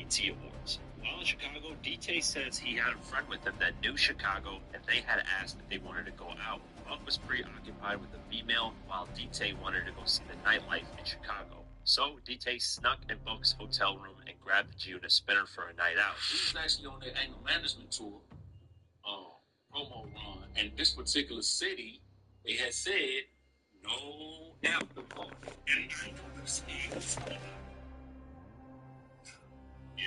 BET Awards. While in Chicago, DT says he had a friend with him that knew Chicago, and they had asked if they wanted to go out. Buck was preoccupied with a female, while DT wanted to go see the nightlife in Chicago. So DT snuck in Buck's hotel room and grabbed the G-Unit spinner for a night out. He was actually on their anger management tour, promo run, and this particular city, they had said no alcohol. And I understand. Yeah,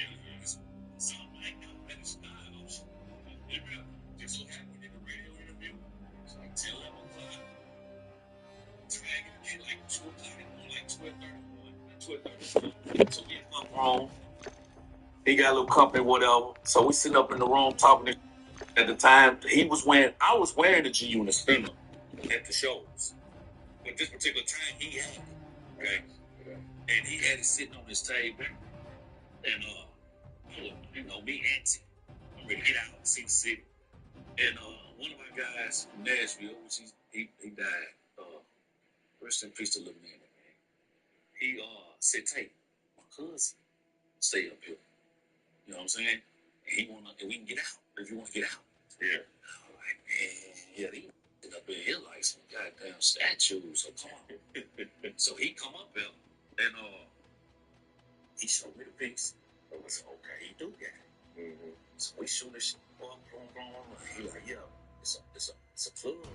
something like that is styles. It really just so happened in the radio interview. It's like 10, 11 o'clock. Dragging it like 2 o'clock and like 12:31. So we come home. He got a little company, whatever. So we sitting up in the room talking. At the time, I was wearing the G-Unit spinner at the shows. But this particular time, he had it, okay? And he had it sitting on his table. And, you know, me antsy. I'm ready to get out and see the city. And one of my guys from Nashville, which he died. Rest in peace to little man. He said, "Hey, my cousin, stay up here. You know what I'm saying? And we can get out if you want to get out." Yeah. I'm like, man, yeah, they up in here like some goddamn statues. So come on. So he come up here and he showed me the piece. I was like, okay, he do that. Mm-hmm. So we shoot this shit. He like, yeah, it's a club.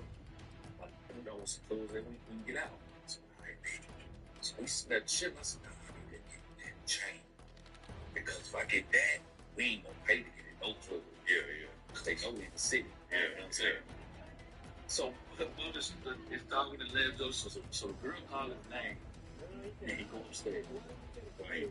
Like, you know, it's a club that we can get out. So I did. So we snapped the shit. I said, no, I need to get that chain. Because if I get that, we ain't gonna pay to get in no club. Yeah. Because they know we in the city. Yeah, you know what I'm saying? So, it's talking to Leo, so the girl called his name, and he go upstairs. Right?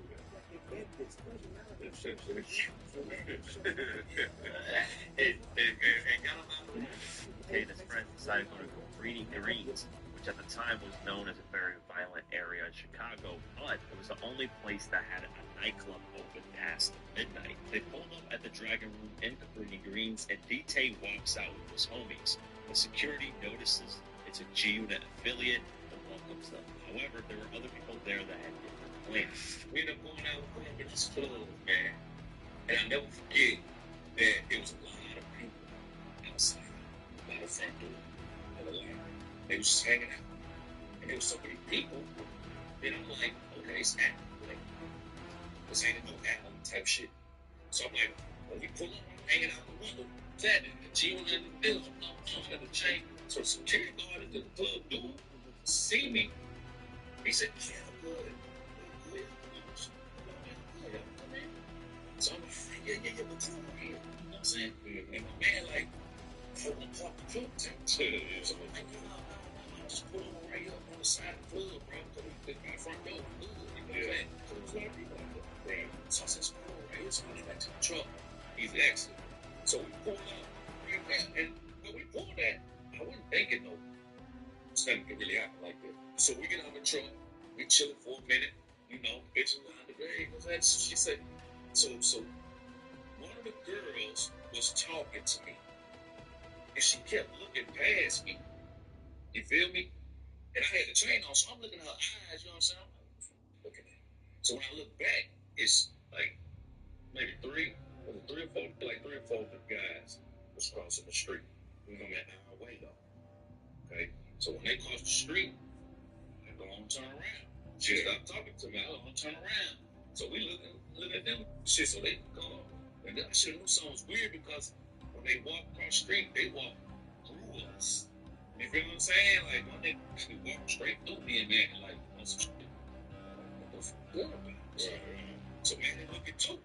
And his friends decided to go to Greeny Greens, which at the time was known as a very violent area in Chicago, but it was the only place that had a nightclub open past midnight. They pulled up at the Dragon Room in Greeny Greens, and DT walks out with his homies. The security notices it's a G-Unit affiliate and welcomes them. However, there were other people there that had different plans. We ended up going out with this club, man. And I'll never forget that there was a lot of people outside by the front door of the line. They was just hanging out. And there was so many people that I'm like, okay, it's happening. Like, this ain't no Allen type shit. So I'm like, when we pull up, I'm hanging out the window. That the G-Unit in the building, I'm got the chain. So the security guard at the club dude see me. He said, yeah, good. So I'm like, yeah, what's going on here? You know what I'm saying? And my man, like, I want to talk to the club. So I'm like, no, just pull on right up on the side of the club, bro. Because my front door was good. You know what I'm saying? So there's a lot of people out there. Right. So I said, so pull right here. So I get back to the truck. He's the exit. So we pulled up right there. And when we pulled that, I wasn't thinking, no, something could really happen like that. So we get out of the truck. We chilling for a minute. You know, bitching behind the grave. She said, so one of the girls was talking to me, and she kept looking past me. You feel me? And I had the chain on, so I'm looking at her eyes. You know what I'm saying? I'm like, looking at her. So when I look back, it's like maybe three or four guys was crossing the street. We come at our way though. Okay, so when they cross the street, I go on turn around. She stopped talking to me. I go on turn around. So we look at them shit. So they come, and then I should have knew something was weird because when they walk across the street, they walk through us. You feel what I'm saying? Like when they actually walk straight through me and man, like on some shit. What the fuck good about it? So man, they looking too.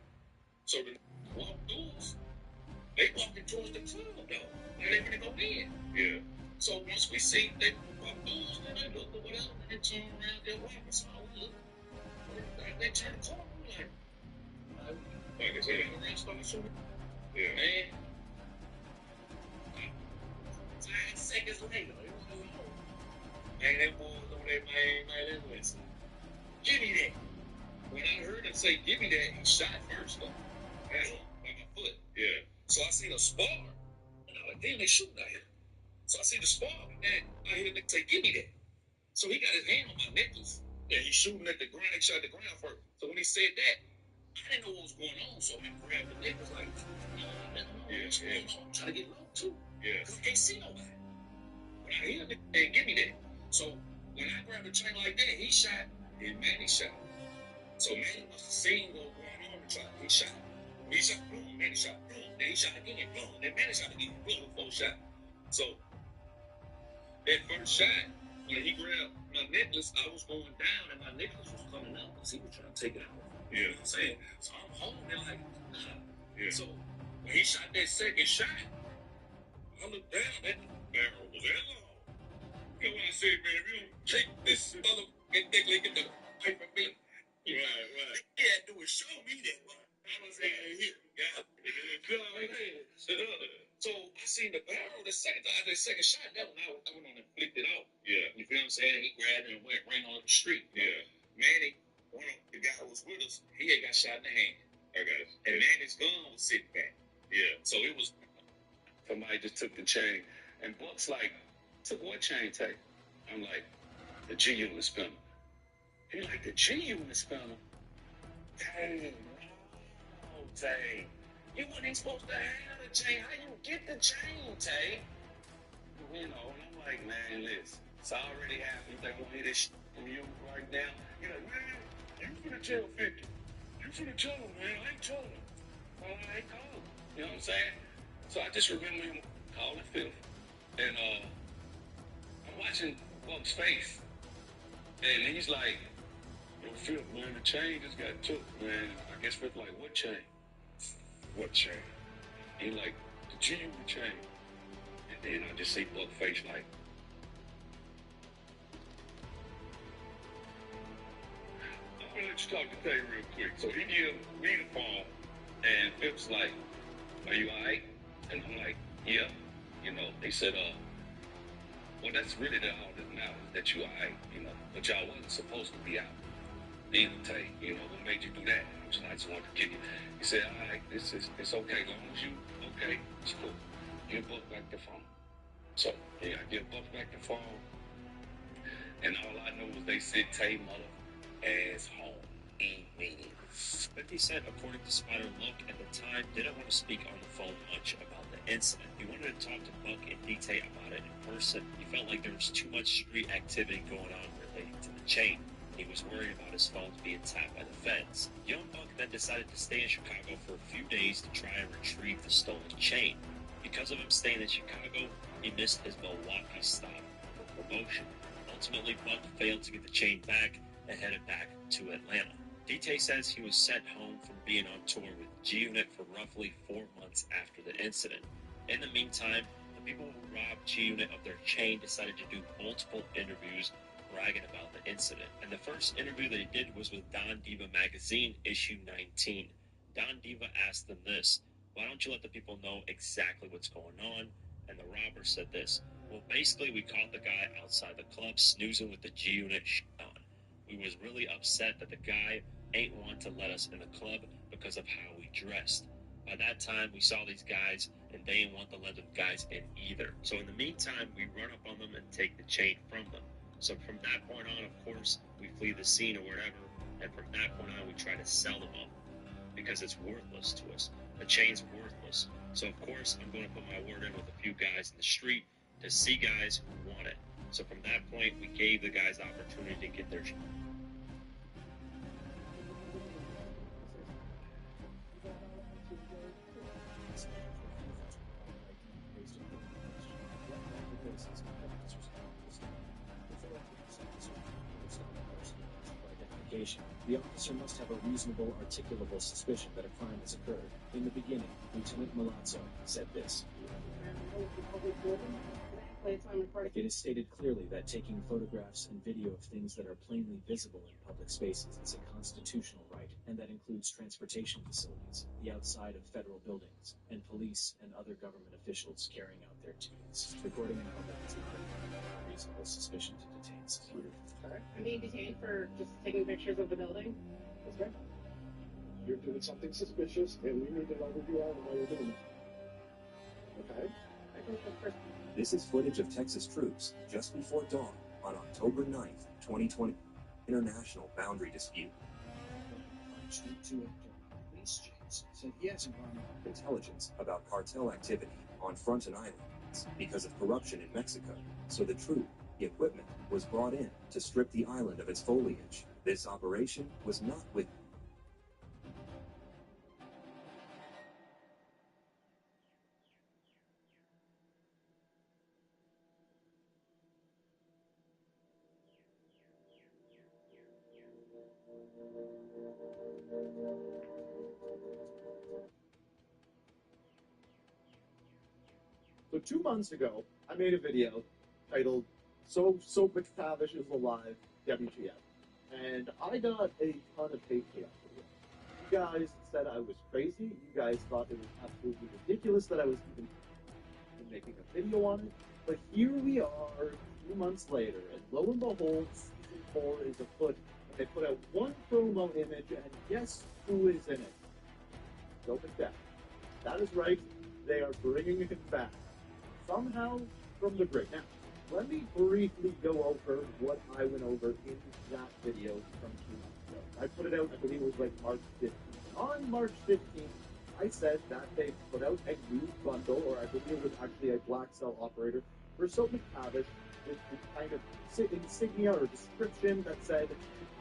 So they walk through us. They walking towards the club though. Like they ready to go in. Yeah. So once we see they walk through us, then they look or whatever, and they turn around, they're walking. So we look. They turn the corner, like I said, the rest of the shooting. Yeah. Man. 5 seconds later, it was going on. Man, that boy was over there, man, listen. Give me that. When I heard him say, give me that, he shot first, though. By my foot. Yeah. So I seen a spark. And I'm like, damn, they shooting out here. So I see the spark, and then I hear the nigga say, give me that. So he got his hand on my necklace. Yeah, he's shooting at the ground. He shot at the ground first. So when he said that, I didn't know what was going on. So I grabbed the necklace like, what's going on? I'm trying to get low too. Yeah. Because I can't see nobody. When I hear him, they give me that. So when I grabbed the chain like that, he shot and Manny shot. So Manny must have seen what was going on and tried. He shot. He shot, boom, Manny shot, boom. Then he shot again, boom. Then Manny shot again, boom, 4 shot. So that first shot, when he grabbed my necklace, I was going down and my necklace was coming up because he was trying to take it out. You know what I'm saying? So I'm holding it like, nah. Yeah. So when he shot that second shot, I looked down, that barrel was that long. You know what I said, man? If you don't take this motherfucking necklace, get the away from me. Right. Yeah, do it. Show me that one. I was saying, here, yeah. You know what I'm saying? So I seen the barrel the second shot. That one I went on and flicked it out. Yeah. You feel what I'm saying? He grabbed it and ran on the street. Yeah. Manny, one of the guy who was with us, he had got shot in the hand. I got it. And Manny's gun was sitting back. Yeah. So it was. Somebody just took the chain, and Buck's like, took what chain take? I'm like, the G unit spinner. He's like, the G unit spinner? Dang, no, Tay. You wasn't even supposed to have the chain. How you get the chain, Tay? You know, and I'm like, man, listen, it's already happened. They want to hear this shit from you right now. You're like, man, you finna tell 50. You finna tell him, man. I ain't telling him. Well, I ain't calling him. You know what I'm saying? So I just remember him calling Phil. And I'm watching Buck's face. And he's like, yo, Phil, man, the chain just got took, man. I guess Phil's like, what chain? What chain? He like, the G unit chain. And then I just see Buck's face like, I'm gonna let you talk to Tay real quick. So he gives me the phone, and Phil's like, are you alright? And I'm like, yeah. You know, they said, well, that's really all that matters, that you alright, you know. But y'all wasn't supposed to be out. Either, Tay, you know, what made you do that? I just wanted to kick you. He said, alright, it's okay, as long as you okay, it's cool. Give Buck back the phone. So, yeah, I give Buck back the phone, and all I know was they said Tay mother ass home immediately. 50 Cent, according to Spider Look, at the time didn't want to speak on the phone much about the incident. He wanted to talk to Buck in detail about it in person. He felt like there was too much street activity going on relating to the chain. He was worried about his phones being tapped by the feds. Young Buck then decided to stay in Chicago for a few days to try and retrieve the stolen chain. Because of him staying in Chicago, he missed his Milwaukee stop for promotion. Ultimately, Buck failed to get the chain back and headed back to Atlanta. DT says he was sent home from being on tour with G-Unit for roughly 4 months after the incident. In the meantime, the people who robbed G-Unit of their chain decided to do multiple interviews bragging about the incident. And the first interview they did was with Don Diva magazine, issue 19. Don Diva asked them this: why don't you let the people know exactly what's going on? And the robber said this: well, basically we caught the guy outside the club snoozing with the G-Unit shit on. We was really upset that the guy ain't want to let us in the club because of how we dressed. By that time, we saw these guys, and they ain't want to let them guys in either. So in the meantime, we run up on them and take the chain from them. So from that point on, of course, we flee the scene or whatever, and from that point on, we try to sell them up because it's worthless to us. The chain's worthless. So of course, I'm going to put my word in with a few guys in the street to see guys who want it. So from that point, we gave the guys the opportunity to get their chain. The officer must have a reasonable, articulable suspicion that a crime has occurred. In the beginning, Lieutenant Milazzo said this: it is stated clearly that taking photographs and video of things that are plainly visible in public spaces is a constitutional right, and that includes transportation facilities, the outside of federal buildings, and police and other government officials carrying out their duties. Recording in public is not a reasonable suspicion to detain someone. I'm being detained for just taking pictures of the building. Okay. You're doing something suspicious, and we need to know who you are and why you're doing it. Okay? This is footage of Texas troops just before dawn on October 9th, 2020. International boundary dispute. Street 2 police said he hasn't run intelligence about cartel activity on Fronten Island because of corruption in Mexico. So the the equipment was brought in to strip the island of its foliage. This operation was not with So 2 months ago, I made a video titled "So McTavish is alive, WTF," and I got a ton of hate for that video. You guys said I was crazy. You guys thought it was absolutely ridiculous that I was even making a video on it. But here we are, 2 months later, and lo and behold, season 4 is afoot. And they put out one promo image, and guess who is in it? Go McDowell. That is right. They are bringing him back. Somehow from the grave. Now, let me briefly go over what I went over in that video from 2 months ago. I put it out, I believe it was like March 15th. On March 15th, I said that they put out a new bundle, or I believe it was actually a black cell operator, for Soap McTavish with the kind of insignia or description that said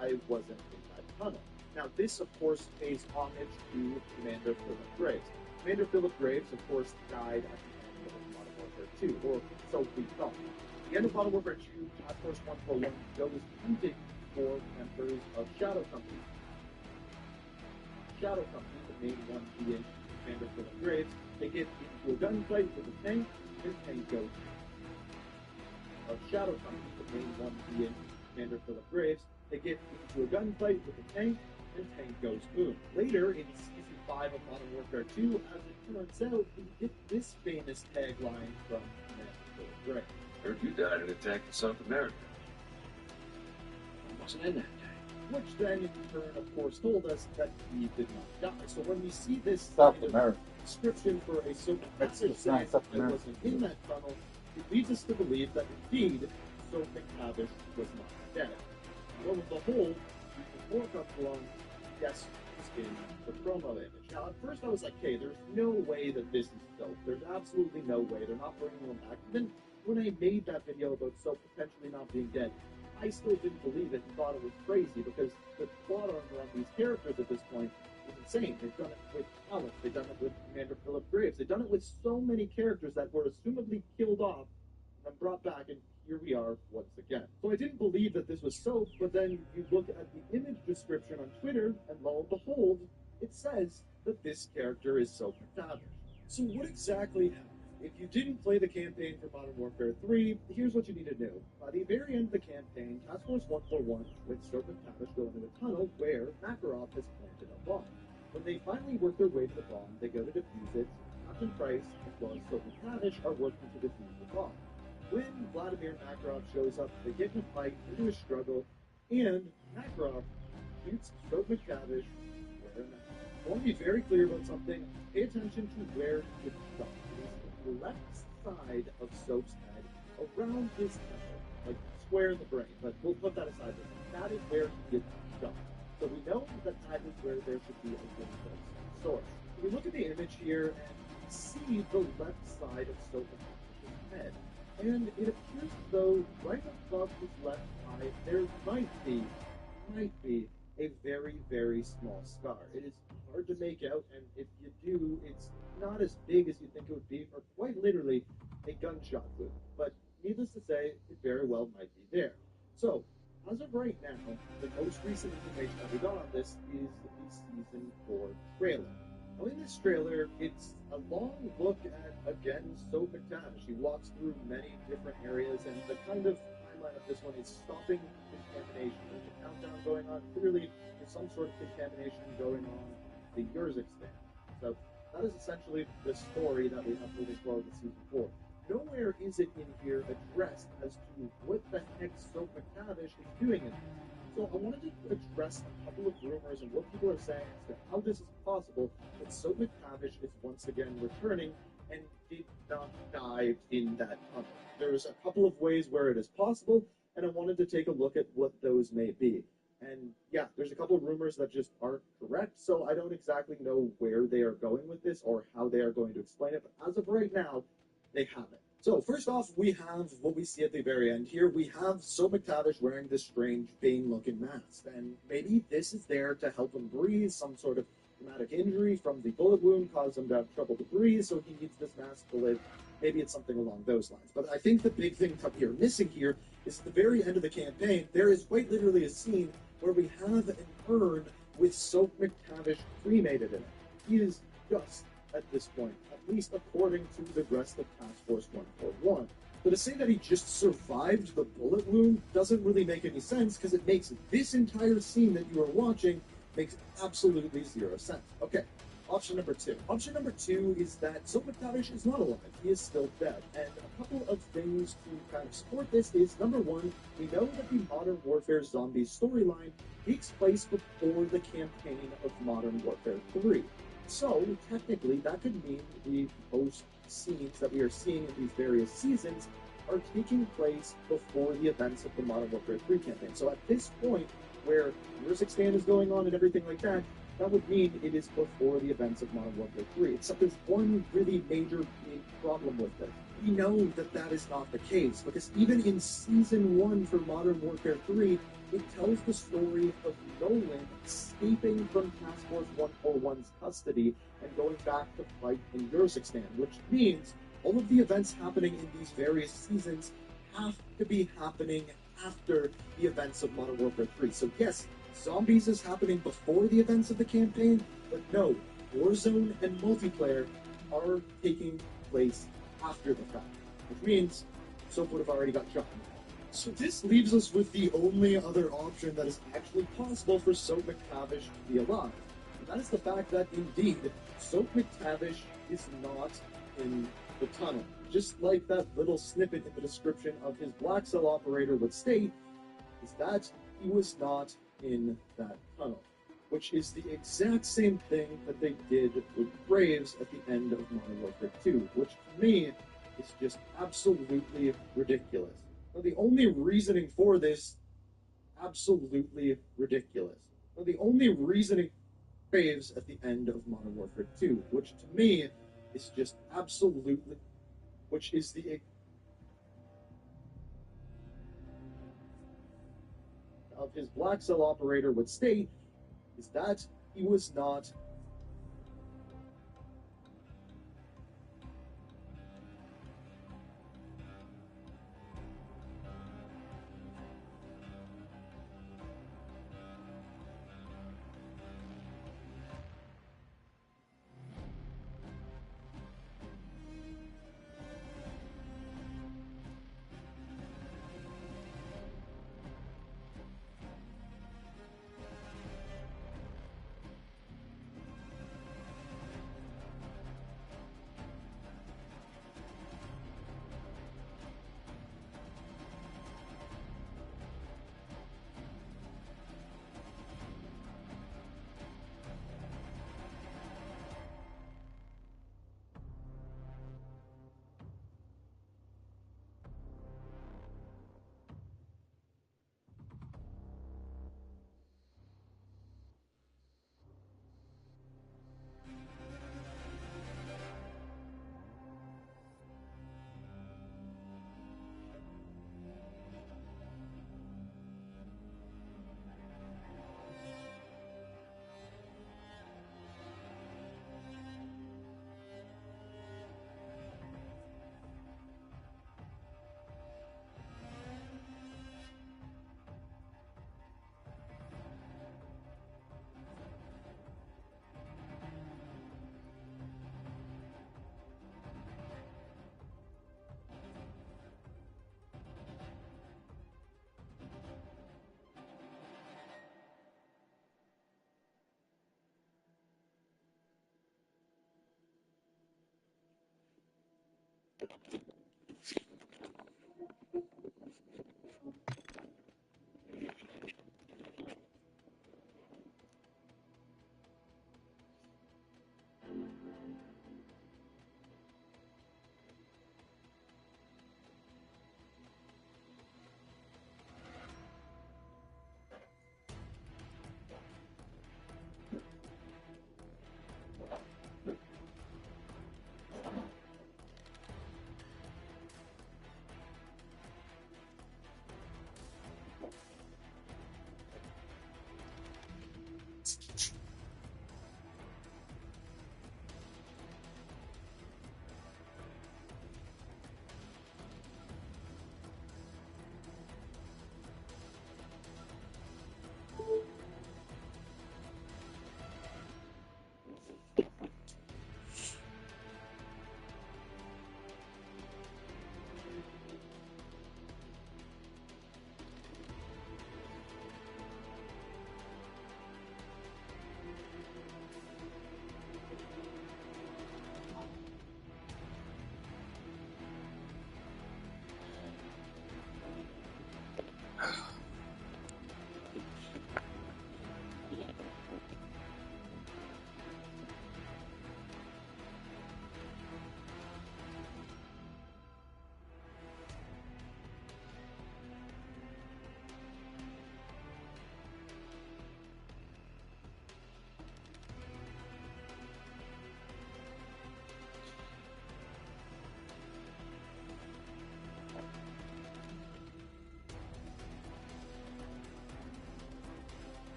I wasn't in that tunnel. Now, this, of course, pays homage to Commander Philip Graves. Commander Philip Graves, of course, died at the end of Modern Warfare 2, or so we thought. At the end of Modern Warfare 2, Task Force 141 goes hunting for members of Shadow Company. Shadow Company, the main one being Commander Philip Graves, they get into a gunfight with a tank, and tank goes. Shadow Company, the main one being Commander Philip Graves, they get into a gunfight with a tank, and tank goes boom. Later, in Season 5 of Modern Warfare 2, as it turns out, we get this famous tagline from Commander Philip Graves. Heard you died in an attack in South America. I wasn't in that day. Which then, in turn, of course, told us that he did not die. So when we see this South America description for a Soap That's McTavish saying not South I America. wasn't in that tunnel, it leads us to believe that indeed Soap McTavish was not dead. Lo and behold, before comes along, yes, is in the promo image. Now, at first I was like, hey, there's no way that this is Soap. There's absolutely no way. They're not bringing him back. And then when I made that video about Soap potentially not being dead, I still didn't believe it and thought it was crazy because the plot armor on these characters at this point is insane. They've done it with Alex. They've done it with Commander Philip Graves. They've done it with so many characters that were assumably killed off and then brought back, and here we are once again. So I didn't believe that this was Soap, but then you look at the image description on Twitter, and lo and behold, it says that this character is Soap McTavish. So what exactly happened? If you didn't play the campaign for Modern Warfare 3, here's what you need to know. By the very end of the campaign, Task Force 141 with Soap McTavish go into a tunnel where Makarov has planted a bomb. When they finally work their way to the bomb, they go to defuse it. Captain Price, as well as Soap McTavish, are working to defuse the bomb. When Vladimir Makarov shows up, they get in a fight, into a struggle, and Makarov shoots Soap McTavish where and I want to be very clear about something. Pay attention to where he gets shot. The left side of Soap's head, around his temple, like square in the brain, but we'll put that aside for a second. That is where he gets shot. So we know that that is where there should be a good source. We look at the image here and see the left side of Soap's head. And it appears as though right above his left eye there might be a very, very small scar. It is hard to make out, and if you do, it's not as big as you think it would be, or quite literally a gunshot wound. But needless to say, it very well might be there. So, as of right now, the most recent information that we got on this is the Season 4 trailer. Now, in this trailer, it's a long look at, again, Soap McTavish. He walks through many different areas, and the kind of timeline of this one is stopping contamination. There's a countdown going on. Clearly, there's some sort of contamination going on the Yurzikistan. So that is essentially the story that we have moving forward with Season 4. Nowhere is it in here addressed as to what the heck Soap McTavish is doing in it. So I wanted to address a couple of rumors and what people are saying as to how this is possible that Soap McTavish is once again returning and did not die in that tunnel. There's a couple of ways where it is possible, and I wanted to take a look at what those may be. And yeah, there's a couple of rumors that just aren't correct, so I don't exactly know where they are going with this or how they are going to explain it, but as of right now, they haven't. So first off, we have what we see at the very end here. We have Soap McTavish wearing this strange vein-looking mask, and maybe this is there to help him breathe. Some sort of traumatic injury from the bullet wound caused him to have trouble to breathe, so he needs this mask to live. Maybe it's something along those lines. But I think the big thing that we are missing here is at the very end of the campaign, there is quite literally a scene where we have an urn with Soap McTavish cremated in it. He is just at this point, at least according to the rest of Task Force 141. But to say that he just survived the bullet wound doesn't really make any sense, because it makes this entire scene that you are watching makes absolutely zero sense. Okay, option number two. Option number two is that Soap McTavish is not alive. He is still dead. And a couple of things to kind of support this is, number one, we know that the Modern Warfare Zombies storyline takes place before the campaign of Modern Warfare 3. So, technically, that could mean the post scenes that we are seeing in these various seasons are taking place before the events of the Modern Warfare 3 campaign. So at this point, where Music Stand is going on and everything like that, that would mean it is before the events of Modern Warfare 3. Except there's one really major big problem with this. We know that that is not the case, because even in Season 1 for Modern Warfare 3, it tells the story of Nolan escaping from Task Force 141's custody and going back to fight in Eurosixstan, which means all of the events happening in these various seasons have to be happening after the events of Modern Warfare 3. So yes, Zombies is happening before the events of the campaign, but no, Warzone and multiplayer are taking place after the fact, which means Soap would have already got shot. So this leaves us with the only other option that is actually possible for Soap McTavish to be alive. And that is the fact that, indeed, Soap McTavish is not in the tunnel. Just like that little snippet in the description of his Black Cell operator would state, is that he was not in that tunnel. Which is the exact same thing that they did with Graves at the end of Modern Warfare 2, which to me is just absolutely ridiculous. Now, the only reasoning for this, absolutely ridiculous. Now, the only reasoning Graves at the end of Modern Warfare 2, which to me is just absolutely, which is the of his Black Cell operator would state, is that he was not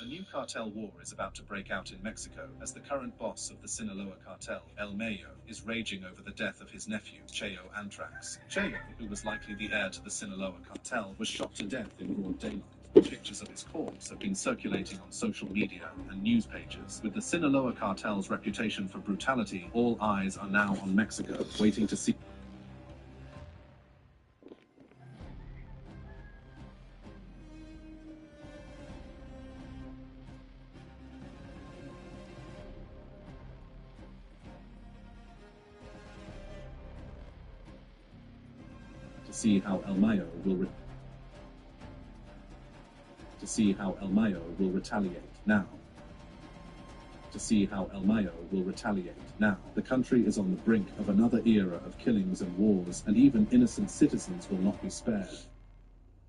A new cartel war is about to break out in Mexico as the current boss of the Sinaloa cartel, El Mayo, is raging over the death of his nephew, Cheo Antrax. Cheo, who was likely the heir to the Sinaloa cartel, was shot to death in broad daylight. Pictures of his corpse have been circulating on social media and news pages. With the Sinaloa cartel's reputation for brutality, all eyes are now on Mexico, waiting to see how El Mayo will retaliate now. The country is on the brink of another era of killings and wars, and even innocent citizens will not be spared.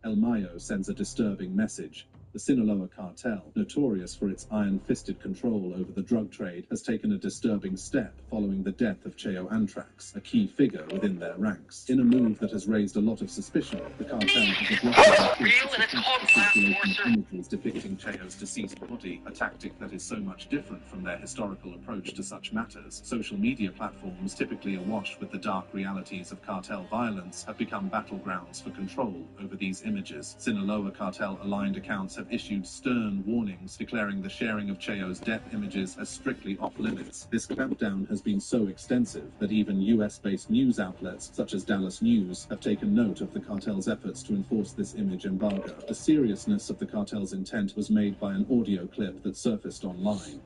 El Mayo sends a disturbing message. The Sinaloa cartel, notorious for its iron-fisted control over the drug trade, has taken a disturbing step following the death of Cheo Antrax, a key figure within their ranks. In a move that has raised a lot of suspicion, the cartel has aggressively circulating images depicting Cheo's deceased body, a tactic that is so much different from their historical approach to such matters. Social media platforms, typically awash with the dark realities of cartel violence, have become battlegrounds for control over these images. Sinaloa cartel-aligned accounts have issued stern warnings, declaring the sharing of Cheo's death images as strictly off-limits. This clampdown has been so extensive that even US-based news outlets, such as Dallas News, have taken note of the cartel's efforts to enforce this image embargo. The seriousness of the cartel's intent was made by an audio clip that surfaced online.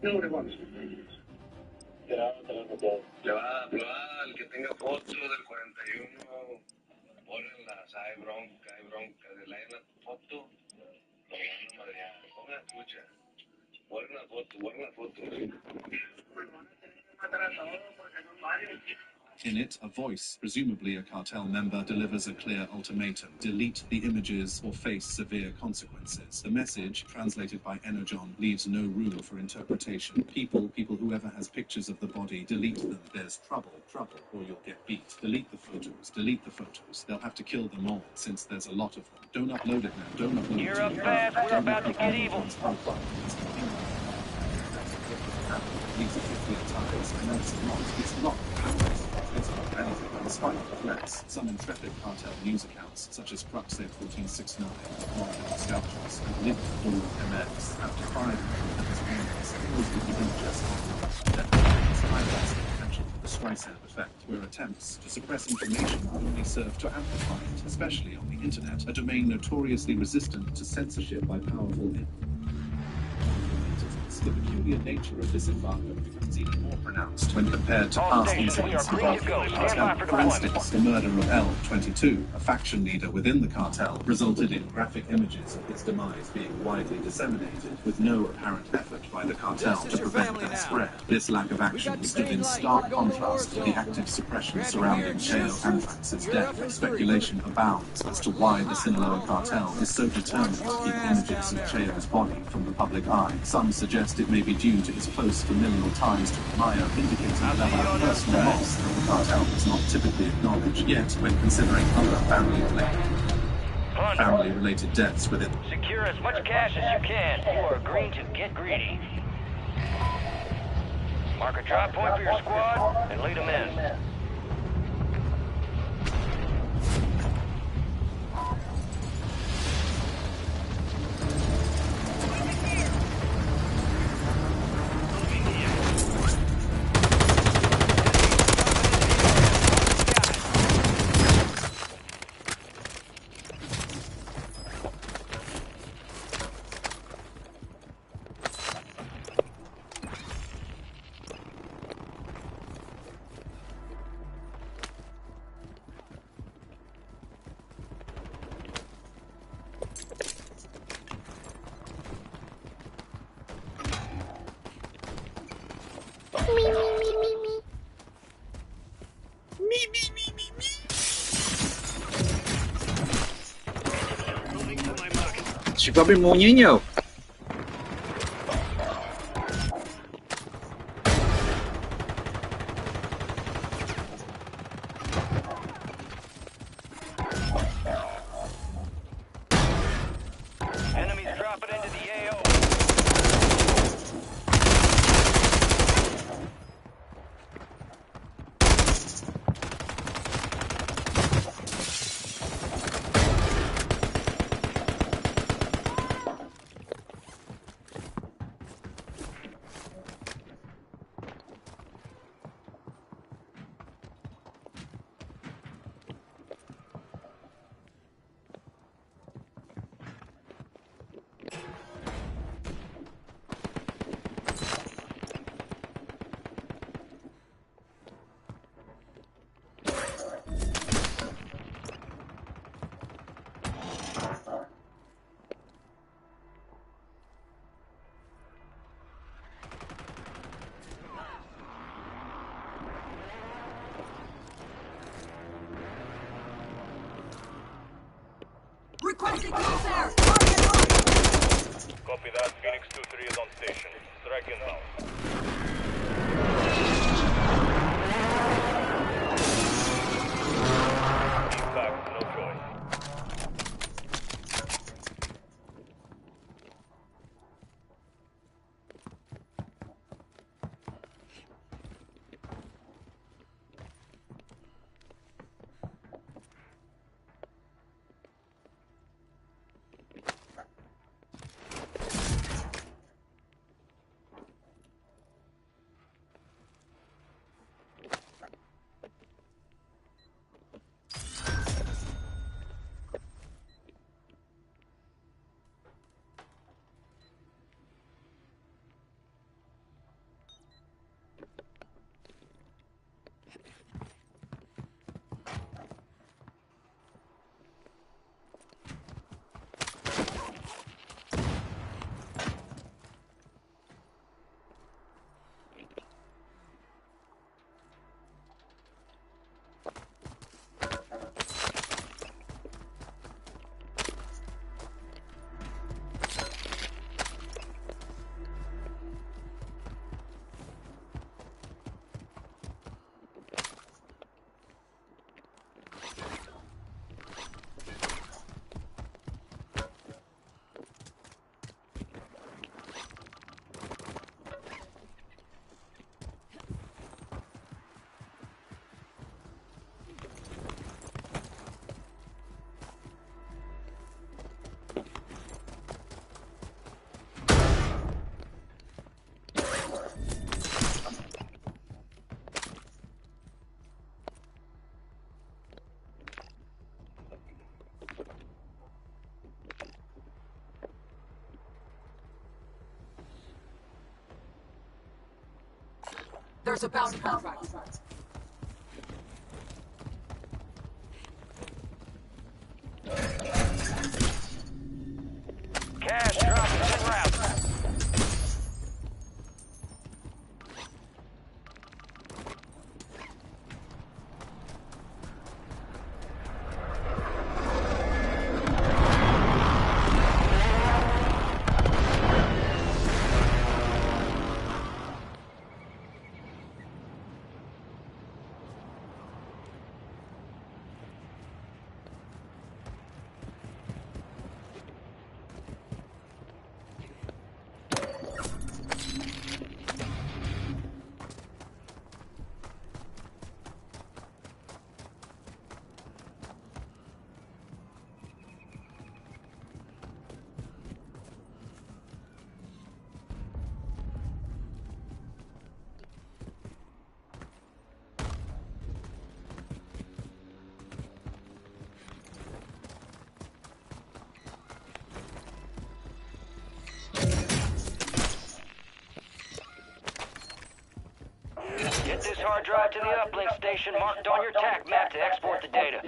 In it, a voice, presumably a cartel member, delivers a clear ultimatum: delete the images or face severe consequences. The message, translated by Energon, leaves no room for interpretation. People, whoever has pictures of the body, delete them. There's trouble, or you'll get beat. Delete the photos. They'll have to kill them all, since there's a lot of them. Don't upload it now. Don't upload it. You're up fast. We're about to get evil. These are 50 times. I know it's not anything despite the threats. Some intrepid cartel news accounts, such as Cruxhead 1469, Market Scouters, and Link MX, have defied them as warnings, posted the images that highlights the potential for the Streisand effect, where attempts to suppress information only serve to amplify it, especially on the internet, a domain notoriously resistant to censorship by powerful the peculiar nature of this embargo is even more pronounced when compared to past incidents involving the cartel. For instance, the murder of L22, a faction leader within the cartel, resulted in graphic images of his demise being widely disseminated, with no apparent effort by the cartel to prevent their spread. This lack of action stood in stark contrast to the active suppression surrounding Cheo Antrax's death. Speculation abounds as to why the Sinaloa cartel is so determined to keep images of Cheo's body from the public eye. Some suggest it may be due to his close familial ties to Mayo, indicating that a personal loss that the cartel does not typically acknowledge. Yet, when considering other family-related deaths within... Secure as much cash as you can. You are green to get greedy. Mark a drop point for your squad and lead them in. Soy papi muñeño. X-23 is on station. Strike inbound. In fact, no choice. There's a bounty contract. Cash dropping en route. Get this hard drive to the uplink station marked on your TAC map to export the data.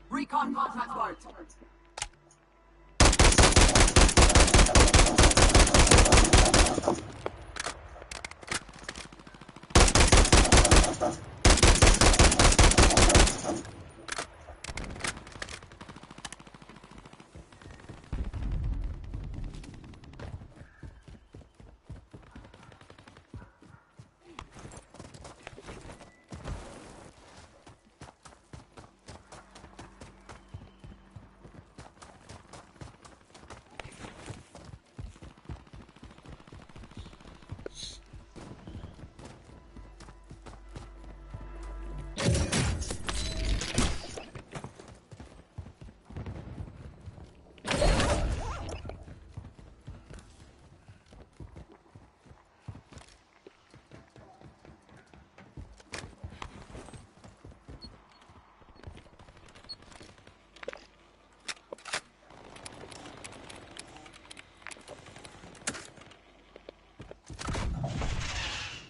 Recon contact guard.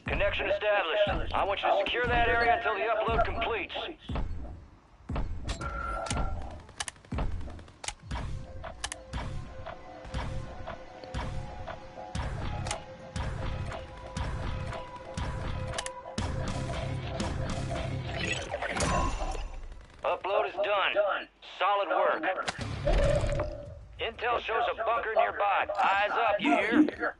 Connection established. I want you to secure that area until the upload completes. Upload is done. Solid work. Intel shows a bunker nearby. Eyes up, you hear?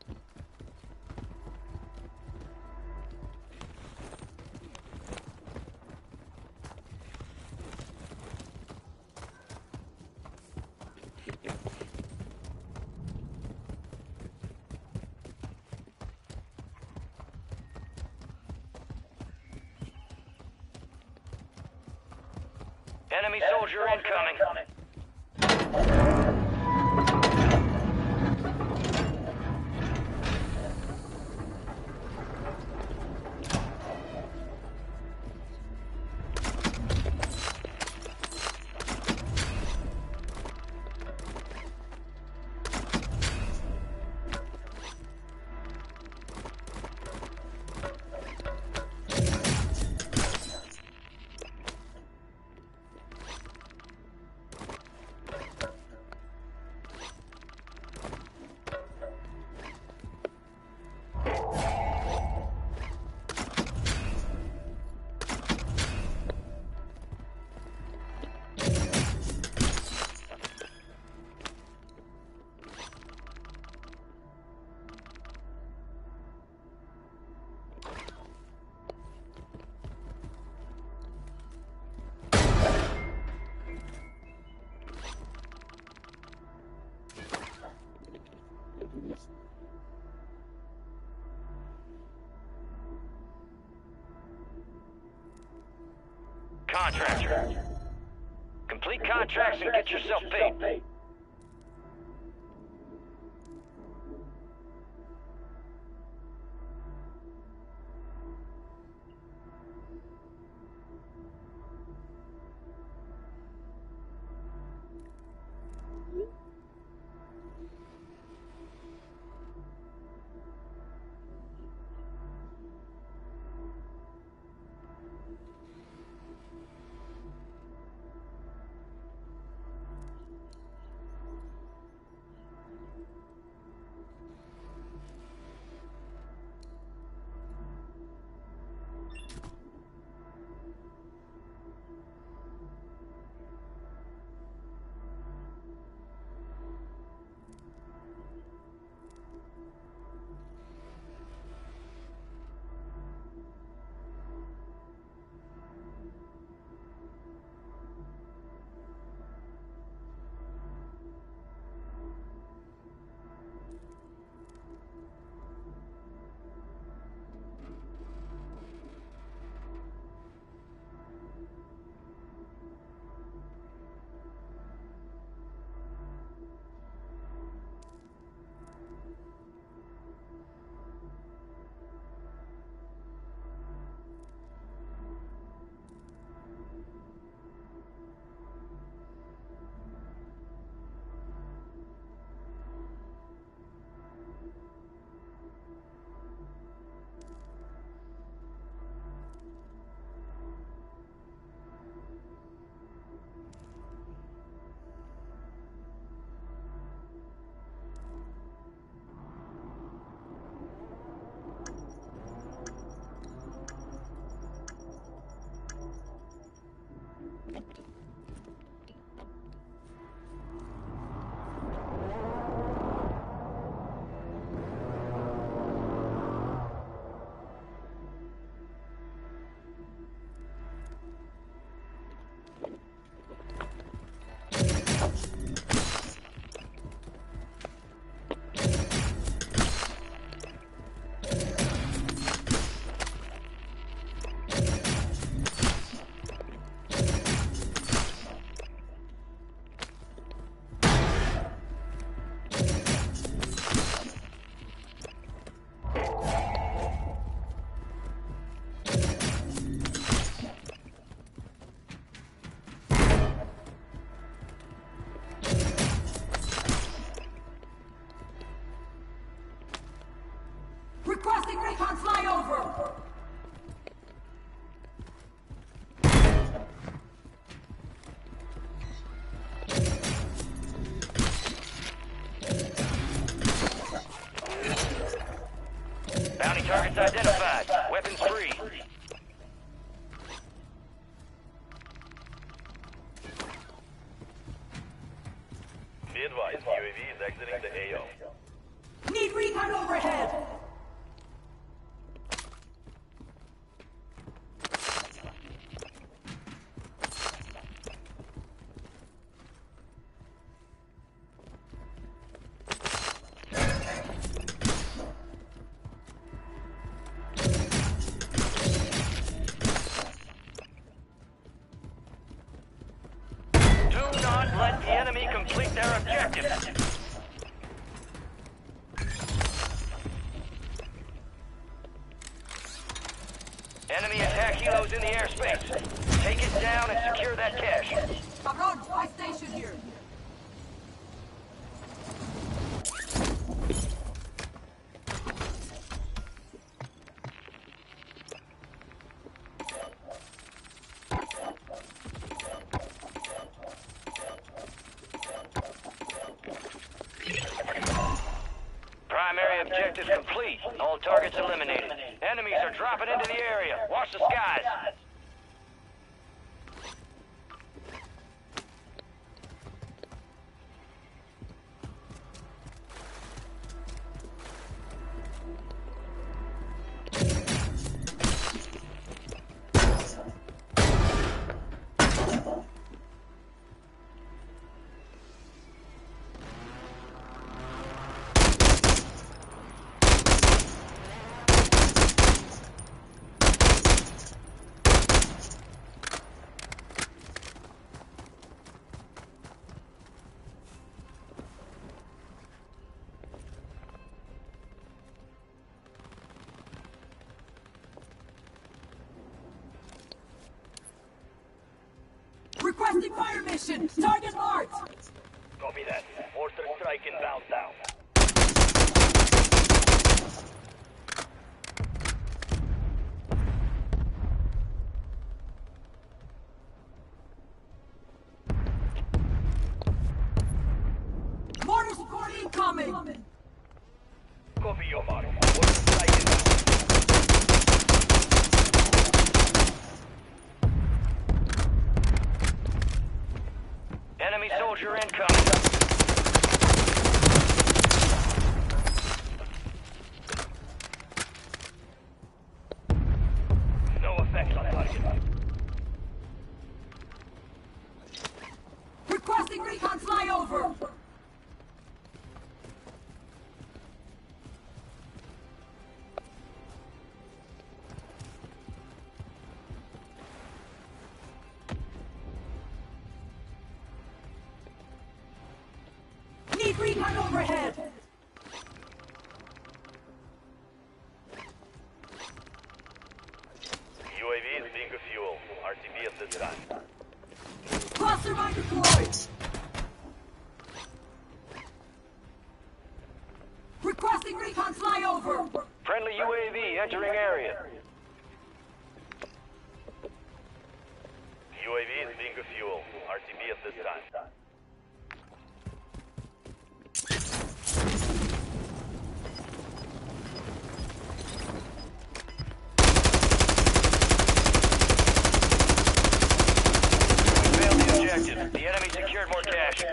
Enemy soldier incoming. Contractor. Complete contracts and get yourself paid. Requesting recon flyover! is in the airspace. Take it down and secure that cache. Cabron, I station here. Primary objective complete. All targets eliminated. Enemies are dropping into the area. Watch the skies. Requesting fire mission. Target marked. Copy that. Mortar strike inbound now. Mortar support incoming. Copy your mark. Mortar strike inbound. Enemy soldier incoming. No effect on target. Requesting recon flyover. Need recon overhead. UAV is being fuel. RTB at this time. Cluster mine deployed. Requesting recon flyover. Friendly UAV entering area. UAV is being fuel. RTB at this time. Failed the objective. The enemy secured more cash.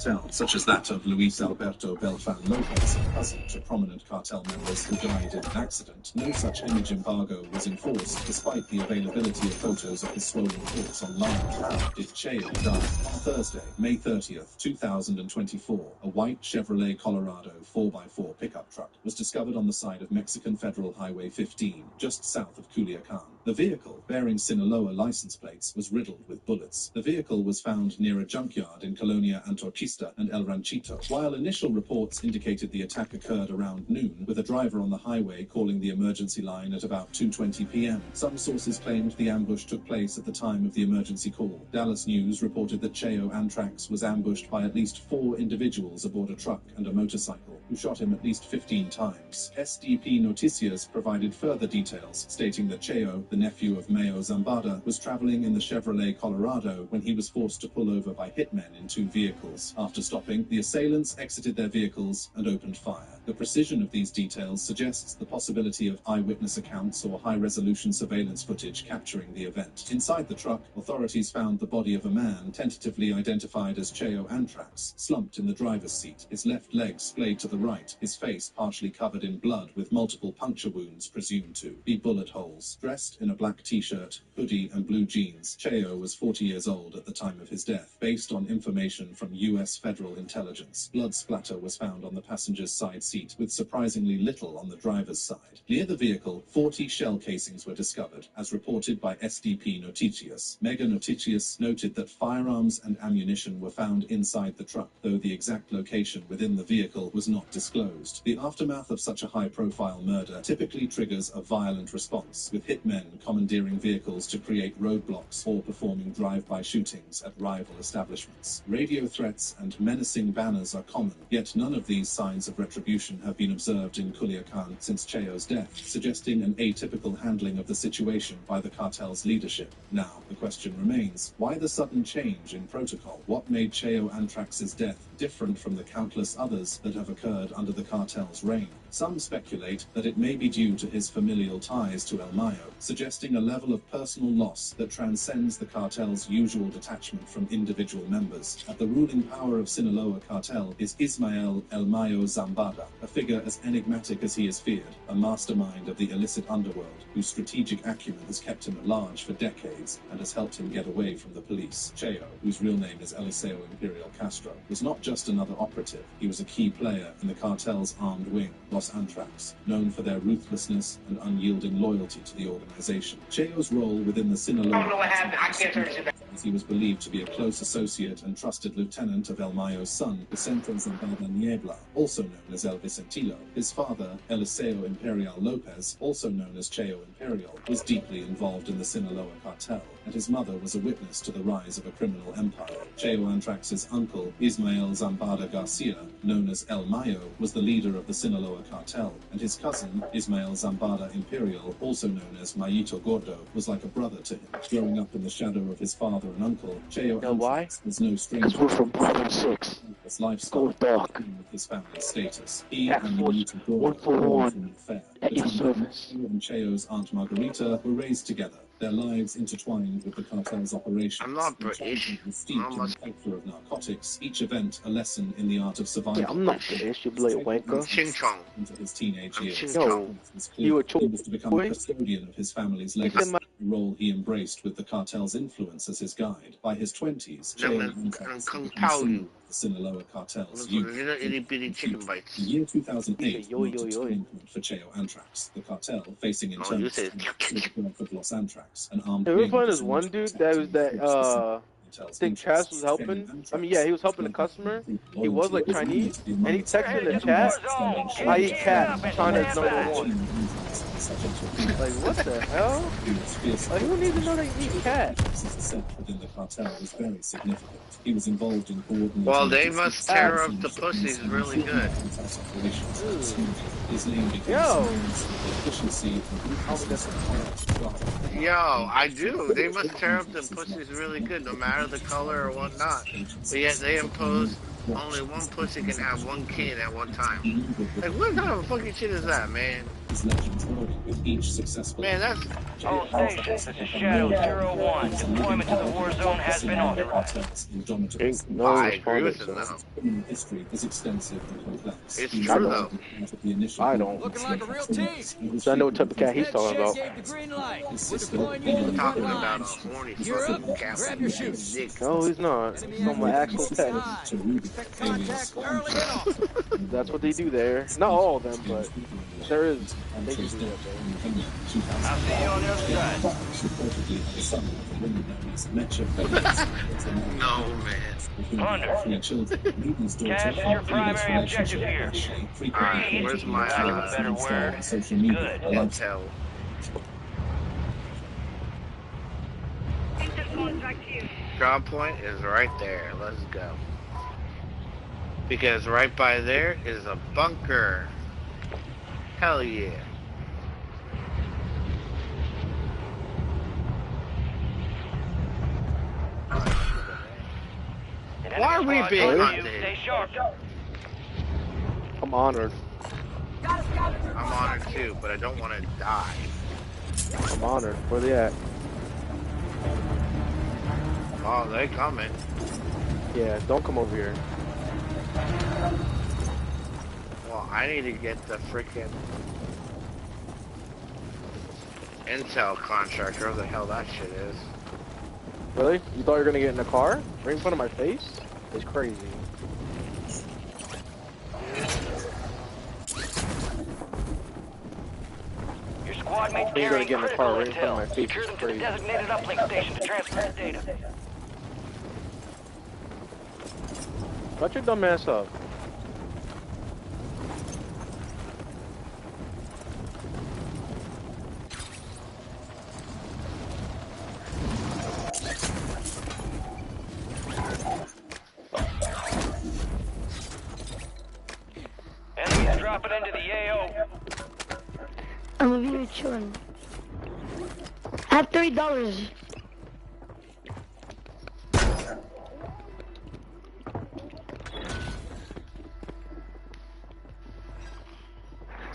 Cartel, such as that of Luis Alberto Beltran Lopez, cousin to prominent cartel members who died in an accident, no such image embargo was enforced despite the availability of photos of his swollen corpse online. How did Cheo die? On Thursday, May 30th, 2024, a white Chevrolet Colorado 4x4 pickup truck was discovered on the side of Mexican Federal Highway 15, just south of Culiacan. The vehicle, bearing Sinaloa license plates, was riddled with bullets. The vehicle was found near a junkyard in Colonia Antorchista and El Ranchito. While initial reports indicated the attack occurred around noon, with a driver on the highway calling the emergency line at about 2:20 p.m., some sources claimed the ambush took place at the time of the emergency call. Dallas News reported that Cheo Antrax was ambushed by at least 4 individuals aboard a truck and a motorcycle, who shot him at least 15 times. SDP Noticias provided further details, stating that Cheo, the nephew of Mayo Zambada, was traveling in the Chevrolet Colorado when he was forced to pull over by hitmen in 2 vehicles. After stopping, the assailants exited their vehicles and opened fire. The precision of these details suggests the possibility of eyewitness accounts or high-resolution surveillance footage capturing the event. Inside the truck, authorities found the body of a man, tentatively identified as Cheo Antrax, slumped in the driver's seat, his left leg splayed to the right, his face partially covered in blood with multiple puncture wounds presumed to be bullet holes. Dressed in a black t-shirt, hoodie and blue jeans, Cheo was 40 years old at the time of his death. Based on information from U.S. federal intelligence, blood splatter was found on the passenger's side seat seat, with surprisingly little on the driver's side. Near the vehicle, 40 shell casings were discovered, as reported by SDP Noticias. Mega Noticias noted that firearms and ammunition were found inside the truck, though the exact location within the vehicle was not disclosed. The aftermath of such a high-profile murder typically triggers a violent response, with hitmen commandeering vehicles to create roadblocks or performing drive-by shootings at rival establishments. Radio threats and menacing banners are common, yet none of these signs of retribution have been observed in Culiacan since Cheo's death, suggesting an atypical handling of the situation by the cartel's leadership. Now, the question remains, why the sudden change in protocol? What made Cheo Antrax's death different from the countless others that have occurred under the cartel's reign? Some speculate that it may be due to his familial ties to El Mayo, suggesting a level of personal loss that transcends the cartel's usual detachment from individual members. At the ruling power of Sinaloa cartel is Ismael El Mayo Zambada, a figure as enigmatic as he is feared, a mastermind of the illicit underworld, whose strategic acumen has kept him at large for decades and has helped him get away from the police. Cheo, whose real name is Eliseo Imperial Castro, was not just another operative, he was a key player in the cartel's armed wing, Los Antrax, known for their ruthlessness and unyielding loyalty to the organization. Cheo's role within the Sinaloa as he was believed to be a close associate and trusted lieutenant of El Mayo's son, Vicente Zambada Niebla, also known as El Vicentilo. His father, Eliseo Imperial Lopez, also known as Cheo Imperial, was deeply involved in the Sinaloa cartel, and his mother was a witness to the rise of a criminal empire. Cheo Antrax's uncle, Ismael Zambada Garcia, known as El Mayo, was the leader of the Sinaloa cartel, and his cousin, Ismael Zambada Imperial, also known as Mayito Gordo, was like a brother to him. Growing up in the shadow of his father and uncle, Cheo Antrax was no stranger. Because we're from Brooklyn 6. His lifestyle dark. with his family status. He and Mayito Gordo were from an affair. At your service. Cheo and Cheo's Aunt Margarita were raised together, their lives intertwined with the cartel's operations. I'm not British. I'm a culture of narcotics, each event a lesson in the art of survival. Yeah, I'm not British, you bloody wanker. Ching Chong. Into his teenage years, Yo, you a he was to become a custodian of his family's legacy, a role he embraced with the cartel's influence as his guide. By his 20s, Cheo the Sinaloa cartel's youth. The year 2008 marked a turning point for Cheo Antrax, the cartel facing internal strife of Los Antrax, an armed. Hey, we find this one dude that was I think Chaz was helping. I mean, yeah, he was helping the customer. He was like Chinese, and he texted in the chat, "I eat cat. China's #1." Like, what the hell? Like, who needs to know they eat cat? Within the cartel was very significant. He was involved in coordinating. Well, they must tear up the pussies really good. Yo! Yo, I do. They must tear up the pussies really good, no matter the color or whatnot. But yet they impose only one pussy can have one kid at one time. Like, what kind of fucking shit is that, man? Man, that's... All stations, this is Shadow 01. Deployment to the war zone has been authorized. I agree with him now. It's true, though. I don't. Looking like a real team. So I know what type of cat he's talking about. We're talking about a horny fucking cat. Grab your shoes. No, he's not. It's on my actual pet. That's what they do there. Not all of them, but there is. They do that there. I'll see you on the other side. No, man. Plunder. Cash is your primary objective here. Alright, where's my better word? Good. intel? Drop point is right there. Let's go. Because right by there is a bunker. Hell yeah. Why are we being hunted? Stay sharp. I'm honored. I'm honored too, but I don't want to die. I'm honored. Where they at? Oh, they coming. Yeah, don't come over here. Well, I need to get the freaking intel contract, wherever the hell that shit is. Really? You thought you were gonna get in a car? Right in front of my face? It's crazy. Squad mates You gotta carrying get in the critical car right in front of my intel. face. Secure It's them to the crazy. designated uplink station to transfer the data. Shut your dumb ass up. Enemies dropping into the AO. I'm over here chilling. I have $3.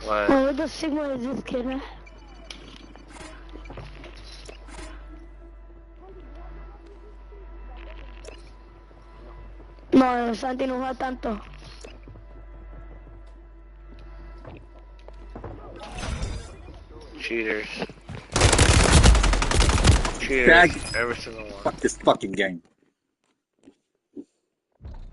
What? Oh, what the Sigma is this kid, man? No, Santi no juega tanto. Cheaters. Bag. Cheaters. Every single one. Fuck this fucking game.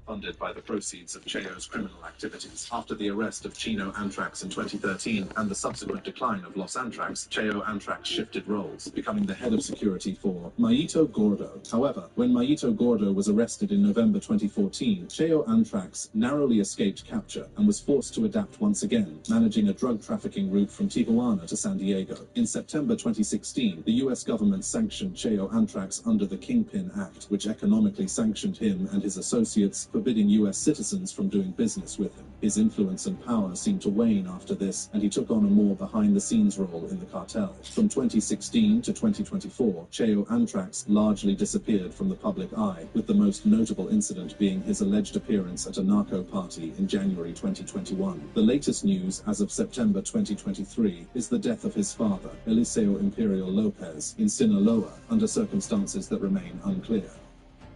Funded by the proceeds of Cheo's criminal activities. After the arrest of Chino Antrax in 2013 and the subsequent decline of Los Antrax, Cheo Antrax shifted roles, becoming the head of security for Mayito Gordo. However, when Mayito Gordo was arrested in November 2014, Cheo Antrax narrowly escaped capture and was forced to adapt once again, managing a drug trafficking route from Tijuana to San Diego. In September 2016, the US government sanctioned Cheo Antrax under the Kingpin Act, which economically sanctioned him and his associates, forbidding US citizens from doing business with him. His influence and power seemed to wane after this, and he took on a more behind-the-scenes role in the cartel. From 2016 to 2024, Cheo Antrax largely disappeared from the public eye, with the most notable incident being his alleged appearance at a narco party in January 2021. The latest news, as of September 2023, is the death of his father, Eliseo Imperial Lopez, in Sinaloa, under circumstances that remain unclear.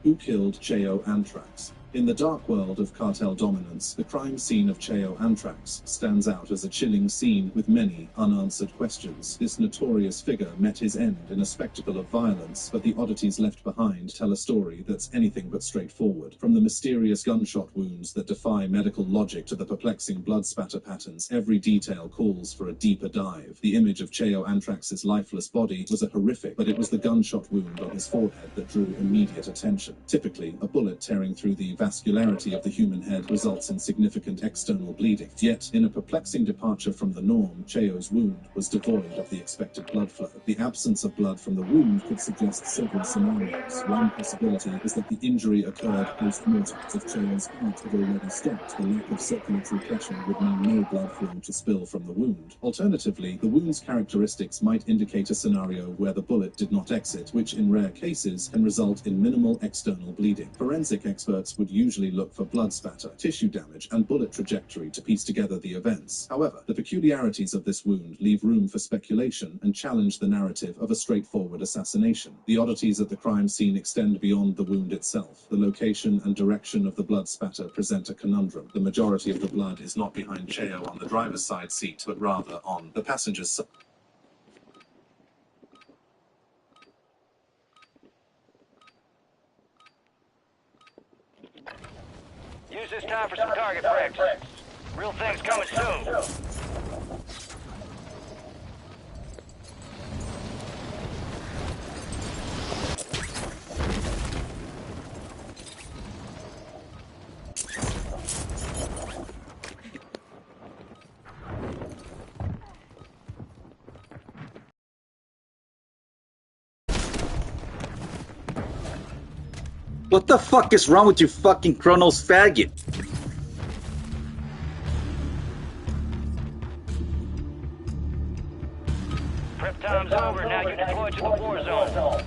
Who killed Cheo Antrax? In the dark world of cartel dominance, the crime scene of Cheo Antrax stands out as a chilling scene with many unanswered questions. This notorious figure met his end in a spectacle of violence, but the oddities left behind tell a story that's anything but straightforward. From the mysterious gunshot wounds that defy medical logic to the perplexing blood spatter patterns, every detail calls for a deeper dive. The image of Cheo Antrax's lifeless body was a horrific, but it was the gunshot wound on his forehead that drew immediate attention. Typically, a bullet tearing through the vascularity of the human head results in significant external bleeding. Yet, in a perplexing departure from the norm, Cheo's wound was devoid of the expected blood flow. The absence of blood from the wound could suggest several scenarios. One possibility is that the injury occurred post-mortem. If Cheo's heart had already stopped, the lack of circulatory pressure would mean no blood flow to spill from the wound. Alternatively, the wound's characteristics might indicate a scenario where the bullet did not exit, which in rare cases can result in minimal external bleeding. Forensic experts would usually look for blood spatter, tissue damage, and bullet trajectory to piece together the events. However, the peculiarities of this wound leave room for speculation and challenge the narrative of a straightforward assassination. The oddities at the crime scene extend beyond the wound itself. The location and direction of the blood spatter present a conundrum. The majority of the blood is not behind Cheo on the driver's side seat, but rather on the passenger's side. Use this time for some target practice. Real things coming soon. What the fuck is wrong with you fucking Chronos faggot? Prep time's over, now you're deployed to the war zone.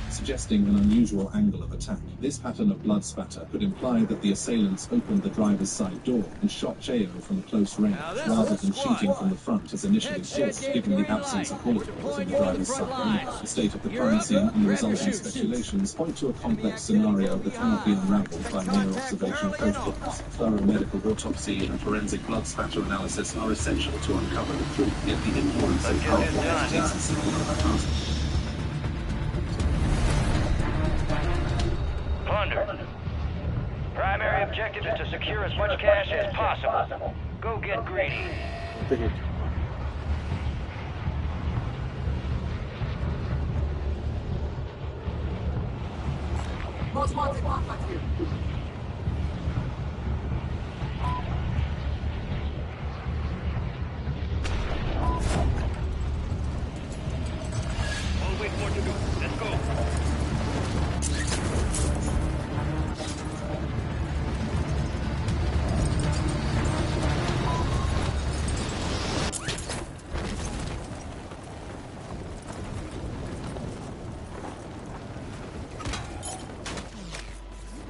Suggesting an unusual angle of attack. This pattern of blood spatter could imply that the assailants opened the driver's side door and shot Cheo from close range, rather than shooting from the front as initially thought, given the absence of bullet holes in the driver's side window. The state of the crime scene and the resulting speculations point to a complex scenario that cannot be unraveled by mere observation of photographs. Thorough medical autopsy and forensic blood spatter analysis are essential to uncover the truth, yet the influence of powerful entities in Sinaloa. Plunder. Primary objective is to secure as much cash as possible. Go get greedy. Most wanted contact here. All wait more to do. Let's go.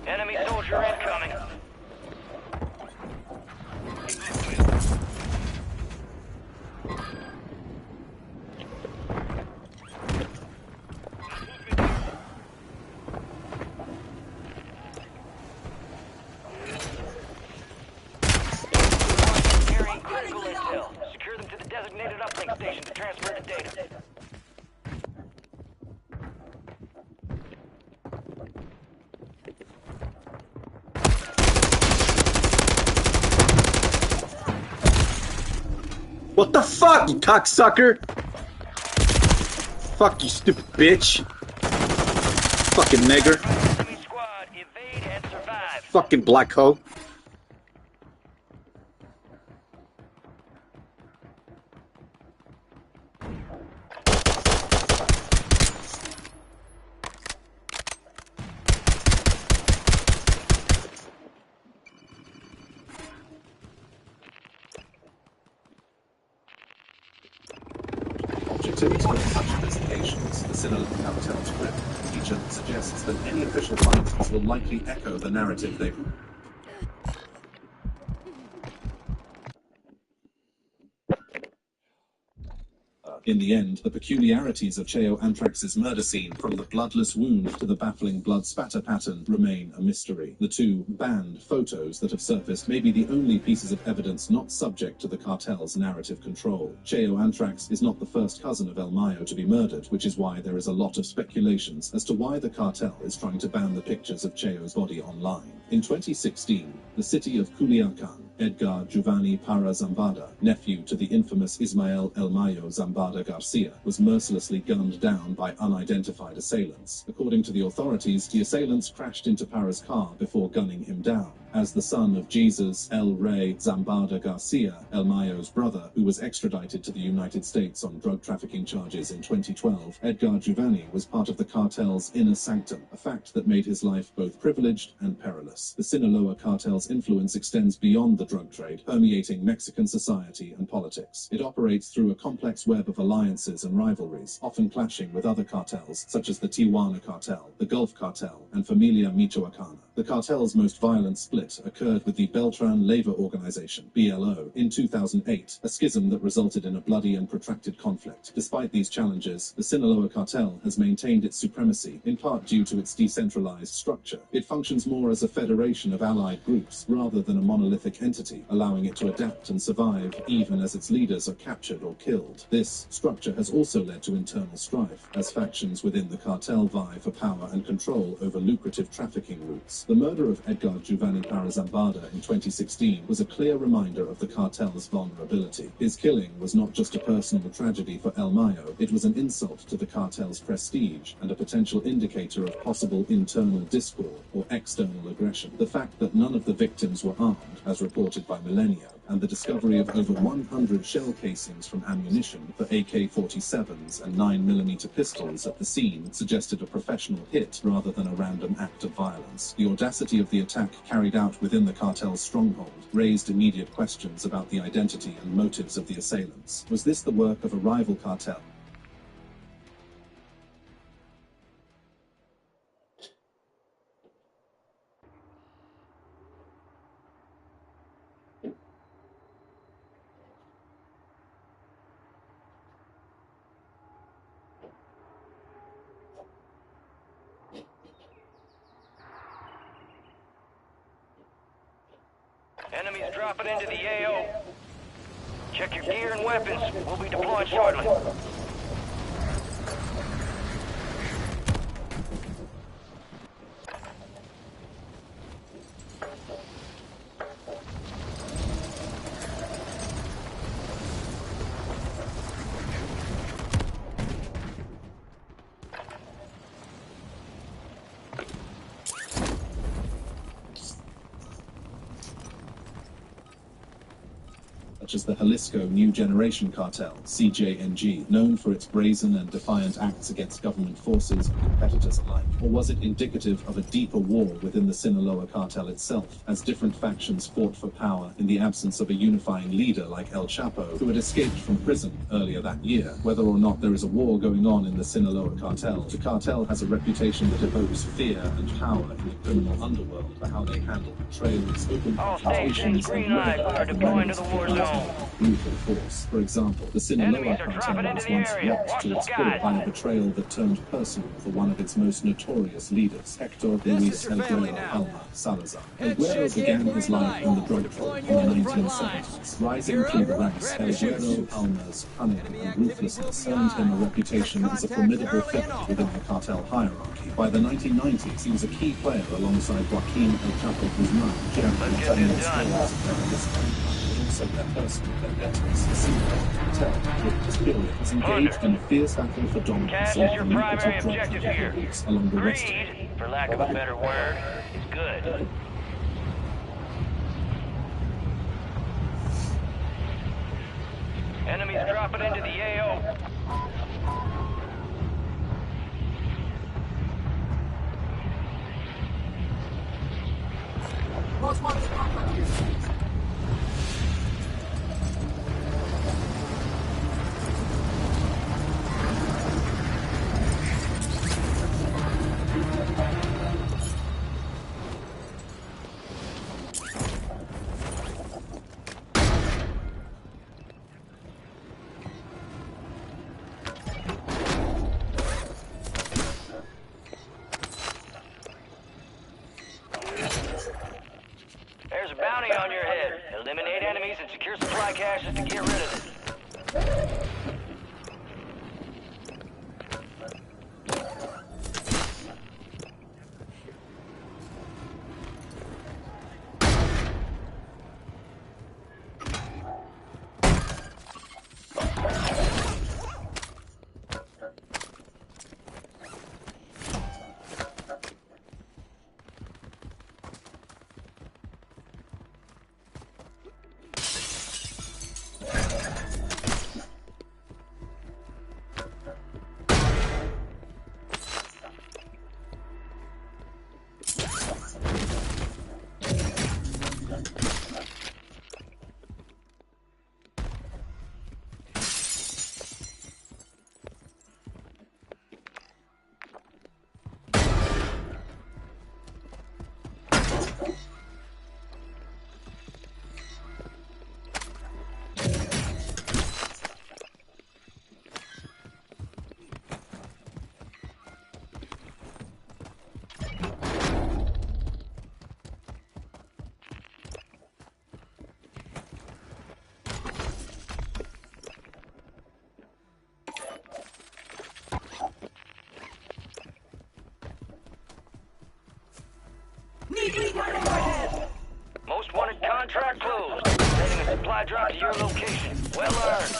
Enemy soldier incoming. Carrying critical intel. Secure them to the designated uplink station to transfer the data. What the fuck, you cocksucker? Fuck you, stupid bitch. Fucking nigger. Enemy squad, evade and survive. Fucking black hoe. Objectivity of such investigations, the Sinaloa cartel script feature suggests that any official findings will likely echo the narrative they've. In the end, the peculiarities of Cheo Antrax's murder scene, from the bloodless wound to the baffling blood spatter pattern, remain a mystery. The two banned photos that have surfaced may be the only pieces of evidence not subject to the cartel's narrative control. Cheo Antrax is not the first cousin of El Mayo to be murdered, which is why there is a lot of speculations as to why the cartel is trying to ban the pictures of Cheo's body online. In 2016, the city of Culiacan, Edgar Giovanni Parra Zambada, nephew to the infamous Ismael El Mayo Zambada Garcia, was mercilessly gunned down by unidentified assailants. According to the authorities, the assailants crashed into Parra's car before gunning him down. As the son of Jesus El Rey Zambada Garcia, El Mayo's brother, who was extradited to the United States on drug trafficking charges in 2012, Edgar Giovanni was part of the cartel's inner sanctum, a fact that made his life both privileged and perilous. The Sinaloa cartel's influence extends beyond the drug trade, permeating Mexican society and politics. It operates through a complex web of alliances and rivalries, often clashing with other cartels, such as the Tijuana Cartel, the Gulf Cartel, and Familia Michoacana. The cartel's most violent split occurred with the Beltran Labor Organization, BLO, in 2008, a schism that resulted in a bloody and protracted conflict. Despite these challenges, the Sinaloa cartel has maintained its supremacy, in part due to its decentralized structure. It functions more as a federation of allied groups, rather than a monolithic entity, allowing it to adapt and survive even as its leaders are captured or killed. This structure has also led to internal strife, as factions within the cartel vie for power and control over lucrative trafficking routes. The murder of Edgar Giovanni Parra Zambada in 2016 was a clear reminder of the cartel's vulnerability. His killing was not just a personal tragedy for El Mayo, it was an insult to the cartel's prestige and a potential indicator of possible internal discord or external aggression. The fact that none of the victims were armed, as reported by Millennium, and the discovery of over 100 shell casings from ammunition for AK-47s and 9mm pistols at the scene suggested a professional hit rather than a random act of violence. The audacity of the attack carried out within the cartel's stronghold raised immediate questions about the identity and motives of the assailants. Was this the work of a rival cartel? Enemies dropping into the AO. Check your gear and weapons. We'll be deploying shortly. such as the Jalisco New Generation Cartel, CJNG, known for its brazen and defiant acts against government forces and competitors alike? Or was it indicative of a deeper war within the Sinaloa cartel itself, as different factions fought for power in the absence of a unifying leader like El Chapo, who had escaped from prison earlier that year? Whether or not there is a war going on in the Sinaloa cartel, the cartel has a reputation that evokes fear and power in the criminal underworld for how they handle betrayals, open confrontations, and murder deploying to the war zone. brutal force. For example, the Sinaloa cartel was once rocked to its core by a betrayal that turned personal for one of its most notorious leaders, Hector Luis El Güero Palma Salazar. El Güero began his life in the drug trade in the 1970s. Rising through the ranks, El Güero Palma's cunning and ruthlessness earned him a reputation as a formidable figure within the cartel hierarchy. By the 1990s, he was a key player alongside Joaquin El Chapo Guzman, championing the scores of their Jalisco empire, but also their personal vendettas. The Sinaloa cartel, during this period, was engaged in a fierce battle for dominance Cash over is your the lucrative primary drug objective trafficking here. routes along the west. Greed, for lack of a better word, is good. Enemies dropping into the AO. Most wanted contact here. There's a bounty on your head. Eliminate enemies and secure supply caches to get rid of it. Most wanted contract closed. Sending a supply drop to your location. Well earned.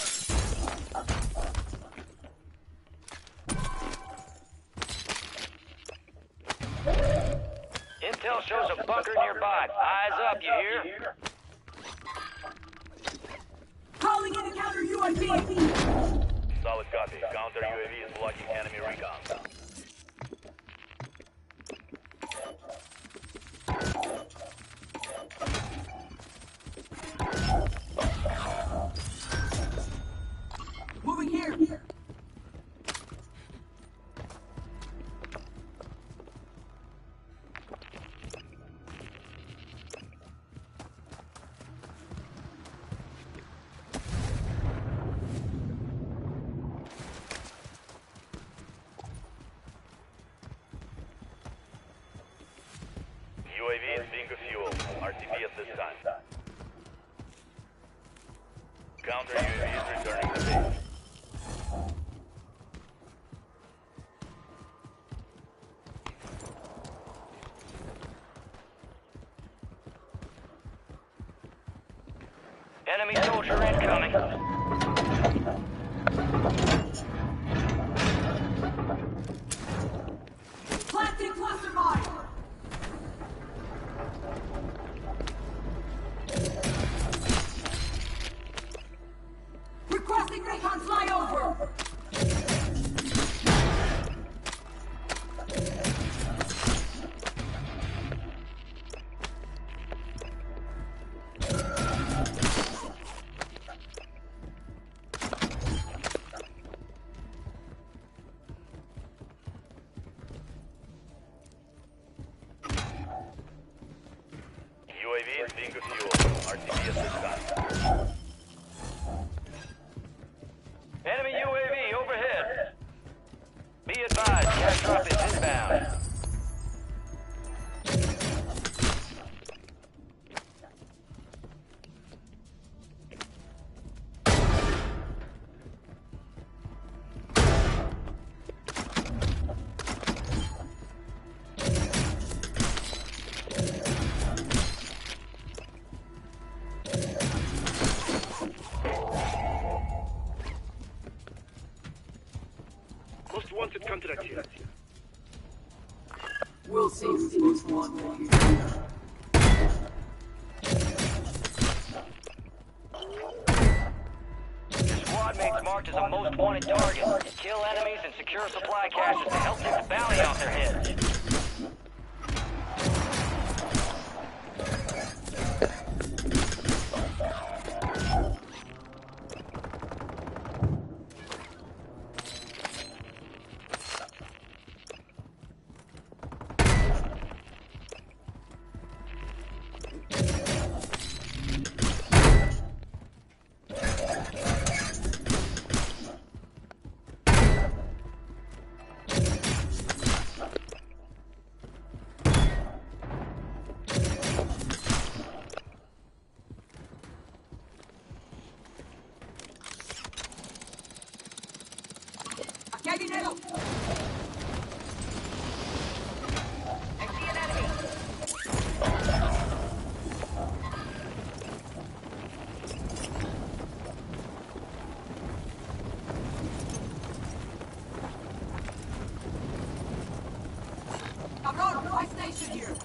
Intel shows a bunker nearby. Eyes up, you hear? Calling in a counter UAV. Solid copy. Counter UAV is blocking enemy recon. Moving here. UAV is being fuel. RTB at this time. Counter UAV is returning to base. Enemy soldier incoming. Planting cluster mine. Requesting refuel. RTB at this time. Enemy UAV overhead. Be advised, gas drop is inbound. Most wanted contract here. We'll see who's most wanted. Your squad mates marked as a most wanted target. Kill enemies and secure supply caches to help take the bounty off their heads. Aquí hay dinero. I see an enemy. Cabrón, my station here.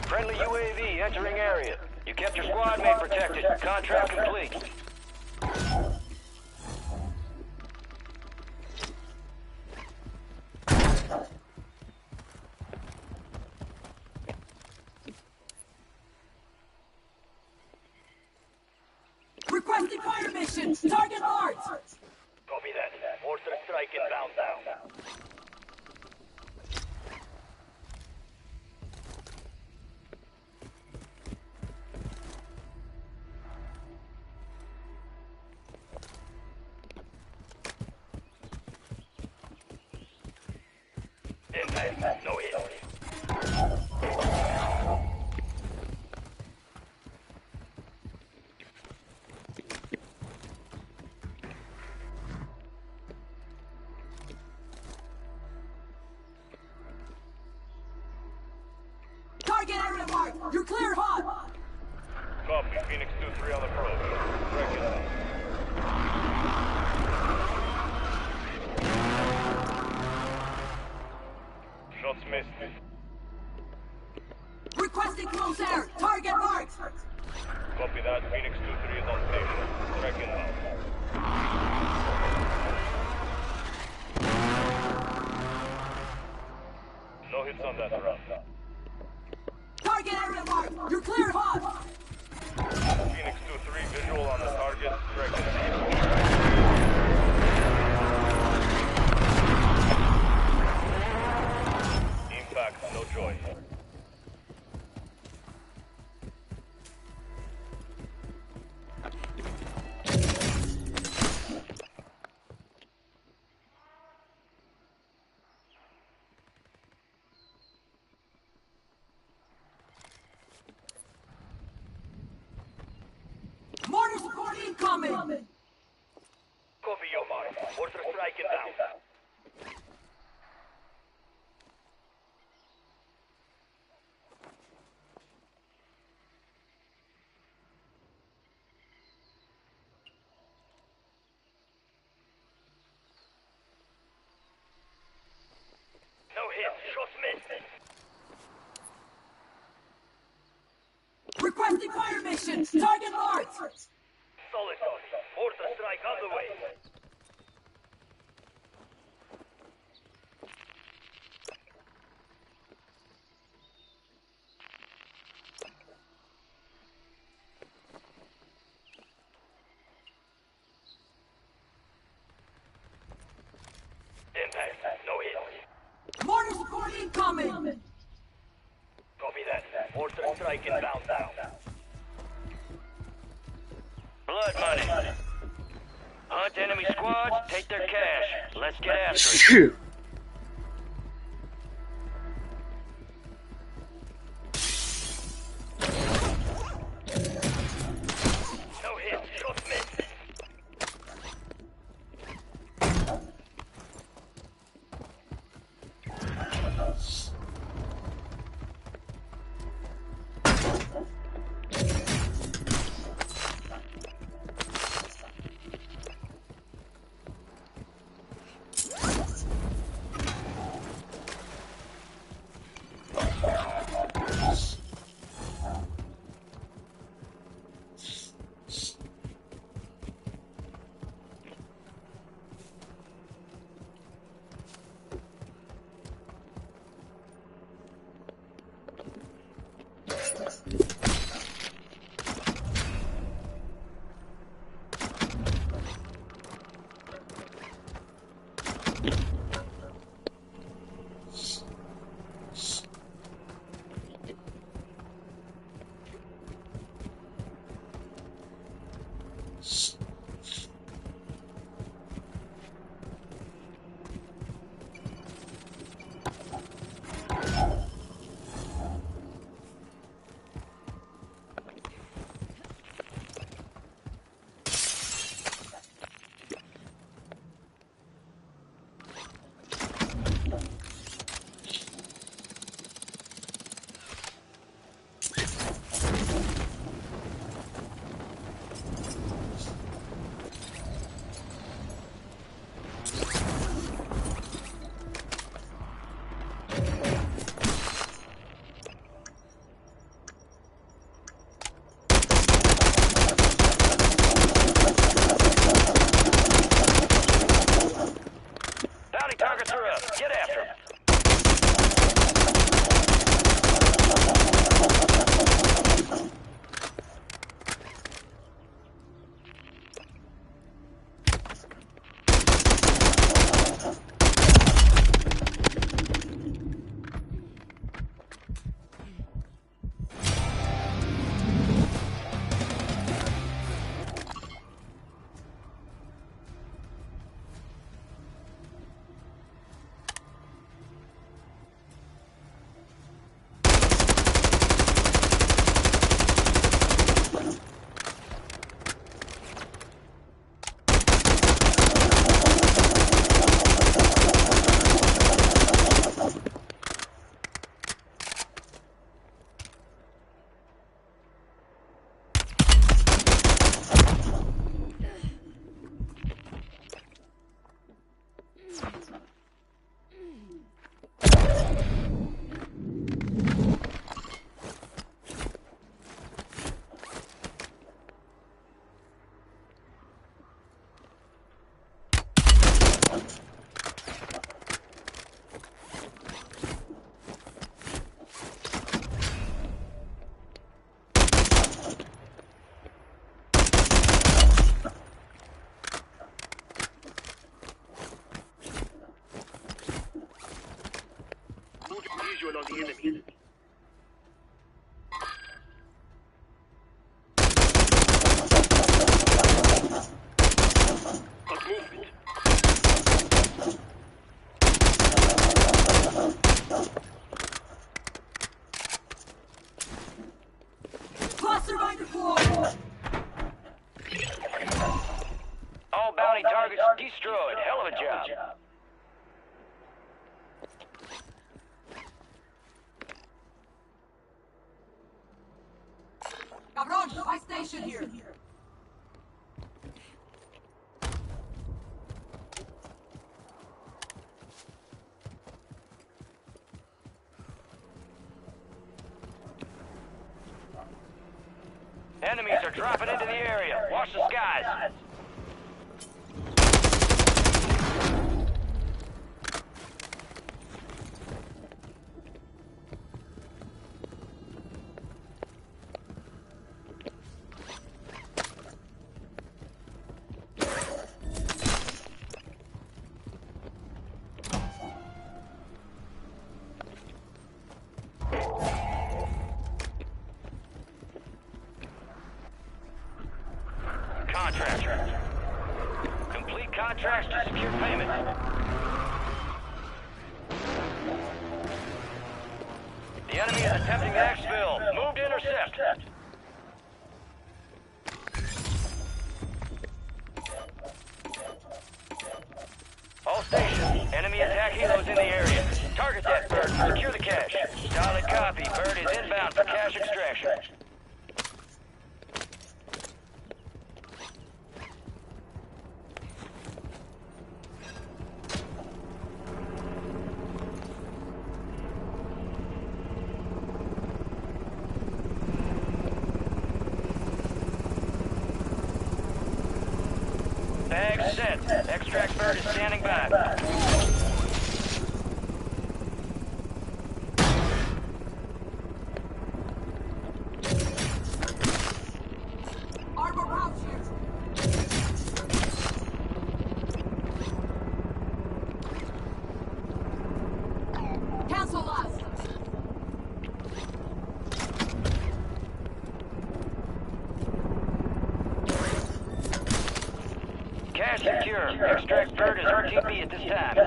Friendly UAV entering area. You kept your squad mate protected. Contract complete. Requesting fire mission. Target marked. Copy that. Mortar strike inbound now. Impact. No hit. Target area marked. You're clear, hot. Copy. Phoenix 2-3 on approach. Strike inbound. Shots missed. Requesting close air. Target marked. Copy that. Phoenix 2-3 is on station. Strike inbound. No hits on that round. Target area marked. You're clear, hot. Phoenix 2-3 visual on the target. Strike inbound. Impact. No joy. Mortar support incoming. Copy your mark. Mortar strike inbound. No hits. Shots missed. Requesting fire mission. Target marked. Solid copy. Mortar strike on the way. Impact. No hit. incoming! Copy that. Mortar strike inbound now. Blood money. Hunt enemy squads, take their cash. Let's get after it. No hit. Shot missed. Bounty targets are up. Get after them. Visual on the enemy. Got movement. Cluster by the floor! All bounty targets destroyed. Hell of a job. Cabron, my station here! Enemies are dropping into the area. Watch the skies. attempting to exfil. Move to intercept. All stations, enemy attack helos in the area. Target that bird and secure the cache. Solid copy. Bird is inbound for cache extraction. Bag set. Extract bird is standing by. Arbor pouch here. Cancel us. Cache secure. Extract bird is RTB at this time.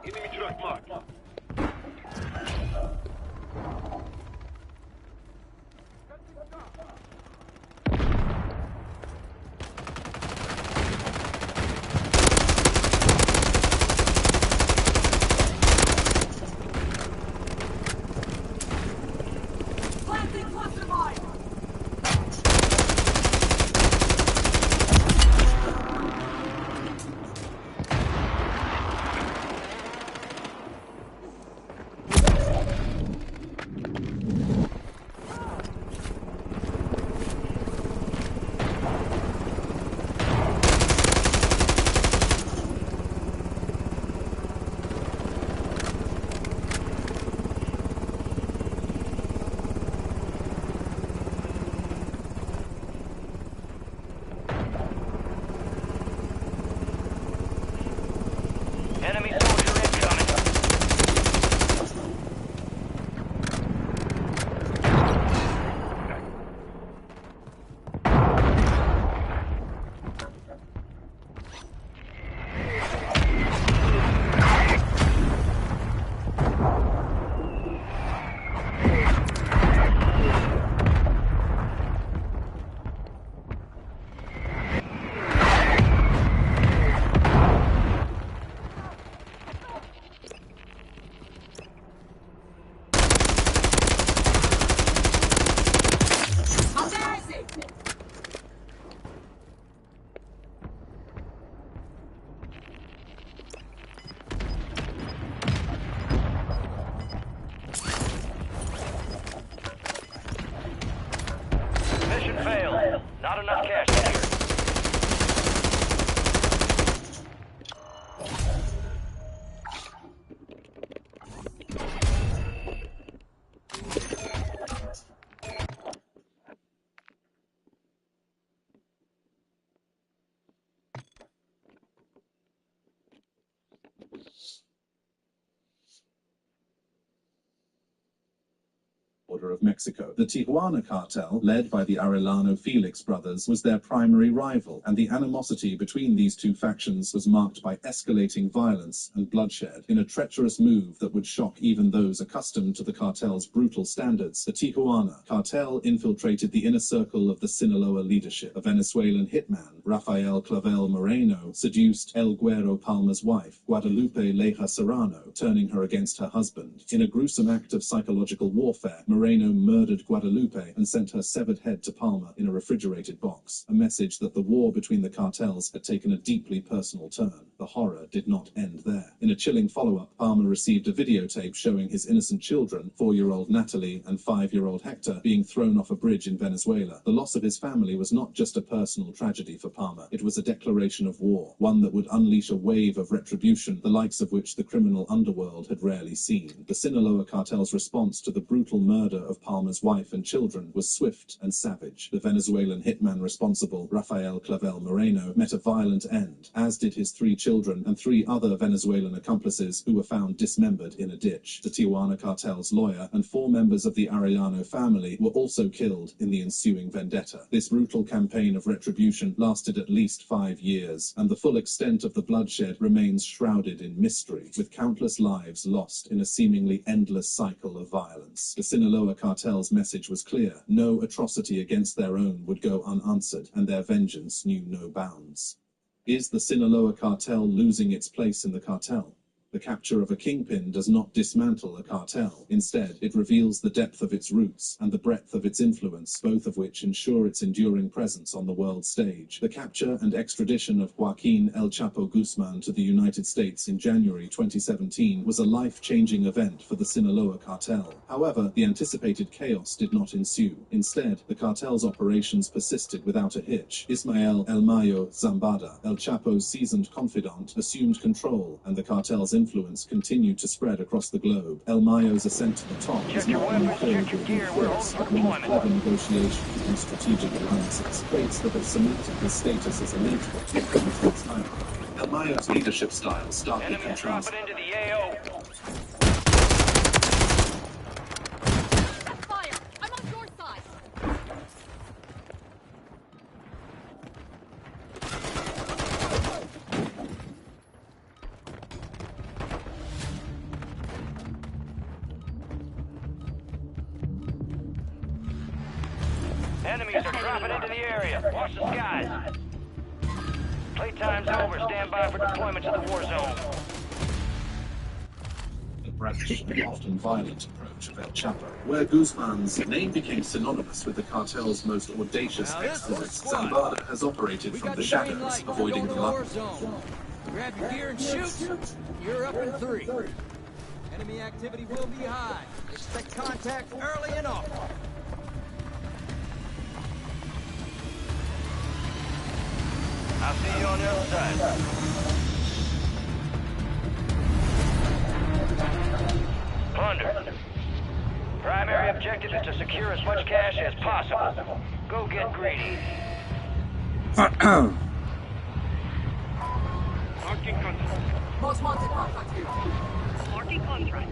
Enemy truck marked. Planting cluster mine. Enemy soldier incoming. How dare I say? Mission failed. Not enough cash here. Border of Mexico. The Tijuana cartel, led by the Arellano Felix brothers, was their primary rival, and the animosity between these two factions was marked by escalating violence and bloodshed. In a treacherous move that would shock even those accustomed to the cartel's brutal standards, the Tijuana cartel infiltrated the inner circle of the Sinaloa leadership. A Venezuelan hitman, Rafael Clavel Moreno, seduced El Guero Palma's wife, Guadalupe Leja Serrano, turning her against her husband. In a gruesome act of psychological warfare, Moreno murdered Guadalupe and sent her severed head to Palma in a refrigerated box, a message that the war between the cartels had taken a deeply personal turn. The horror did not end there. In a chilling follow-up, Palma received a videotape showing his innocent children, 4-year-old Natalie and 5-year-old Hector, being thrown off a bridge in Venezuela. The loss of his family was not just a personal tragedy for Palma. It was a declaration of war, one that would unleash a wave of retribution, the likes of which the criminal underworld had rarely seen. The Sinaloa cartel's response to the brutal murder of Palma's wife and children was swift and savage. The Venezuelan hitman responsible, Rafael Clavel Moreno, met a violent end, as did his 3 children and 3 other Venezuelan accomplices who were found dismembered in a ditch. The Tijuana cartel's lawyer and 4 members of the Arellano family were also killed in the ensuing vendetta. This brutal campaign of retribution lasted at least 5 years, and the full extent of the bloodshed remains shrouded in mystery, with countless lives lost in a seemingly endless cycle of violence. The Sinaloa cartel's message was clear: no atrocity against their own would go unanswered, and their vengeance knew no bounds. Is the Sinaloa cartel losing its place in the cartel? The capture of a kingpin does not dismantle a cartel. Instead, it reveals the depth of its roots and the breadth of its influence, both of which ensure its enduring presence on the world stage. The capture and extradition of Joaquin El Chapo Guzman to the United States in January 2017 was a life-changing event for the Sinaloa cartel. However, the anticipated chaos did not ensue. Instead, the cartel's operations persisted without a hitch. Ismael El Mayo Zambada, El Chapo's seasoned confidant, assumed control, and the cartel's influence continued to spread across the globe. El Mayo's ascent to the top is not only filled with new force, but one of clever negotiations and strategic alliances, traits that have cemented his status as a mentor to the time. El Mayo's leadership style starkly contrasts. Into the AO. Fire! I'm on your side! Enemies are dropping into the area. Watch the skies. Playtime's over. Stand by for deployment to the war zone. The brash and often violent approach of El Chapo, where Guzman's name became synonymous with the cartel's most audacious exploits, Zambada has operated from the shadows, avoiding the light. Grab your gear and shoot. You're up in 3. Enemy activity will be high. Expect contact early and often. I'll see you on the other side. Plunder. Primary objective is to secure as much cash as possible. Go get greedy. Marking contract. Most wanted contract here. Marking contract.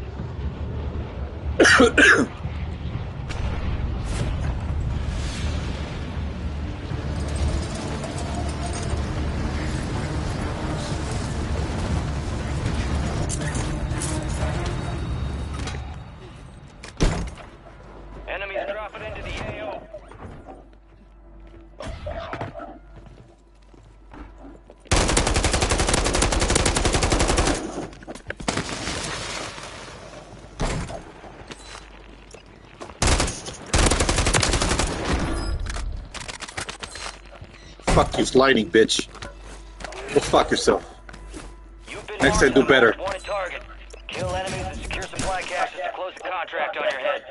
Enemies dropping into the AO. Fuck you, sliding bitch. Go fuck yourself. Next time, do better. Wanted target. Kill enemies and secure supply caches to close the contract on your head.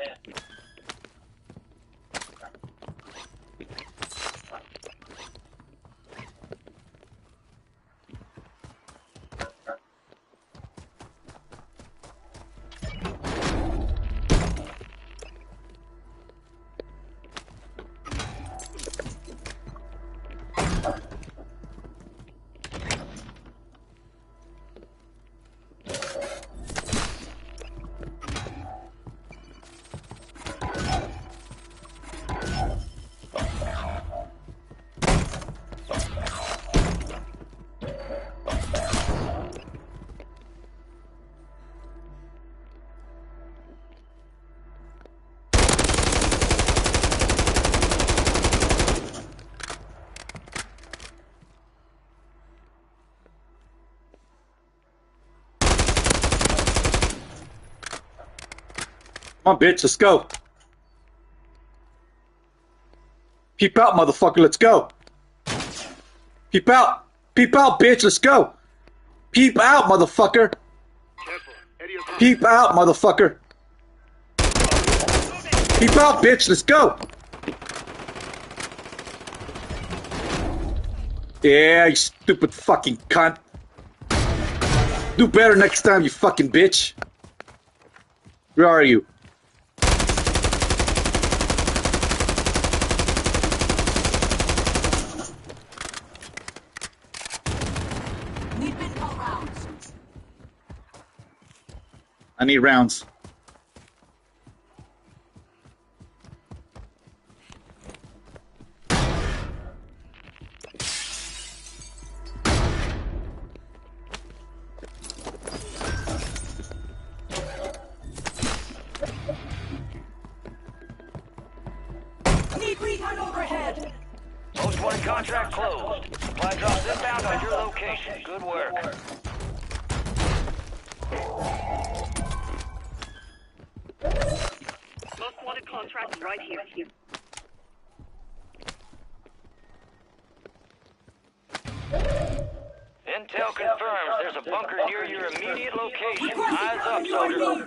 Come on, bitch, let's go. Peep out, motherfucker, let's go. Peep out. Peep out, bitch, let's go. Peep out, motherfucker. Peep out, motherfucker. Peep out, bitch, let's go. Yeah, you stupid fucking cunt. Do better next time, you fucking bitch. Where are you? Need pistol rounds. I need rounds. Need recon overhead. Most wanted contract closed. Supply drops inbound on your location. Good work. Most wanted contract right here. Intel confirms there's a bunker near your immediate location. Eyes up, soldier.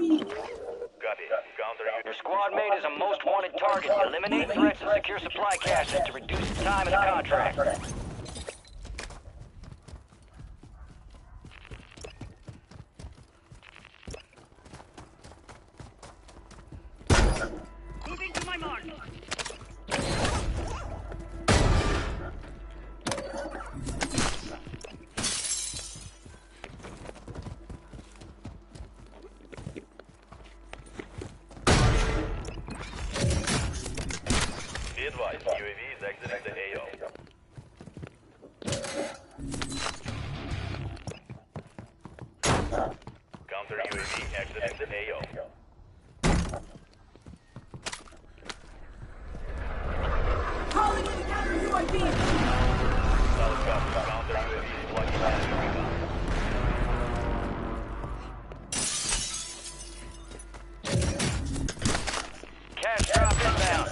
Copy. Counter Your squad mate is a most wanted target. Eliminate threats and secure supply caches to reduce the time in the contract. Moving to my mark. Be advised, UAV is exiting the AO. Counter UAV exiting the AO. Calling in counter UAV. Solid copy. Counter UAV is blocking enemy recon. Cash drop inbound.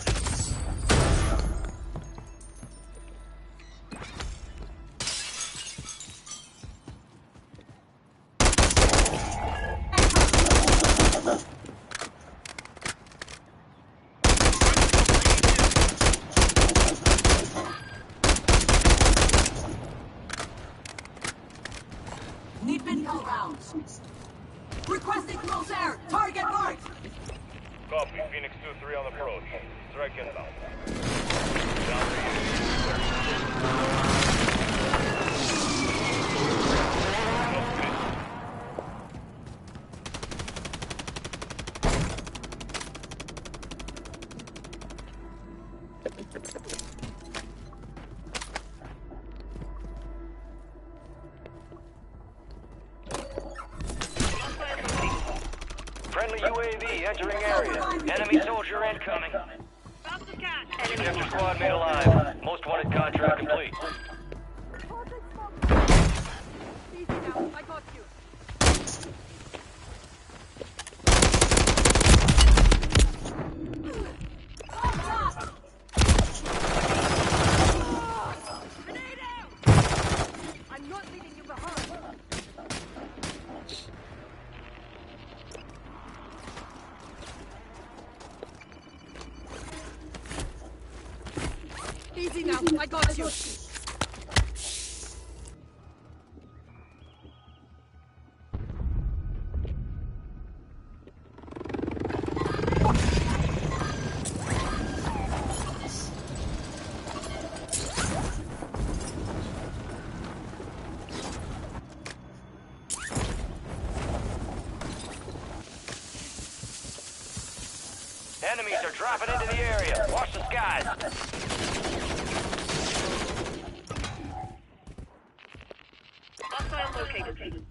Need pistol rounds. Requesting close air. Target marked. Copy. Phoenix 2-3 on approach. Strike inbound. Counter UAV. Friendly UAV entering area. Enemy soldier incoming. Keep your squad mate alive. Most wanted contract complete. Easy now. I got you. Grenade out! I'm not leaving you behind. Easy now. I got you. Enemies are dropping into the area. Watch the skies. Hostile located.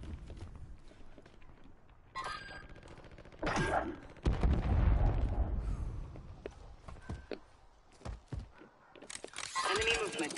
Enemy movement.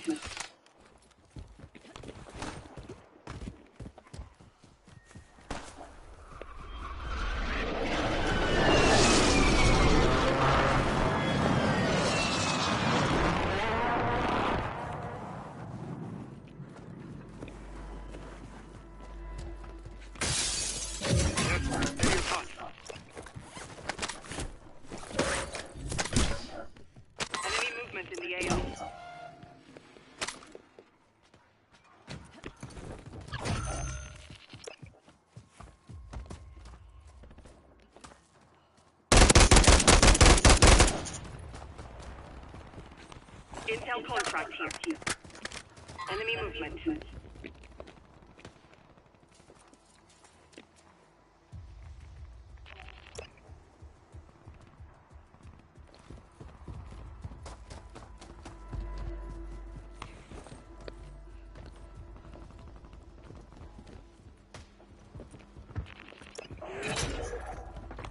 Enemy movement in the AO. Intel contract here. Enemy movement.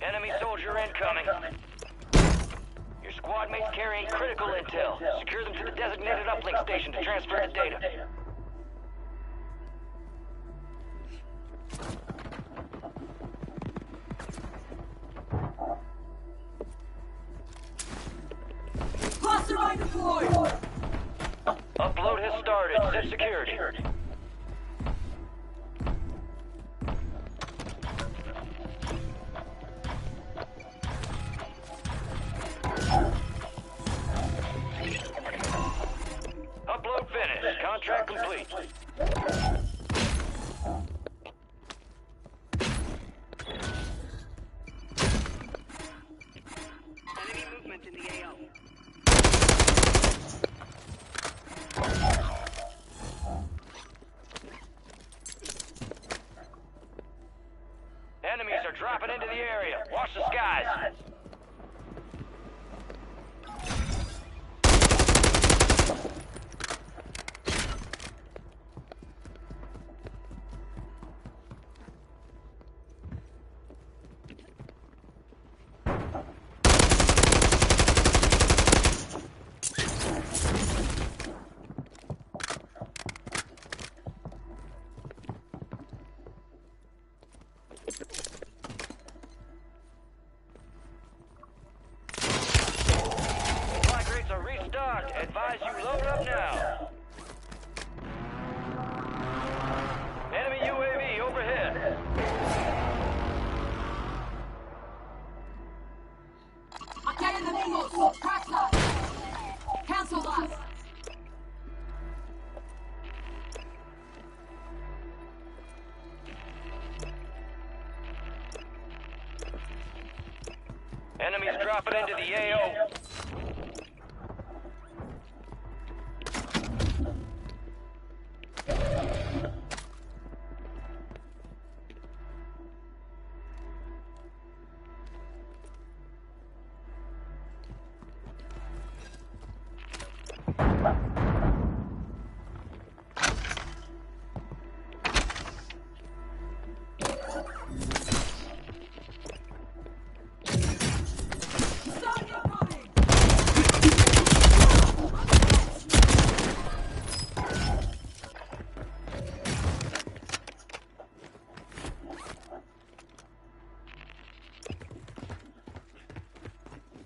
Enemy soldier incoming. Your squad mates carrying critical intel. Secure them to the designated uplink station to transfer the data. Cluster mine deployed! Upload has started. Set security. Upload finished. Contract complete. Enemy movement in the AO. Enemies are dropping into the area. Watch the skies. Supply crates are restocked. Advise you load up now. Enemy UAV overhead. Acá enemigos! Crack that! Cancel that! Enemies dropping into the AO.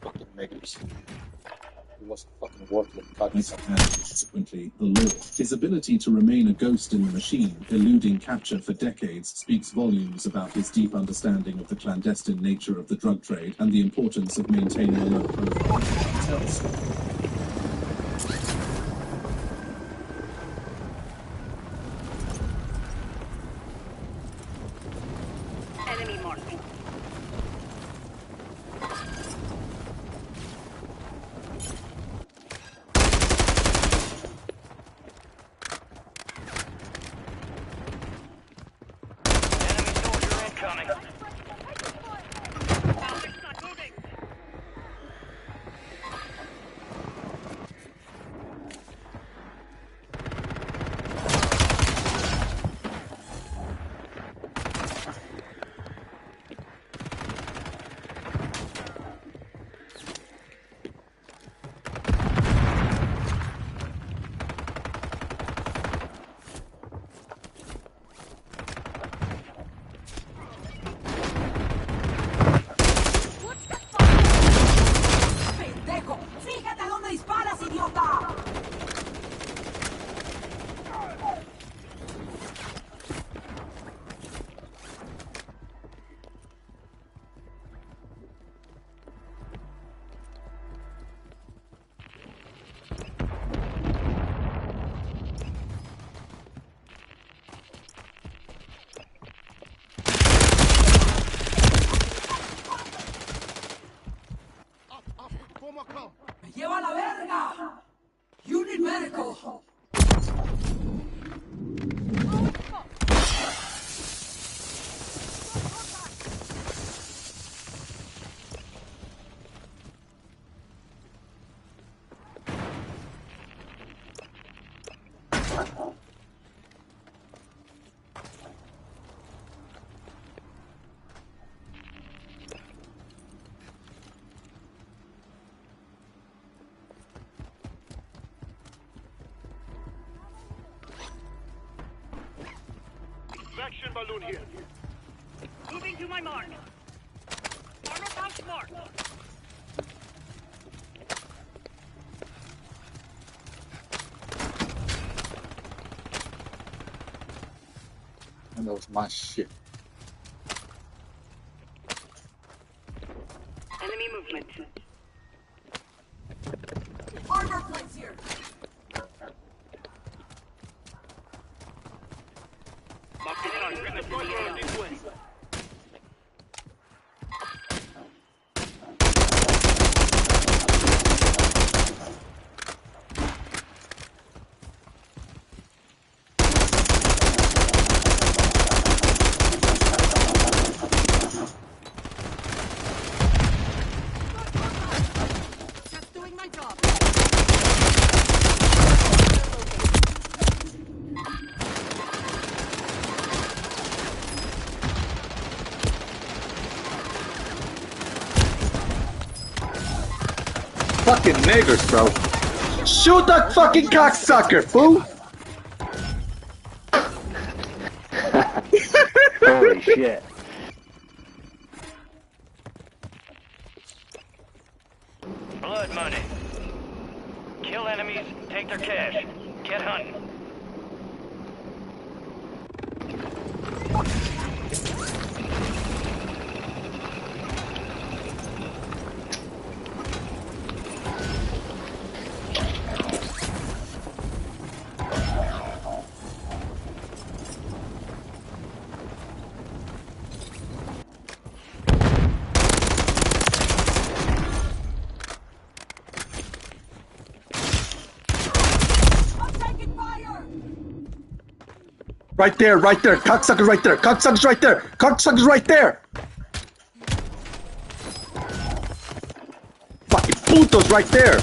Fucking niggers. It wasn't fucking worth it. God, And subsequently, the law. His ability to remain a ghost in the machine, eluding capture for decades, speaks volumes about his deep understanding of the clandestine nature of the drug trade and the importance of maintaining a low profile. Enemy marked. Enemy soldier incoming. medical. Action balloon here. Moving to my mark. Armor pouch marked. And that was my shit. Enemy movement. Armor plates here. Bring the Plunder on this way. Just doing my job. Fucking niggers, bro. Shoot that fucking cocksucker, fool! Holy shit. Blood money. Kill enemies, take their cash. Get hunting. Right there, right there. Cocksucker's right there. Cocksucker's right there. Cocksucker's right there. Fucking puto's right there.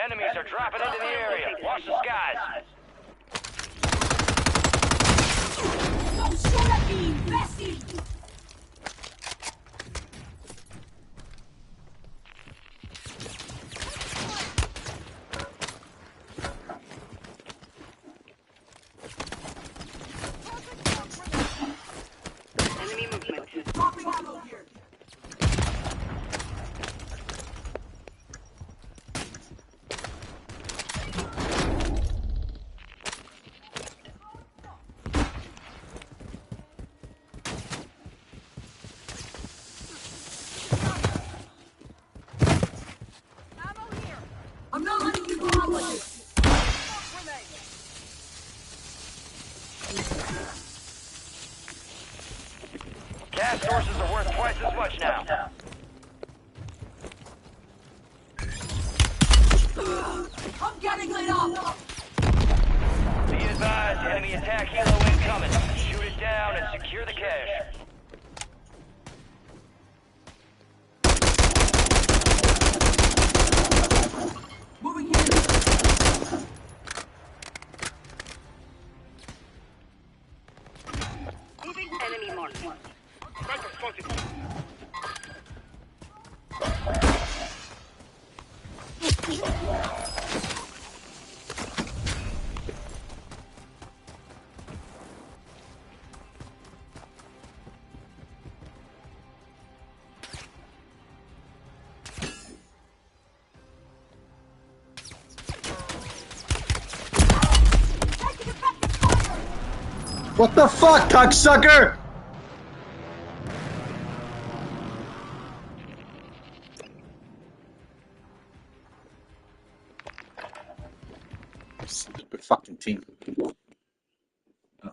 Enemies are dropping into the area. Watch the skies. Don't shoot at me, Bessie! Enemy movement. Dropping ammo here. I'm not letting you go out like this. Gas sources are worth twice as much now. I'm getting lit up. Be advised, enemy attack helo incoming. Shoot it down and secure the cache. Moving here. Moving enemy mark. Sniper spotted. What the fuck, cocksucker? Stupid fucking team.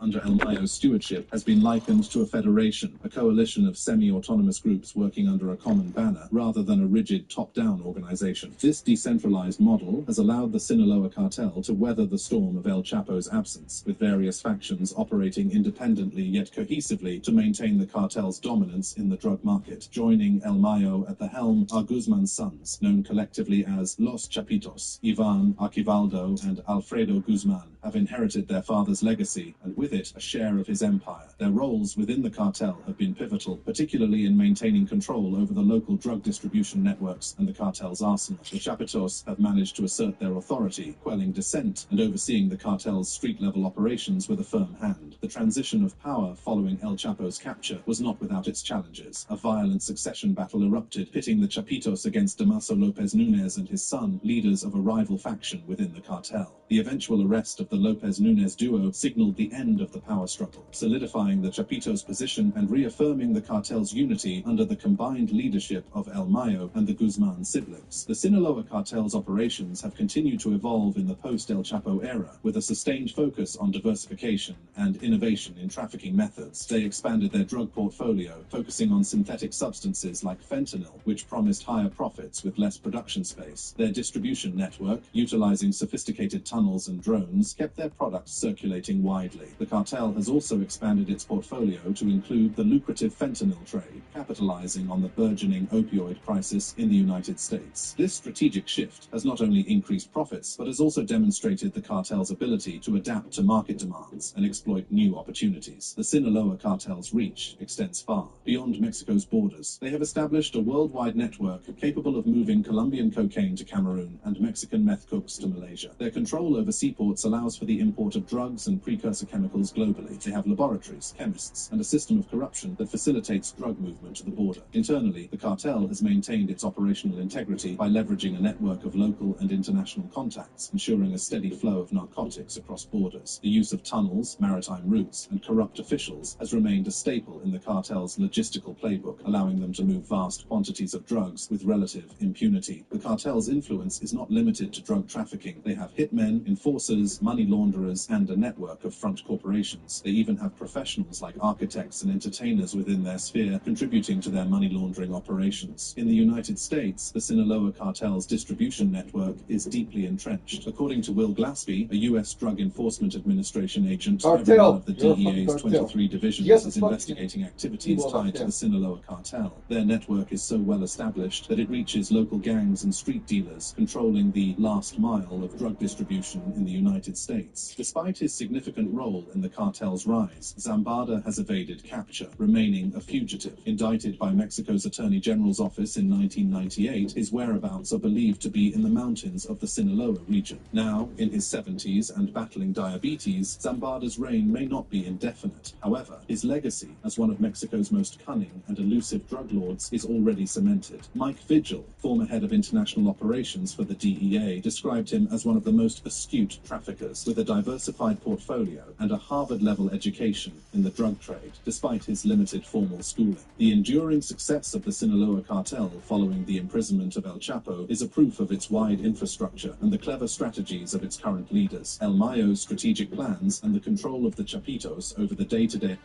Under El Mayo's stewardship has been likened to a federation, a coalition of semi-autonomous groups working under a common banner, rather than a rigid top-down organization. This decentralized model has allowed the Sinaloa cartel to weather the storm of El Chapo's absence, with various factions operating independently yet cohesively to maintain the cartel's dominance in the drug market. Joining El Mayo at the helm are Guzman's sons, known collectively as Los Chapitos. Ivan, Archivaldo, and Alfredo Guzman have inherited their father's legacy, and with it a share of his empire. Their roles within the cartel have been pivotal, particularly in maintaining control over the local drug distribution networks and the cartel's arsenal. The Chapitos have managed to assert their authority, quelling dissent and overseeing the cartel's street-level operations with a firm hand. The transition of power following El Chapo's capture was not without its challenges. A violent succession battle erupted, pitting the Chapitos against Damaso Lopez Nunez and his son, leaders of a rival faction within the cartel. The eventual arrest of the Lopez-Nunez duo signaled the end of the power struggle, solidifying the Chapitos' position and reaffirming the cartel's unity under the combined leadership of El Mayo and the Guzman siblings. The Sinaloa cartel's operations have continued to evolve in the post-El Chapo era, with a sustained focus on diversification and innovation in trafficking methods. They expanded their drug portfolio, focusing on synthetic substances like fentanyl, which promised higher profits with less production space. Their distribution network, utilizing sophisticated tunnels and drones, kept their products circulating widely. The cartel has also expanded its portfolio to include the lucrative fentanyl trade, capitalizing on the burgeoning opioid crisis in the United States. This strategic shift has not only increased profits, but has also demonstrated the cartel's ability to adapt to market demands and exploit new opportunities. The Sinaloa cartel's reach extends far beyond Mexico's borders. They have established a worldwide network capable of moving Colombian cocaine to Cameroon and Mexican meth cooks to Malaysia. Their control over seaports allows for the import of drugs and precursor chemicals globally. They have laboratories, chemists, and a system of corruption that facilitates drug movement to the border. Internally, the cartel has maintained its operational integrity by leveraging a network of local and international contacts, ensuring a steady flow of narcotics across borders. The use of tunnels, maritime routes, and corrupt officials has remained a staple in the cartel's logistical playbook, allowing them to move vast quantities of drugs with relative impunity. The cartel's influence is not limited to drug trafficking. They have hitmen, enforcers, money launderers, and a network of front corporations. They even have professionals like architects and entertainers within their sphere, contributing to their money laundering operations. In the United States, the Sinaloa cartel's distribution network is deeply entrenched. According to Will Glaspie, a U.S. Drug Enforcement Administration agent, every one of the DEA's 23 divisions is investigating activities tied to the Sinaloa cartel. Their network is so well established that it reaches local gangs and street dealers, controlling the last mile of drug distribution in the United States. Despite his significant role in the cartel's rise, Zambada has evaded capture, remaining a fugitive. Indicted by Mexico's Attorney General's office in 1998, his whereabouts are believed to be in the mountains of the Sinaloa region. Now, in his 70s and battling diabetes, Zambada's reign may not be indefinite. However, his legacy as one of Mexico's most cunning and elusive drug lords is already cemented. Mike Vigil, former head of international operations for the DEA, described him as one of the most astute traffickers, with a diversified portfolio and a Harvard-level education in the drug trade, despite his limited formal schooling. The enduring success of the Sinaloa cartel following the imprisonment of El Chapo is a proof of its wide infrastructure and the clever strategies of its current leaders. El Mayo's strategic plans and the control of the Chapitos over the day-to-day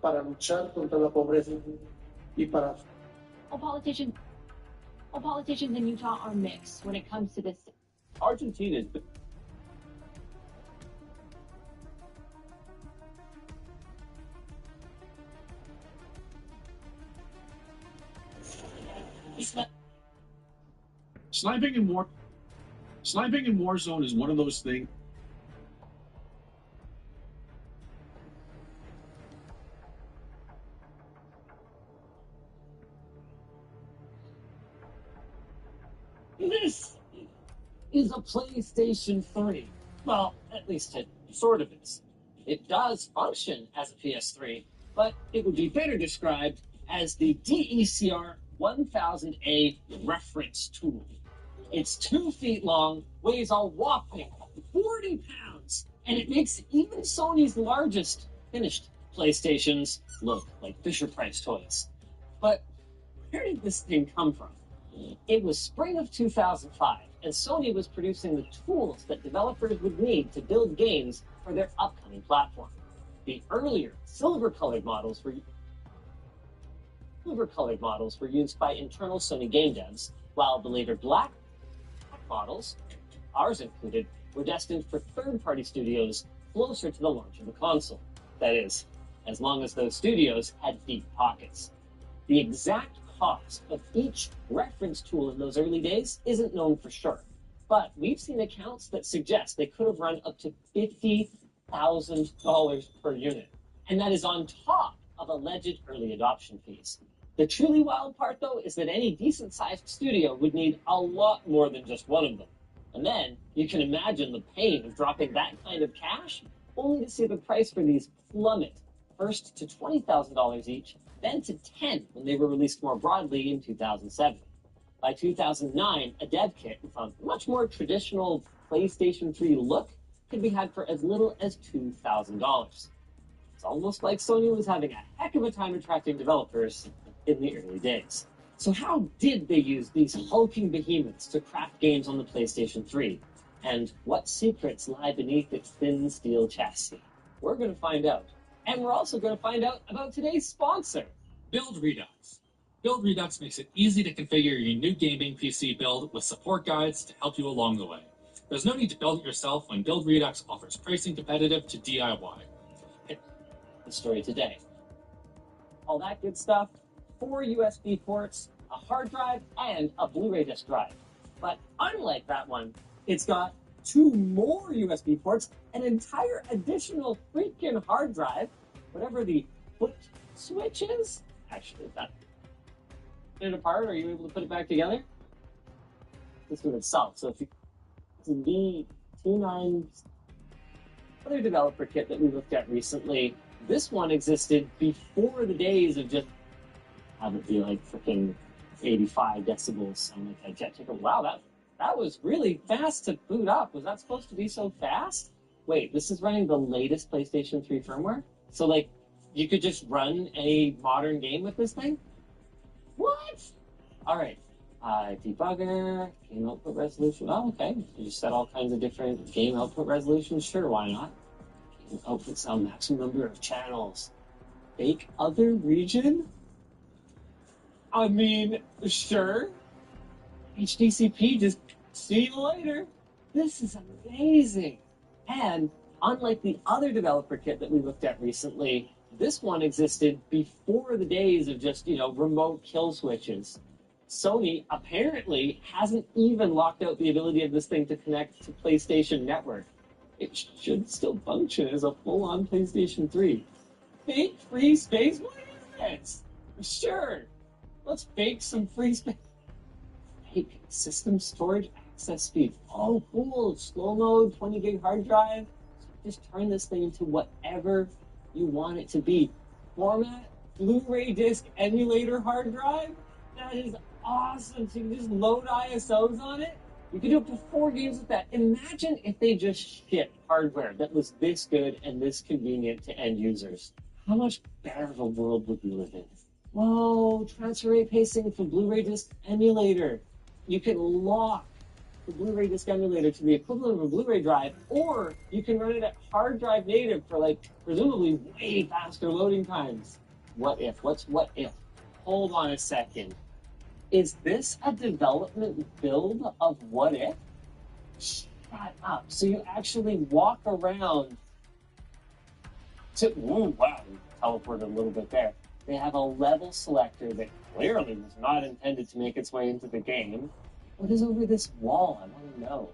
para luchar contra la pobreza y para All politicians in Utah are mixed when it comes to this. Argentina. Sniping in Warzone is one of those things. is a PlayStation 3. Well, at least it sort of is. It does function as a PS3, but it would be better described as the DECR 1000A reference tool. It's 2 feet long, weighs a whopping 40 pounds, and it makes even Sony's largest finished PlayStations look like Fisher-Price toys. But where did this thing come from? It was spring of 2005, and Sony was producing the tools that developers would need to build games for their upcoming platform. The earlier silver-colored models were used by internal Sony game devs, while the later black models, ours included, were destined for third-party studios closer to the launch of the console. That is, as long as those studios had deep pockets. The exact cost of each reference tool in those early days isn't known for sure, but we've seen accounts that suggest they could have run up to $50,000 per unit, and that is on top of alleged early adoption fees. The truly wild part, though, is that any decent-sized studio would need a lot more than just one of them. And then you can imagine the pain of dropping that kind of cash, only to see the price for these plummet, first to $20,000 each, then to $10,000 when they were released more broadly in 2007. By 2009, a dev kit with a much more traditional PlayStation 3 look could be had for as little as $2,000. It's almost like Sony was having a heck of a time attracting developers in the early days. So how did they use these hulking behemoths to craft games on the PlayStation 3? And what secrets lie beneath its thin steel chassis? We're going to find out. And we're also going to find out about today's sponsor, Build Redux. Build Redux makes it easy to configure your new gaming PC build with support guides to help you along the way. There's no need to build it yourself when Build Redux offers pricing competitive to DIY. The story today. All that good stuff, 4 USB ports, a hard drive, and a Blu-ray disc drive. But unlike that one, it's got 2 more USB ports, an entire additional freaking hard drive, whatever the foot switch is. Actually, that put it apart. Are you able to put it back together? This one itself. So if you the T9 other developer kit that we looked at recently, this one existed before the days of just have it be like freaking 85 decibels sound like a jet ticker. Wow, that was really fast to boot up. Was that supposed to be so fast? Wait, this is running the latest PlayStation 3 firmware? So, like, you could just run a modern game with this thing? What? All right. Debugger, game output resolution. Oh, okay. You just set all kinds of different game output resolutions. Sure, why not? Game output sound maximum number of channels. Fake other region? I mean, sure. HDCP, just see you later. This is amazing. And unlike the other developer kit that we looked at recently, this one existed before the days of just, remote kill switches. Sony apparently hasn't even locked out the ability of this thing to connect to PlayStation Network. It should still function as a full-on PlayStation 3. Fake free space? What is this? Sure. Let's fake some free space. Fake system storage access speed. Oh, cool. Slow mode, 20 gig hard drive. Just turn this thing into whatever you want it to be. Format, Blu-ray disc emulator hard drive. That is awesome. So you can just load ISOs on it. You can do up to 4 games with that. Imagine if they just shipped hardware that was this good and this convenient to end users. How much better of a world would we live in? Whoa, transfer rate pacing for Blu-ray disc emulator. You can lock the Blu-ray disc emulator to the equivalent of a Blu-ray drive, or you can run it at hard drive native for, presumably way faster loading times. What if? What's what if? Hold on a second. Is this a development build of What If? Shut up. So you actually walk around to... Ooh, wow, we teleported a little bit there. They have a level selector that clearly was not intended to make its way into the game. What is over this wall? I want to know.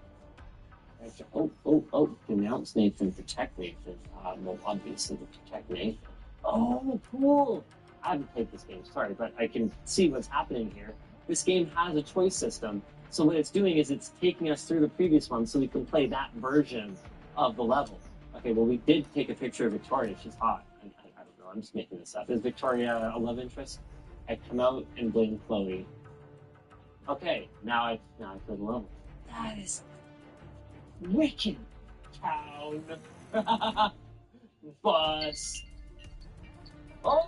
Denounce Nathan, protect Nathan. Well, obviously, to protect Nathan. Oh, cool. I haven't played this game, sorry, but I can see what's happening here. This game has a choice system, So what it's doing is it's taking us through the previous one so we can play that version of the level. Okay, well, we did take a picture of Victoria. She's hot. I don't know. I'm just making this up. Is Victoria a love interest? I come out and blame Chloe. Okay, now I feel the level. That is wicked town. Bus. Oh,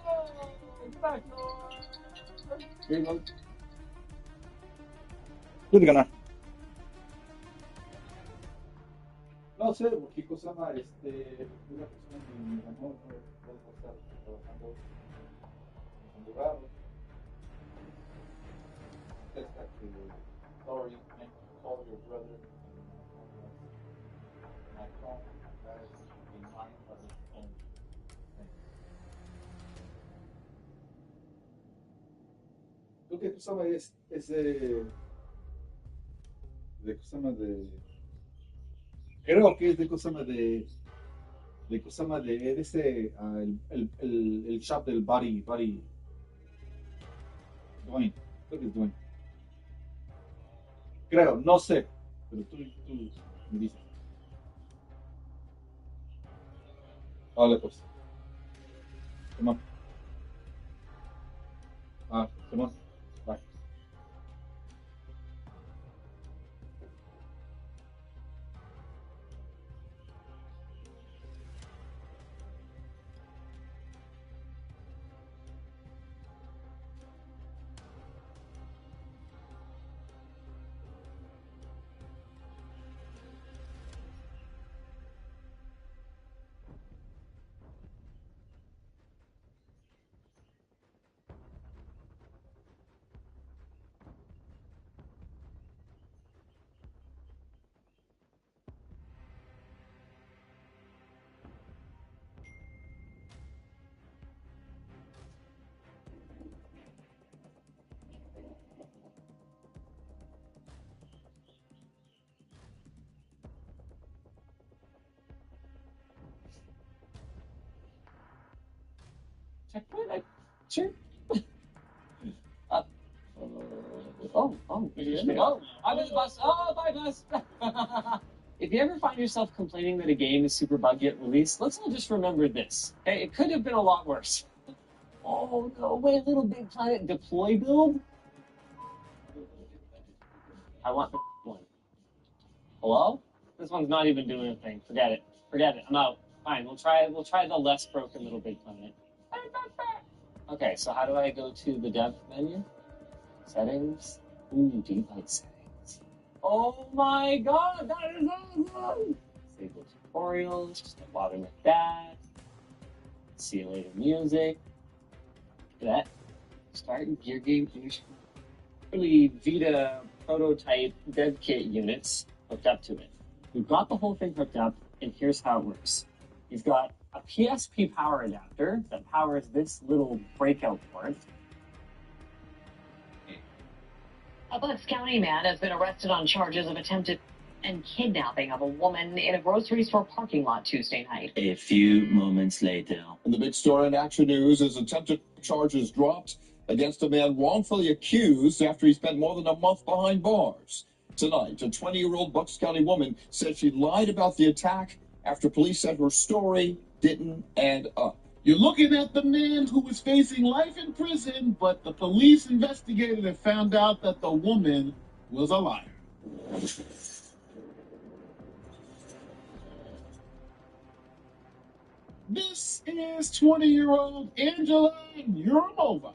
back door. Here you go. ¿Dónde ganar? No sé, porque cosa más, una persona que mi amor no puede estar trabajando en un lugar, contesta que, sorry, I call your brother, my phone, that is in mine, but it's on. Lo que tú sabes es de cosa más de, creo que es de cosa más de cosa más de ese, el shop del Body, Dwayne, creo que es Dwayne. Creo, no sé, pero tú me dices. Vale, pues. Come on. Come on. Bye. Checkpoint. Sure. Interesting. Oh, I'm in the bus. Oh, bye, bus. If you ever find yourself complaining that a game is super buggy at release, let's all just remember this. Okay, it could have been a lot worse. Oh no! Wait, Little Big Planet deploy build. I want the one. Hello? This one's not even doing anything. Forget it. I'm out. Fine. We'll try the less broken Little Big Planet. Okay, so how do I go to the dev menu? Settings. Ooh, device settings. Oh my god, that is awesome! Disable tutorials, just don't bother with that. See you later music. Look at that. Start gear game finish. Early Vita prototype dev kit units hooked up to it. We've got the whole thing hooked up, and here's how it works. You've got a PSP power adapter that powers this little breakout port. A Bucks County man has been arrested on charges of attempted and kidnapping of a woman in a grocery store parking lot Tuesday night. A few moments later. And the big story in Action News is attempted charges dropped against a man wrongfully accused after he spent more than a month behind bars. Tonight, a 20-year-old Bucks County woman said she lied about the attack after police said her story didn't add up. You're looking at the man who was facing life in prison, but the police investigated and found out that the woman was a liar. This is 20-year-old Angela Yurimova.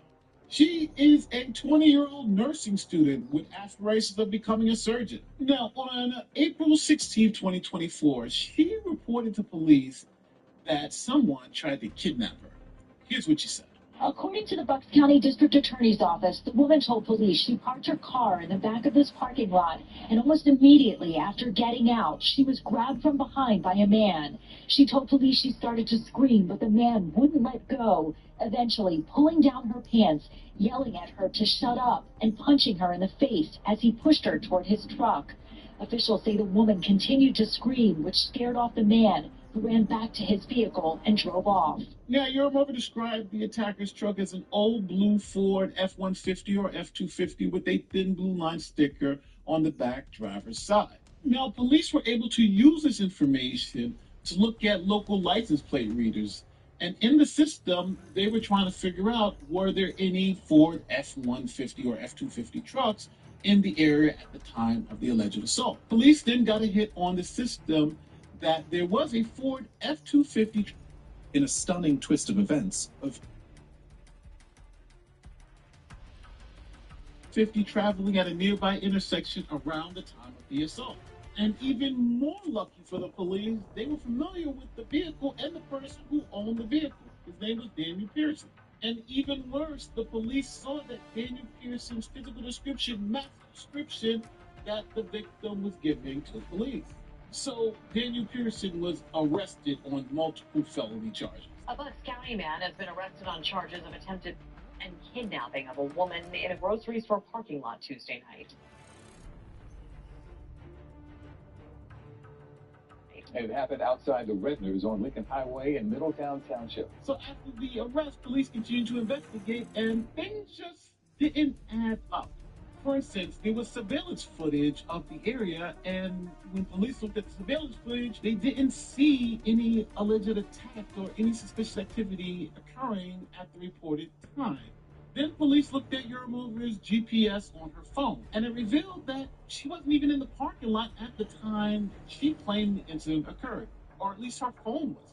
She is a 20-year-old nursing student with aspirations of becoming a surgeon. Now, on April 16, 2024, she reported to police that someone tried to kidnap her. Here's what she said. According to the Bucks County District Attorney's Office, the woman told police she parked her car in the back of this parking lot, and almost immediately after getting out, she was grabbed from behind by a man. She told police she started to scream, but the man wouldn't let go, eventually pulling down her pants, yelling at her to shut up, and punching her in the face as he pushed her toward his truck. Officials say the woman continued to scream, which scared off the man, who ran back to his vehicle and drove off. Now, Yurimova described the attacker's truck as an old blue Ford F-150 or F-250 with a thin blue line sticker on the back driver's side. Now, police were able to use this information to look at local license plate readers. And in the system, they were trying to figure out, were there any Ford F-150 or F-250 trucks in the area at the time of the alleged assault. Police then got a hit on the system that there was a Ford F-250. In a stunning twist of events, of 50 traveling at a nearby intersection around the time of the assault. And even more lucky for the police, they were familiar with the vehicle and the person who owned the vehicle. His name was Daniel Pearson. And even worse, the police saw that Daniel Pearson's physical description matched the description that the victim was giving to police. So Daniel Pearson was arrested on multiple felony charges. A Bucks County man has been arrested on charges of attempted and kidnapping of a woman in a grocery store parking lot Tuesday night. It happened outside the Red News on Lincoln Highway in Middletown Township. So after the arrest, police continued to investigate, and things just didn't add up. For instance, there was surveillance footage of the area, and when police looked at the surveillance footage, they didn't see any alleged attack or any suspicious activity occurring at the reported time. Then police looked at Yurimova's GPS on her phone, and it revealed that she wasn't even in the parking lot at the time she claimed the incident occurred, or at least her phone wasn't.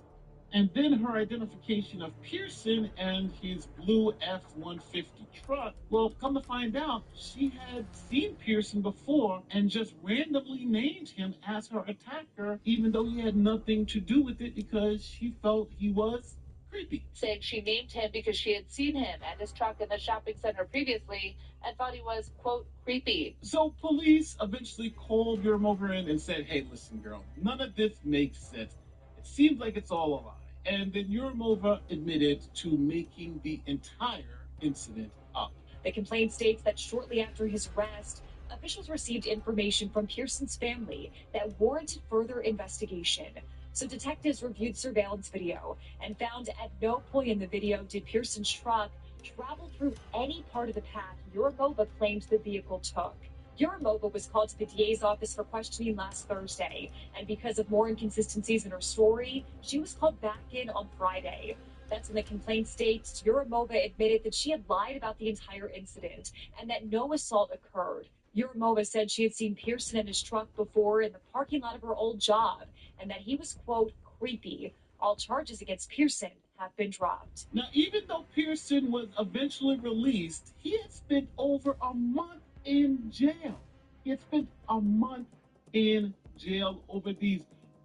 And then her identification of Pearson and his blue F-150 truck, well, come to find out, she had seen Pearson before and just randomly named him as her attacker, even though he had nothing to do with it because she felt he was creepy. Saying she named him because she had seen him and his truck in the shopping center previously and thought he was, quote, creepy. So police eventually called Yurimova in and said, hey, listen, girl, none of this makes sense. It seems like it's all a lie. And then Yurimova admitted to making the entire incident up. The complaint states that shortly after his arrest, officials received information from Pearson's family that warranted further investigation. So detectives reviewed surveillance video and found at no point in the video did Pearson's truck travel through any part of the path Yurimova claimed the vehicle took. Yurimova was called to the DA's office for questioning last Thursday, and because of more inconsistencies in her story, she was called back in on Friday. That's when the complaint states Yurimova admitted that she had lied about the entire incident and that no assault occurred. Yurimova said she had seen Pearson in his truck before in the parking lot of her old job and that he was, quote, creepy. All charges against Pearson have been dropped. Now, even though Pearson was eventually released, he had spent over a month in jail. He had spent a month in jail over these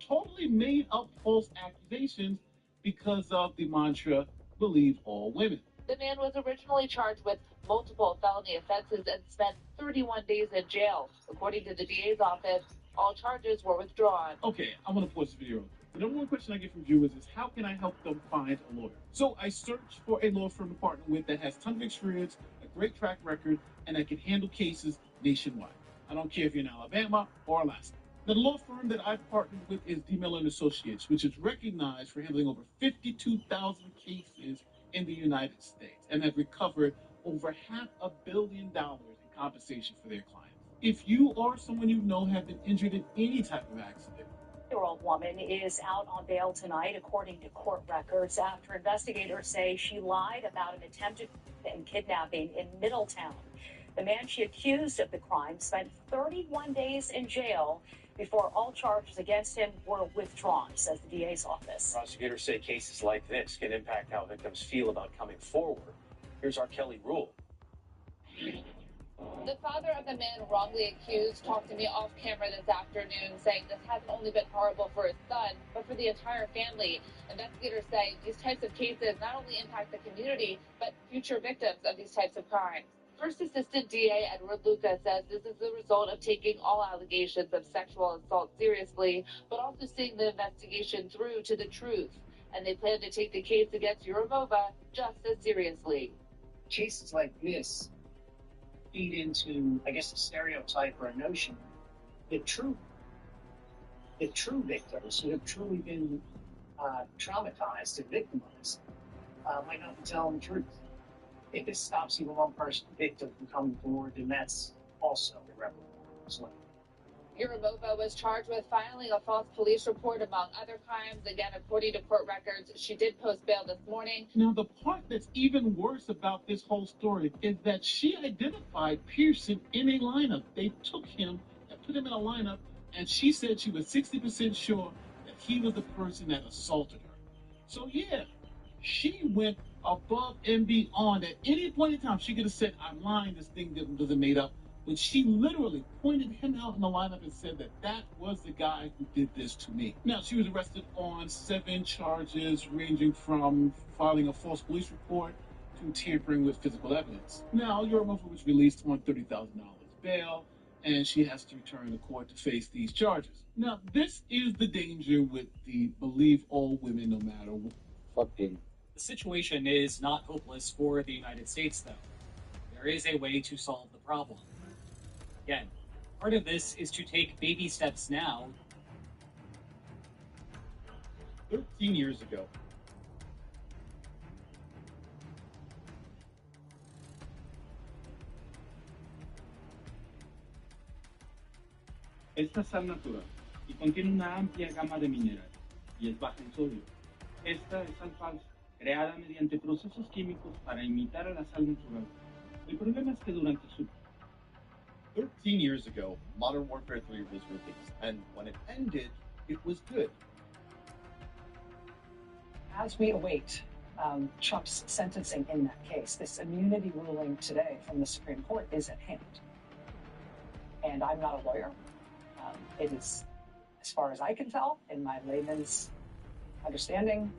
totally made-up false accusations because of the mantra, believe all women. The man was originally charged with multiple felony offenses and spent 31 days in jail. According to the DA's office, all charges were withdrawn. Okay, I want to pause the video. The number one question I get from viewers is, how can I help them find a lawyer? So I search for a law firm to partner with that has tons of experience, a great track record, and that can handle cases nationwide. I don't care if you're in Alabama or Alaska. The law firm that I've partnered with is D. Miller & Associates, which is recognized for handling over 52,000 cases in the United States and have recovered over $500 million in compensation for their clients. If you or someone you know have been injured in any type of accident, A 20-year-old woman is out on bail tonight, according to court records, after investigators say she lied about an attempted kidnapping in Middletown. The man she accused of the crime spent 31 days in jail before all charges against him were withdrawn, says the DA's office. Prosecutors say cases like this can impact how victims feel about coming forward. Here's R. Kelly Rule. The father of the man wrongly accused talked to me off camera this afternoon, saying this hasn't only been horrible for his son, but for the entire family. Investigators say these types of cases not only impact the community, but future victims of these types of crimes. First Assistant DA Edward Luca says this is the result of taking all allegations of sexual assault seriously, but also seeing the investigation through to the truth. And they plan to take the case against Yurimova just as seriously. Cases like this feed into, I guess, a stereotype or a notion that true victims who have truly been traumatized and victimized might not be telling the truth. If it stops even one person, victim, from coming forward, then that's also irreparable. slip. Yurimova was charged with filing a false police report, among other crimes. Again, according to court records, she did post bail this morning. Now, the part that's even worse about this whole story is that she identified Pearson in a lineup. They took him and put him in a lineup, and she said she was 60% sure that he was the person that assaulted her. So, yeah, she went above and beyond. At any point in time, she could have said, I'm lying, this thing wasn't made up. But she literally pointed him out in the lineup and said that that was the guy who did this to me. Now, she was arrested on 7 charges ranging from filing a false police report to tampering with physical evidence. Now, Yurimova was released on $30,000 bail, and she has to return to court to face these charges. Now, this is the danger with the believe all women no matter what. Fucking. The situation is not hopeless for the United States, though. There is a way to solve the problem. Again, part of this is to take baby steps now. 13 years ago, Esta es sal natural y contiene una amplia gama de minerales y es baja en sodio. Esta es sal falsa, creada mediante procesos químicos para imitar a la sal natural. El problema es que durante su 13 years ago, Modern Warfare 3 was released, and when it ended, it was good. As we await Trump's sentencing in that case, this immunity ruling today from the Supreme Court is at hand. And I'm not a lawyer. It is, as far as I can tell, in my layman's understanding,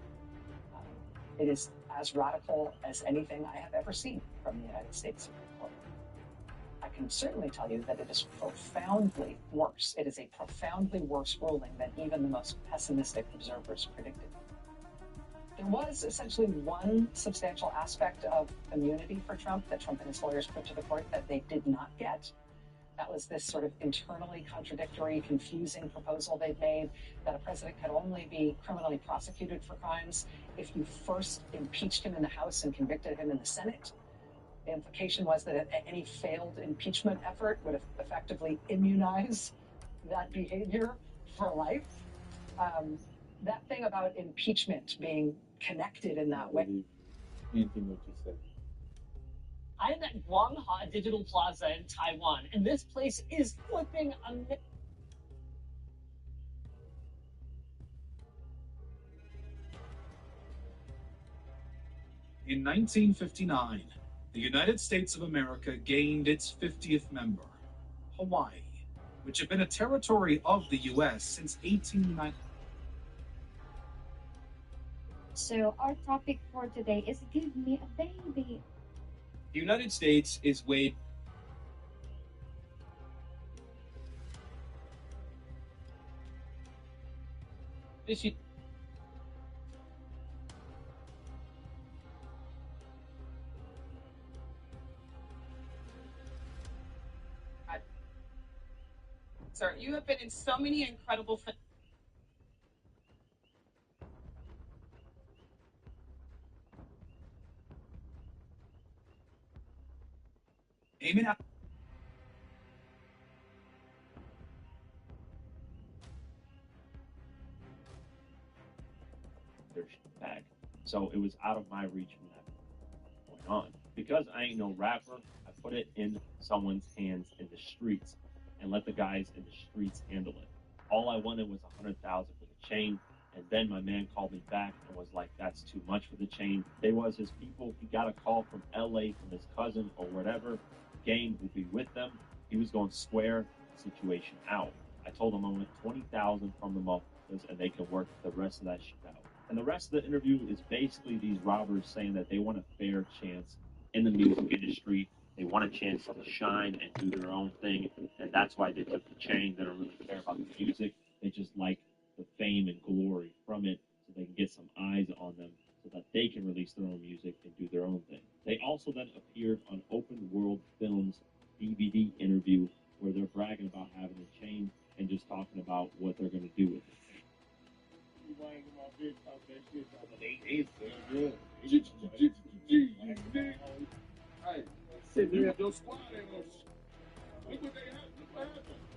it is as radical as anything I have ever seen from the United States Supreme Court. I can certainly tell you that it is profoundly worse. It is a profoundly worse ruling than even the most pessimistic observers predicted. There was essentially one substantial aspect of immunity for Trump that Trump and his lawyers put to the court that they did not get. That was this sort of internally contradictory, confusing proposal they'd made that a president could only be criminally prosecuted for crimes if you first impeached him in the House and convicted him in the Senate. The implication was that any failed impeachment effort would effectively immunize that behavior for life. That thing about impeachment being connected in that way. Anything what you said. I'm at Guangha Digital Plaza in Taiwan, and this place is flipping amazing. In 1959, the United States of America gained its 50th member, Hawaii, which had been a territory of the U.S. since 1890. So our topic for today is Give Me a Baby. The United States is weighed. Sir, you have been in so many incredible films. Aiming at their bag. So it was out of my reach from that point on. Because I ain't no rapper, I put it in someone's hands in the streets and let the guys in the streets handle it. All I wanted was $100,000 for the chain, and then my man called me back and was like, "That's too much for the chain." They was his people. He got a call from LA from his cousin or whatever. Game would be with them. He was going to square the situation out. I told him I want $20,000 from the motherfuckers, and they can work the rest of that shit out. And the rest of the interview is basically these robbers saying that they want a fair chance in the music industry. They want a chance to shine and do their own thing, and that's why they took the chain. They don't really care about the music. They just like the fame and glory from it, so they can get some eyes on them, so that they can release their own music and do their own thing. They also then appeared on Open World Films DVD interview, where they're bragging about having a chain and just talking about what they're going to do with it. Hey, sit there. Your squad ain't gonna. Look what they have. Look what happened.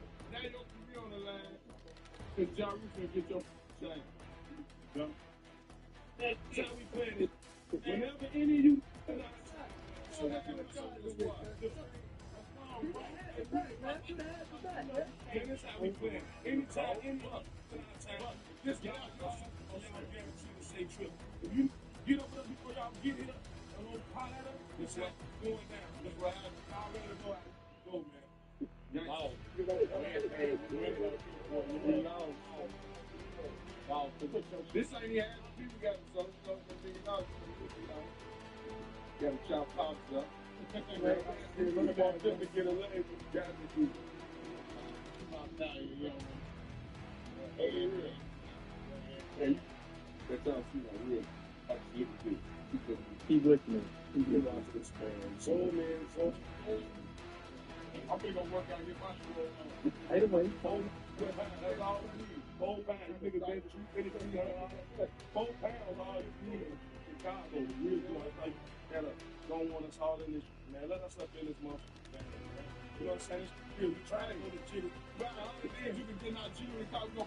Because John Roof can get your shine. That's how we plan it. Whenever any of you come outside, so that's how we plan it. Anytime, any of us time, just get out your shit. Y'all guarantee a safe trip. If you get up there before y'all get here, and don't holler at us, it's like going down. That's what I already know how to go, man. Wow. This ain't the ass people got so got to chop pops up. Look about them to get a leg with the guys that do. That's all she like real. Keep listening. Keep listening to this man. So man, so I'm gonna work out and get my shit on. Anyway, that's all I need. 4 pounds, nigga, bench 250, 4 pounds, all you need in Chicago. Real good. Like, don't want us all in this, man. Let us up in this motherfucker, man. You know what I'm saying? We trying to go to Jimmy. About 100 days you can get out Jimmy and call no.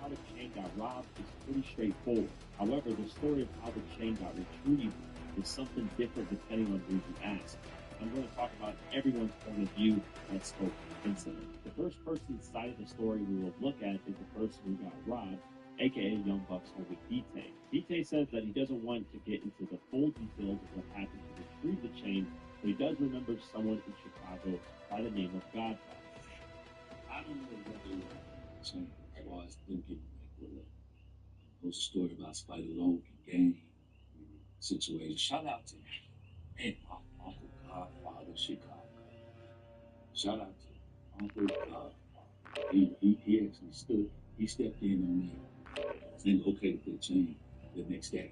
How the chain got robbed is pretty straightforward. However, the story of how the chain got retrieved is something different depending on who you ask. I'm going to talk about everyone's point of view that spoke to the incident. The first person's side of the story we will look at is the person who got robbed, aka Young Buck's homie Dite. Dite says that he doesn't want to get into the full details of what happened to retrieve the chain, but he does remember someone in Chicago by the name of Godfather. I don't know what they were saying as far as them getting back with it. It was a story about Spider Logan gang situation. Shout out to my Uncle Godfather Chicago. Shout out to Uncle Godfather. He actually stepped in on that and okayed the chain the next day.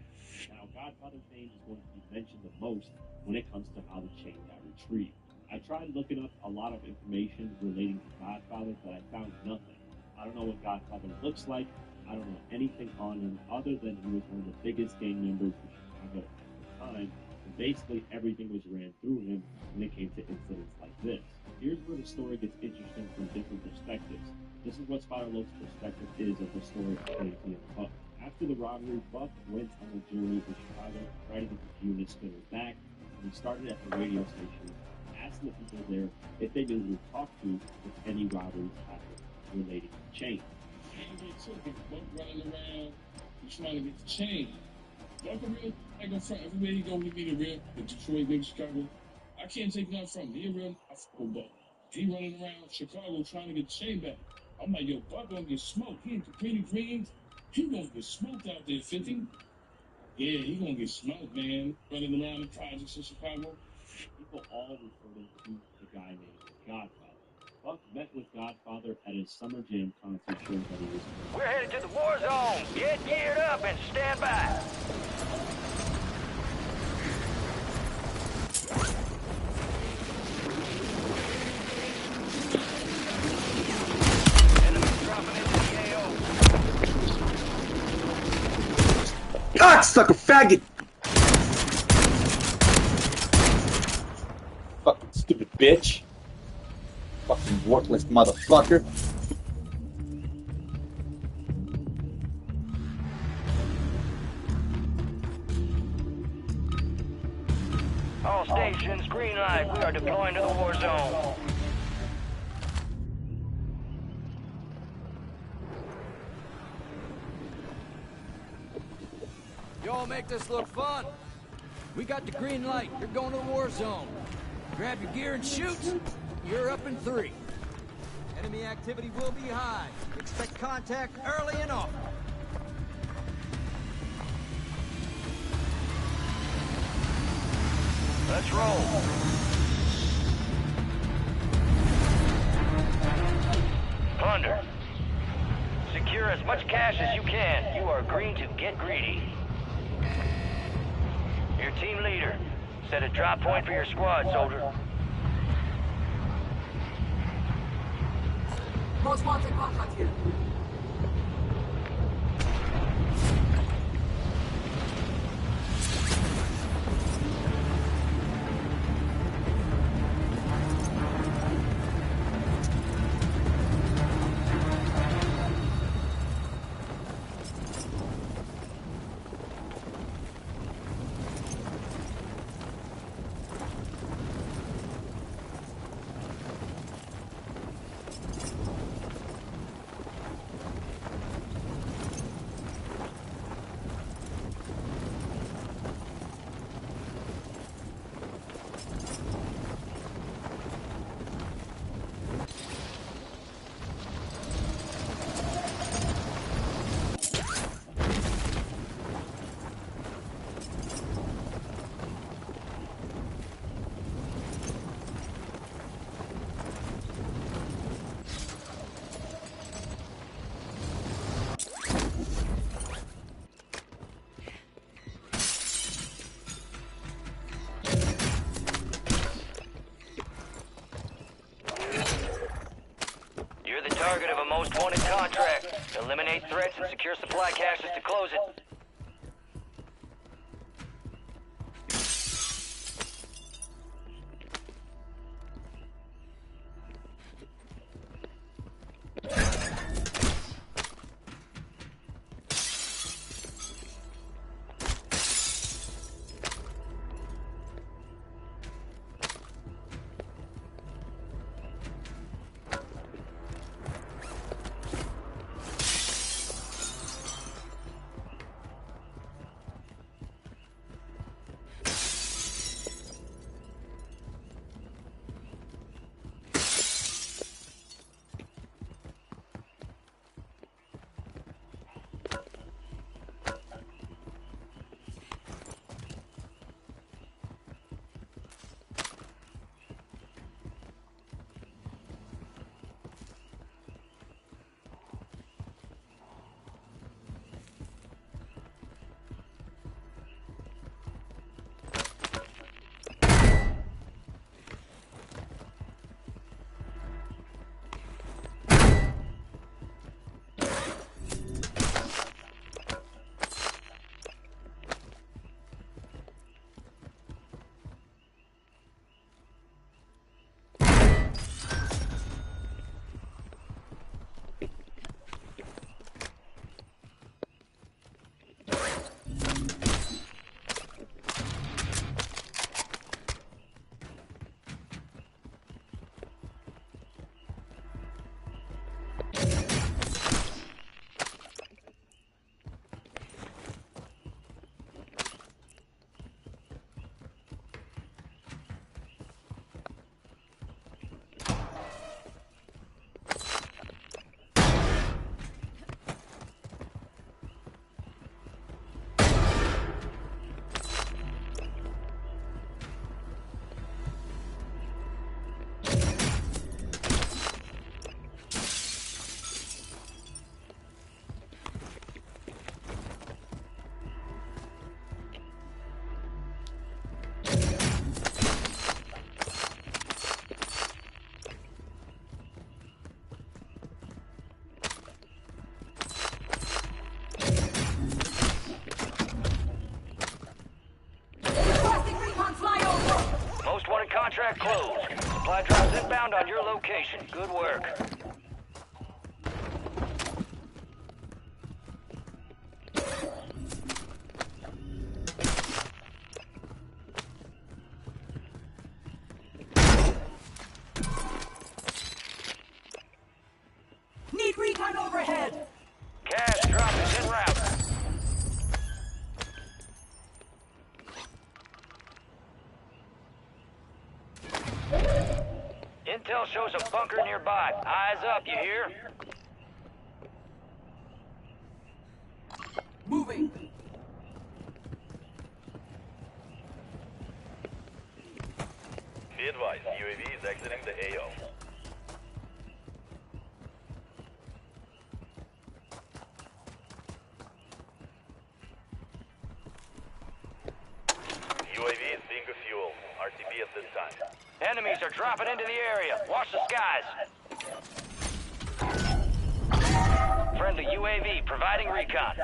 Now, Godfather's name is going to be mentioned the most when it comes to how the chain got retrieved. I tried looking up a lot of information relating to Godfather, but I found nothing. I don't know what Godfather looks like. I don't know anything on him other than he was one of the biggest gang members in Chicago at the time. And basically everything was ran through him when it came to incidents like this. Here's where the story gets interesting from different perspectives. This is what Spider Loke's perspective is of the story of Clancy and Buck. After the robbery, Buck went on a journey in Chicago to try to get the unit spinners back, and he started at the radio station, asking the people there if they knew who to talk to if any robberies happened relating to the chain. Buck running around, he's trying to get the chain. Buck a real, like in front, everywhere he go, he be the real, the Detroit, big Chicago. I can't take nothing from him. He a real, I fuck with Buck. He running around Chicago trying to get the chain back. I'm like, yo, Buck gonna get smoked. He in Capri Greens. He gonna get smoked out there, 50. Yeah, he gonna get smoked, man. Running around the projects in Chicago. People all referred him to the guy named Godfather. Buck met with Godfather at his Summer Jam concert show that he was playing. We're headed to the war zone. Get geared up and stand by. God, sucker faggot! Fucking stupid bitch. Fucking worthless motherfucker. All stations, green light. We are deploying to the war zone. Y'all make this look fun. We got the green light. You're going to the war zone. Grab your gear and shoot. You're up in 3. Enemy activity will be high. Expect contact early and often. Let's roll. Plunder. Secure as much cash as you can. You are green to get greedy. Your team leader. Set a drop point for your squad, soldier. Most wanted contract here. Eliminate threats and secure supply caches to close it. Contract closed. Supply drops inbound on your location. Good work. Need recon overhead! Cash drop is en route. Intel shows a bunker nearby. Eyes up, you hear? Moving! Be advised, UAV is exiting the AO. UAV is being fuel. RTB at this time. Enemies are dropping into the area. Watch the skies. Friendly UAV providing recon.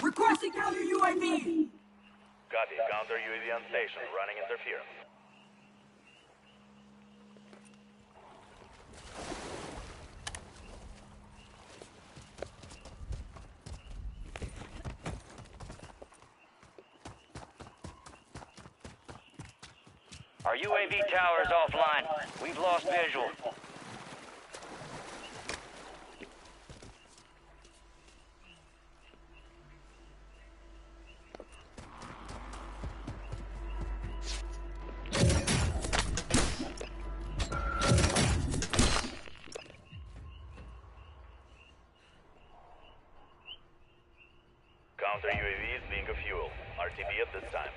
Requesting counter UAV! Copy. Counter UAV on station. Running interference. Our UAV tower is offline. We've lost visual. Counter UAV is being fuel. RTB at this time.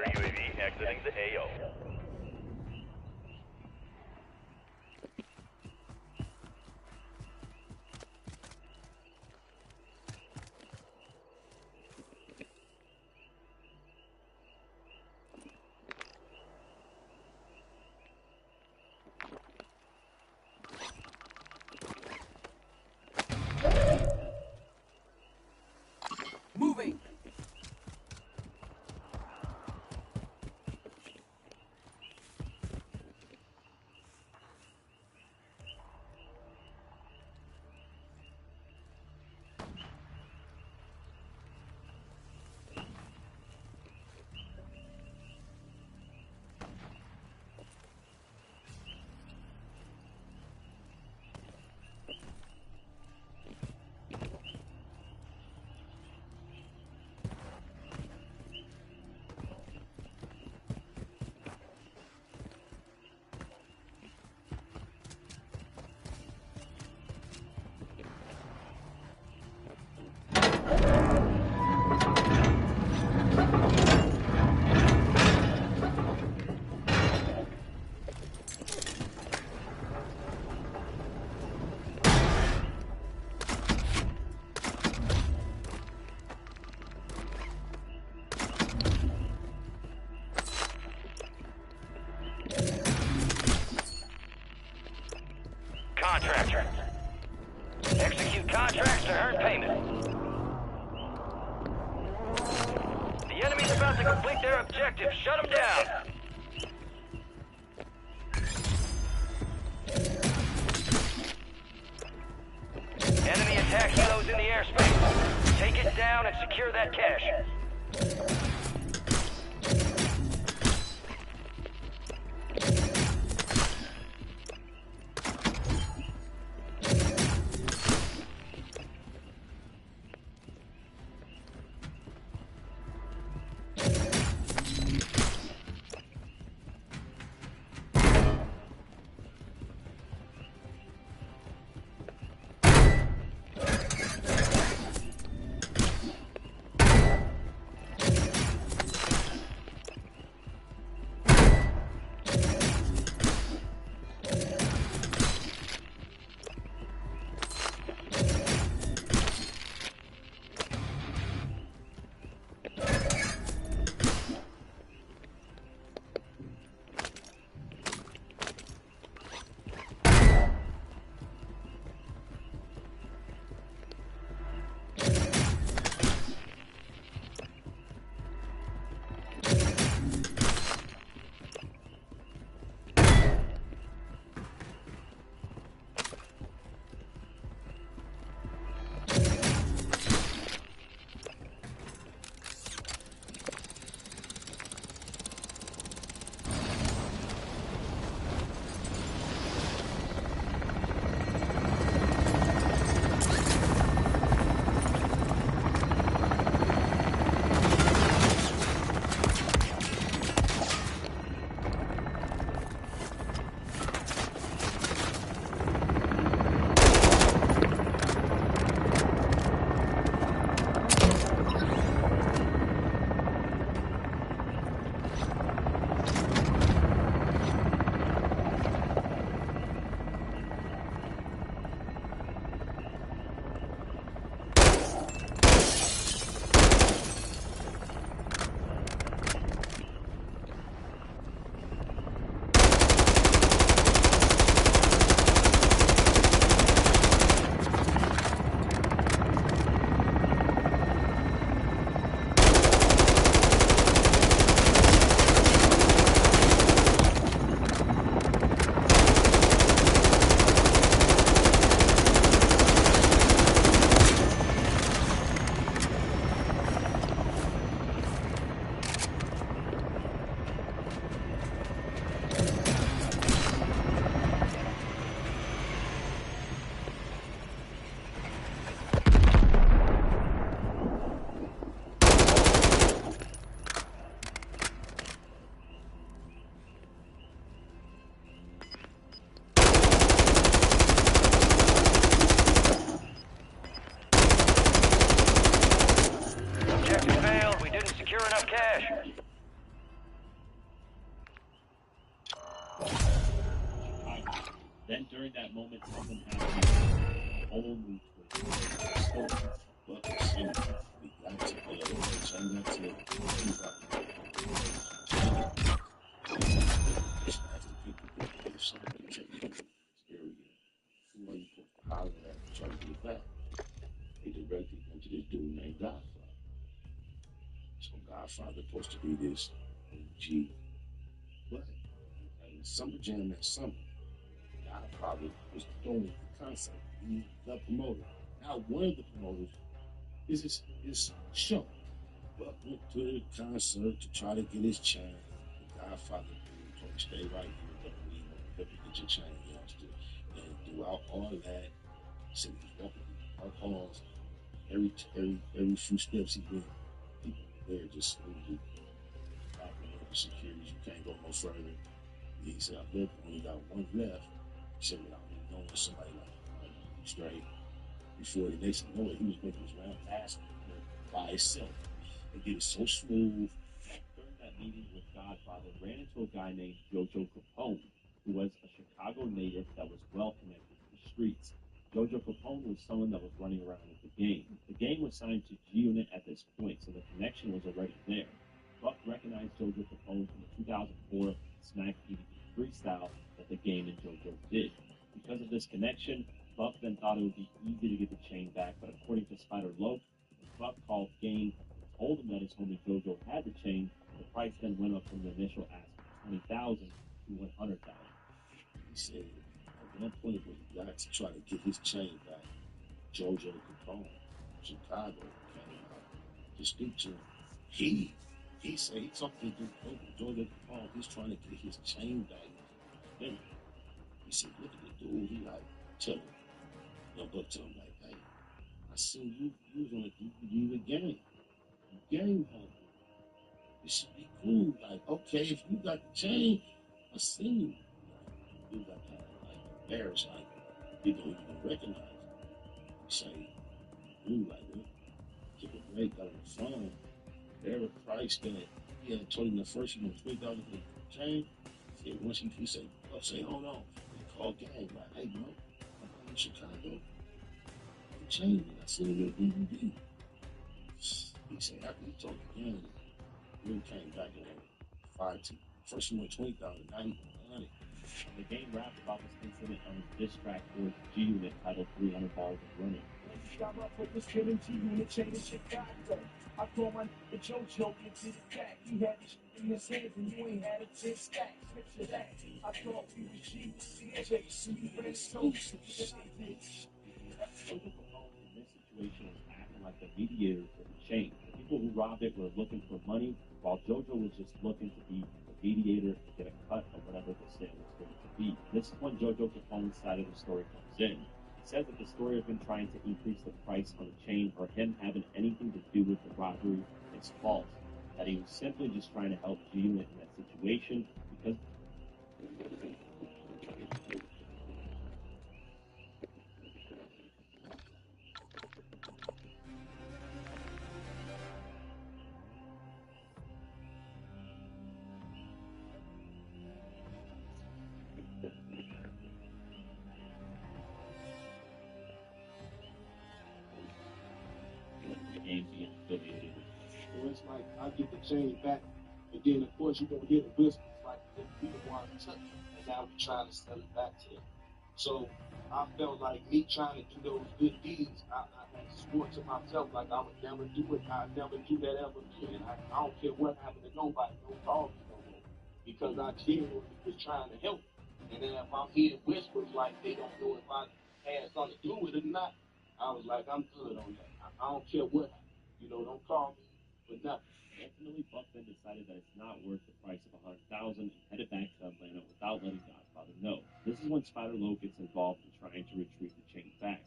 Counter UAV exiting the AO. Moving! Contractor. Execute contracts to earn payment. The enemy's about to complete their objective. Shut them down. Enemy attack helos in the airspace. Take it down and secure that cache. during that moment, something happened. A whole new twist. Buck is in it. We got to turn that to ask the people if something can take you in this area. Who are you supposed to holler at and try to get back? They directed him to this dude named Godfather. So Godfather supposed to be this OG. But in Summer Jam that summer, Godfather was throwing the concert. He's the promoter. Now one of the promoters is his show. Buck went to the concert to try to get his chain. The Godfather told him, stay right here, don't leave, help you get your chain, youngster. And throughout all that, he said he was walking through dark halls. Every few steps he went, people were there just moving. The security, you can't go no further. He said, I look, only got one left. He said, without me knowing, somebody like, straight. Before the next thing you know it, he was making his round fast by himself. He did it so smooth. During that meeting with Godfather, ran into a guy named Jojo Capone, who was a Chicago native that was well connected to the streets. Jojo Capone was someone that was running around with the gang. The gang was signed to G-Unit at this point, so the connection was already there. Buck recognized Jojo Capone from the 2004 Smack PvP freestyle that the game and Jojo did. Because of this connection, Buck then thought it would be easy to get the chain back, but according to Spider Loke, when Buck called Game and told him that his homie Jojo had the chain, the price then went up from the initial ask of $20,000 to $100,000. He said, at one point when he got to try to get his chain back, Jojo Capone, Chicago, came out to speak to him. He said he talked to Jojo Capone. He's trying to get his chain back. Then he said, look at the dude. He like, tell him. Buck tell him like, hey, I seen you was on a DVD with gang. Gang hungry. It should be cool. Like, okay, if you got the chain, I seen you. You got kind of like embarrassed, like you don't even recognize him. You say, dude, like, what? Took a break, got on the phone. Very price that he had told him the first, $20,000 for the chain. He said, once he said, Buck say, hold on. They called gang, like, hey, bro, I'm in Chicago. The chain, I seen it on DVD. He said, after he told the gang, he came back and wanted 5 to. First he went 20,000, now he went 100. The game rapped about this incident on his diss track for G-Unit titled 300 Bars of Running. Was killing G-Unit chain in Chicago. I call my nigga Jojo into the back. He had his in his hands and you ain't had a 10 stack. Picture that. I thought we was G with CJ. See you in so Jojo Capone in this situation was acting like the mediator for the chain. The people who robbed it were looking for money, while Jojo was just looking to be the mediator and get a cut of whatever the sale was going to be. This is when Jojo Capone's side of the story comes in. He says that the story of him trying to increase the price on the chain or him having anything to do with the robbery is false. That he was simply just trying to help G-Unit in that situation because So it's like, I get the chain back, and then of course you're gonna hear the whispers like we the ones touch it, and now we're trying to sell it back to them. So I felt like me trying to do those good deeds, I had swore to myself like I would never do it. I'd never do that ever again. I don't care what happened to nobody, don't call me no more. Because I genuinely was trying to help. And then if I'm hearing whispers like they don't know if I had something to do with it or not, I was like, I'm good on that. I don't care what happened. Don't call me for nothing. Ultimately, Buck then decided that it's not worth the price of $100,000 and headed back to Atlanta without letting Godfather know. This is when Spider Loke gets involved in trying to retrieve the chain back.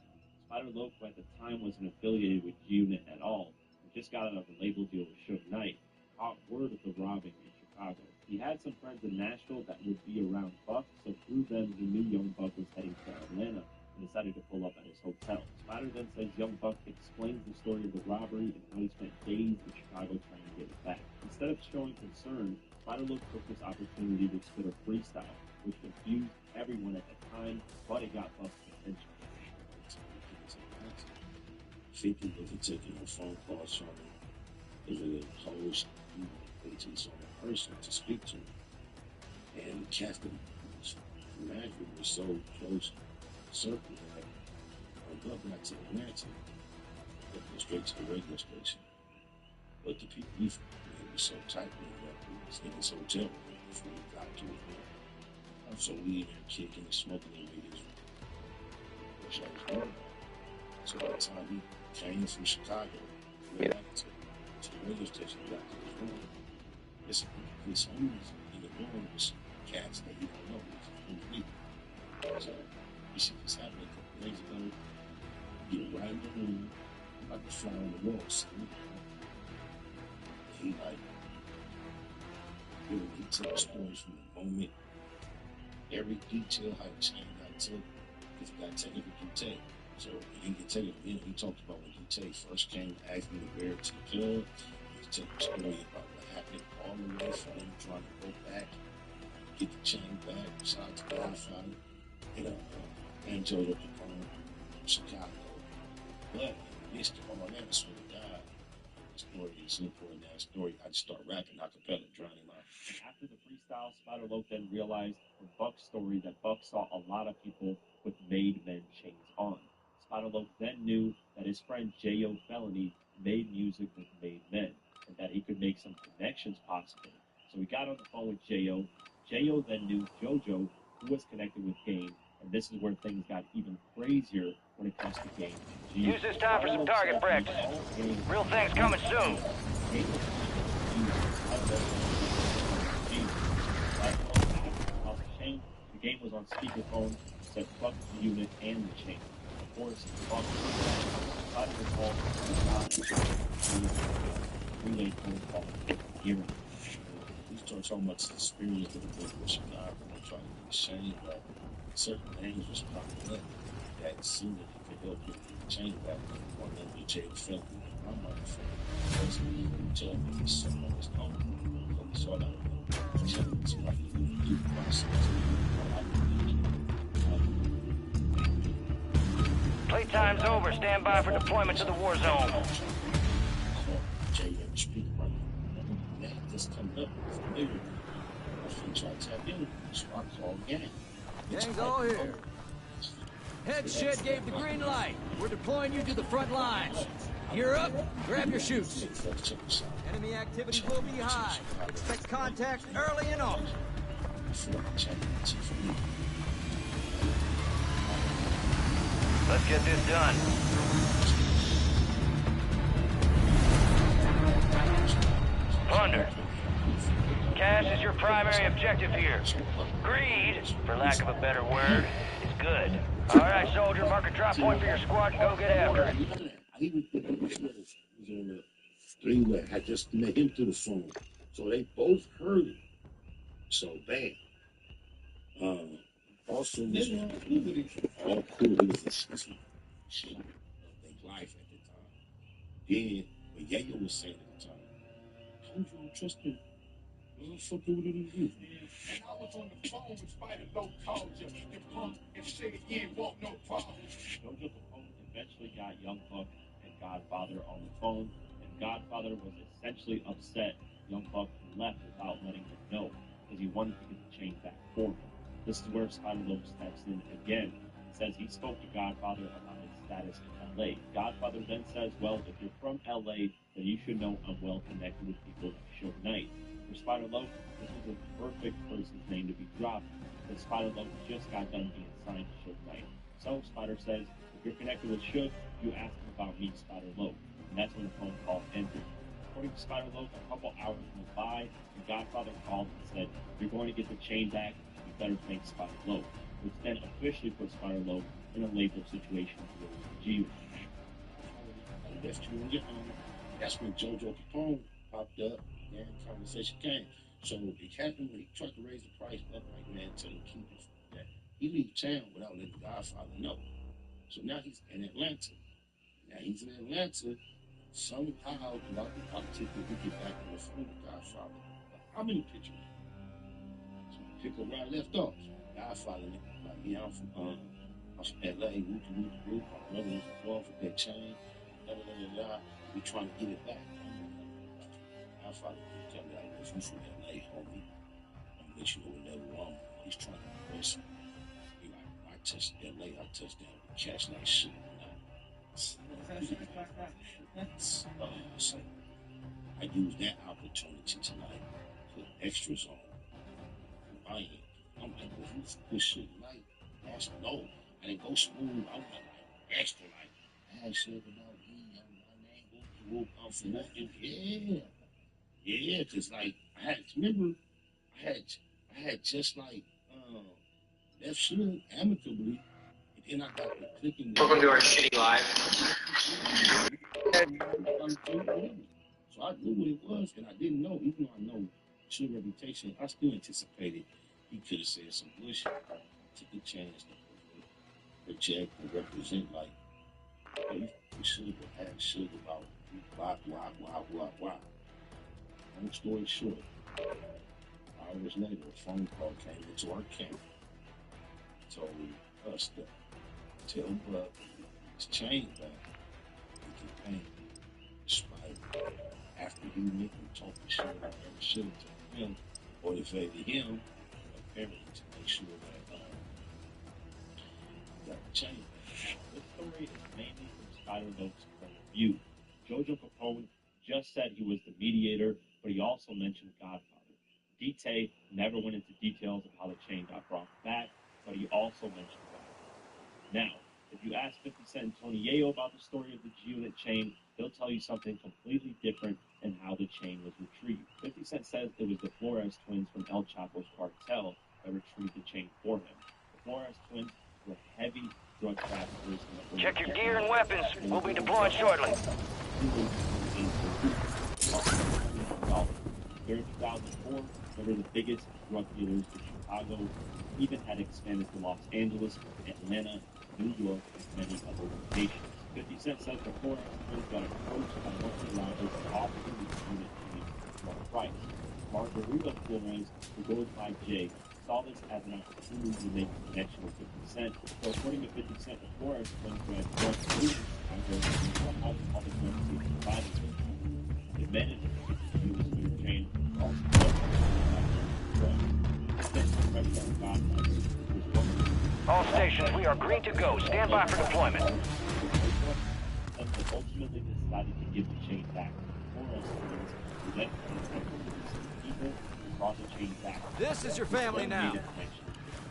Spider Loke, who at the time wasn't affiliated with G-Unit at all, and just got out of a label deal with Suge Knight, caught word of the robbing in Chicago. He had some friends in Nashville that would be around Buck, so through them he knew Young Buck was heading to Atlanta and decided to pull up at his hotel. Spider then says Young Buck explains the story of the robbery and how he spent days in Chicago trying to get it back. He Instead of showing concern, Spider-Loc took this opportunity to spit a freestyle, which confused everyone at the time, but it got Buck's attention. People wasn't taking no phone calls from him. It was a whole agents on a person to speak to him. And the captain was so close circle that Buck got to Atlanta, but go straight to the radio station. But the people he was so tight with that he was in his hotel room before he got to it. So we in there kicking and smoking and reading. Which I was worried about. So by the time he came from Chicago, went back to the radio station, got to his room. His homies in the room was cats that he don't know. So you see this happened a couple days ago. Get right in the room, like a fly on the wall. He like, he told stories from the moment, every detail, how the chain got took, because he got technical detail. So he didn't get taken from him. He talked about when detail first came, asked me to wear it to the club. He was telling a story about what happened all the way from him trying to go back, get the chain back, shout out to Godfather, and JoJo Capone from Chicago. But in this all that, I swear to God, the story is so important. That story, I just start rapping a cappella, drowning out. After the freestyle, Spider-Loc then realized from Buck's story that Buck saw a lot of people with made men chains on. Spider-Loc then knew that his friend J.O. Felony made music with made men, and that he could make some connections possible. So he got on the phone with J.O. J.O. then knew JoJo, who was connected with Game, and this is where things got even crazier when it comes to Game. Use this time for some target practice. Real things coming soon. The Game was on speakerphone, said fuck the unit and the chain. Of course, fuck the call, relay phone call, hearing. He's talking about his experience with the with Chicago and trying to get ashamed, but certain names was popping up that seemed that he could help him get the chain back. One of them was Jay Felton. My motherfucker personally would tell me he's something on his own. So we saw that telling somebody to do the process. Playtime's over. Stand by for deployment to the war zone. Jay on the street, right? That just come up. It's familiar. I try to tap in, so I call gang. Gang's all here. Head shed gave the green light. We're deploying you to the front lines. Gear up, grab your chutes. Enemy activity will be high. Expect contact early and often. Let's get this done. Plunder. Cash is your primary objective here. Greed, for lack of a better word, is good. All right, soldier, mark a drop point for your squad and go get after it. He was on the three-way. I just met him through the phone. So they both heard it. So, bam. Also, was all cool. It was a shit of their life at the time. Then, but Yayo was saying at the time, how would you don't trust him? Motherfucker, what did he do? And I was on the phone with Spider-Loc called you. You punk and said you ain't want no problem. JoJo Capone eventually got Young Buck and Godfather on the phone, and Godfather was essentially upset Young Buck left without letting him know, because he wanted to get the chain back for him. This is where Spider-Loc steps in again. He says he spoke to Godfather about his status in LA. Godfather then says, well, if you're from LA, then you should know I'm well connected with people like Suge Knight. For Spider-Loc, this was a perfect person's name to be dropped, because Spider-Loc just got done being signed to Suge Knight. So Spider says, if you're connected with Suge, you ask him about me, Spider-Loc. And that's when the phone call ended. According to Spider-Loc, a couple hours went by, and Godfather called and said, if you're going to get the chain back, you better thank Spider-Loc, which then officially put Spider-Loc in a label situation with G. That's when JoJo Capone popped up and conversation came. So it happened when he tried to raise the price up, like, man, tell him keep it. That he leave town without letting Godfather know. So now he's in Atlanta. Now he's in Atlanta. somehow, throughout the article, we get back on the phone with Godfather. How many pictures? So we pick up where I left off. Godfather, like, yeah, I'm from LA, whoop, my brother was involved with that chain, we trying to get it back. Godfather would tell me, like, if you from LA, homie, I'm gonna let you know whatever wrong. He's trying to impress me. He like, I touched LA, I touched down with cats like shit. So I used that opportunity to like put extras on my end. I'm like, well, if you push shit like, that's no. I didn't go smooth. I went like extra, like, I said about me, my name, I'm from nothing. Yeah, because like I had just like left shit amicably, and then I got the clicking. Welcome to our shitty live. So I knew what it was, and I didn't know, even though I know Suge's reputation, I still anticipated he could have said some bullshit. Took a chance to project and represent like, hey, we should have had Suge about why. Long story short, hours later, a phone call came into our camp. Told us to tell Bud his chain back. He can pay him. Despite after he went and talked to shit, I never should have told him, motivated him, apparently, to make sure that he got the chain back. This story is mainly from Skylar Loke's point of view. Jojo Capone just said he was the mediator, but he also mentioned Godfather. Dite never went into details of how the chain got brought back, but he also mentioned Godfather. Now, if you ask 50 Cent and Tony Yayo about the story of the G-Unit chain, they'll tell you something completely different than how the chain was retrieved. 50 Cent says it was the Flores twins from El Chapo's cartel that retrieved the chain for him. The Flores twins were heavy drug traffickers. Check your gear and weapons. We'll be deploying shortly. During 2004, they were the biggest drug dealers in Chicago, even had expanded to Los Angeles, Atlanta, New York, and many other locations. 50 Cent says the Flores twins got approached by multi-robbers to offer them the unit for a price. Margarita Flores, who goes by Jay, saw this as an opportunity to make a connection with 50 Cent. So according to 50 Cent, the Flores twins were at drug dealers and goes to the house of the drug providers. They managed to use the new chain also. All stations, we are green to go. Stand by for deployment. They ultimately decided to give the chain back. Then people brought the chain back. This is your family now.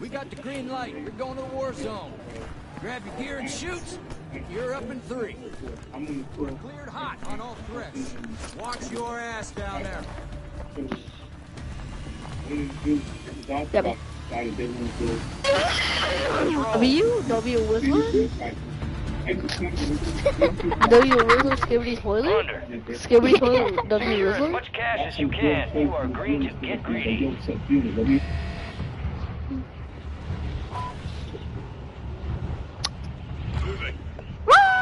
We got the green light. You're going to the war zone. Grab your gear and shoot. You're up in 3. We're cleared hot on all threats. Watch your ass down there. Yep. W Whistler? W Whistler, Skibbity Toilet? Skibbity Toilet, W Whistler? As much cash as you can. You are green to get greedy.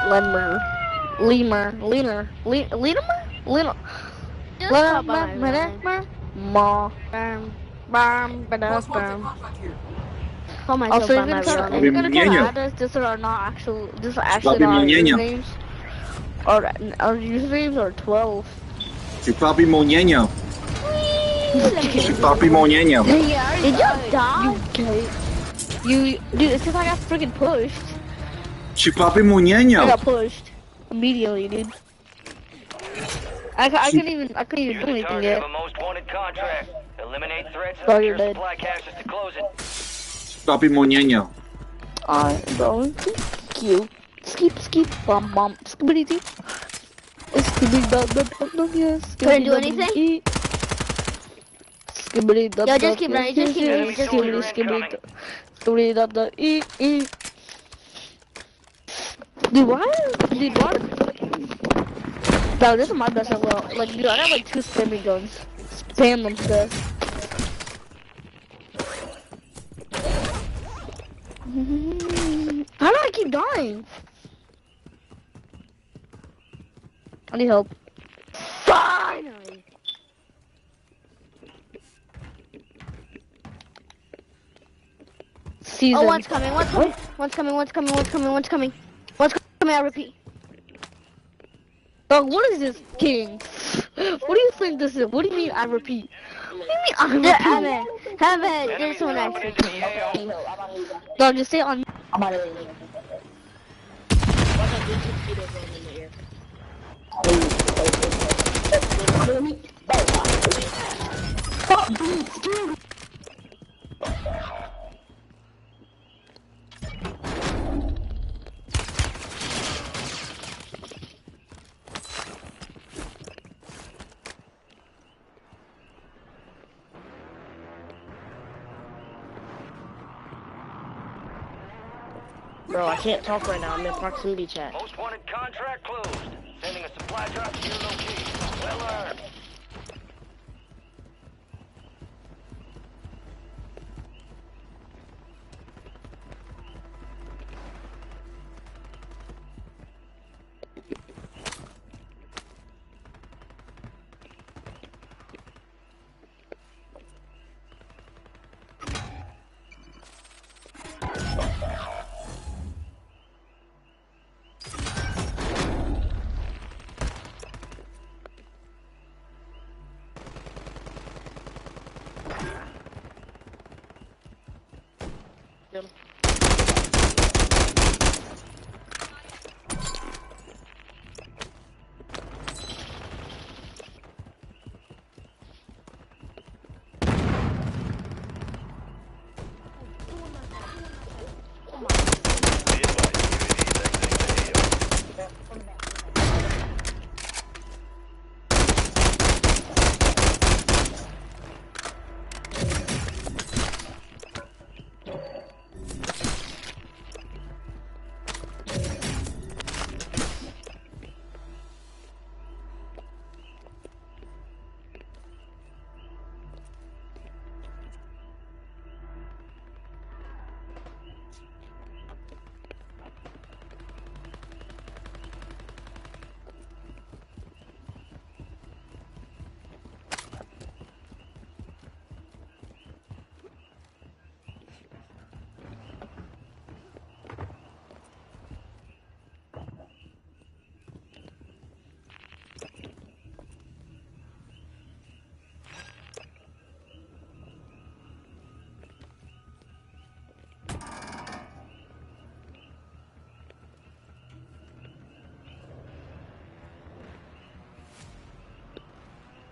Lemur. Also, you're gonna tell me this are not actual, this are actually not our usernames. Our usernames are 12. Chupapi Moñeño. Chupapi Moñeño. Did you die? You, dude, it's because I got freaking pushed. Chupapi Moñeño. I got pushed immediately, dude. I couldn't even do anything yet. A most wanted contract. Eliminate threats and Oh, secure you're dead. supply caches to close it. Chupapi Moñeño. Bro, cute. Skip, bum, skibbity dee. Skibbity dub, yes. Couldn't do anything? Skibbity dub, Yo, just keep running, skibbity dub, Dude, what? No, this is my best as well. Like, dude, I got like 2 spamming guns. Spam them to death. How do I keep dying? I need help. Finally! Oh, Season. one's coming, one's coming, one's coming, one's coming, one's coming, one's coming. One's coming, I repeat. Dog, what is this king? What do you think this is? What do you mean I repeat? What do you mean I repeat? Heaven, there's someone next to me. Dog, just say on. I'm out of Bro, I can't talk right now. I'm in proximity chat. Most wanted contract closed. Sending a supply drop to your location. Well earned.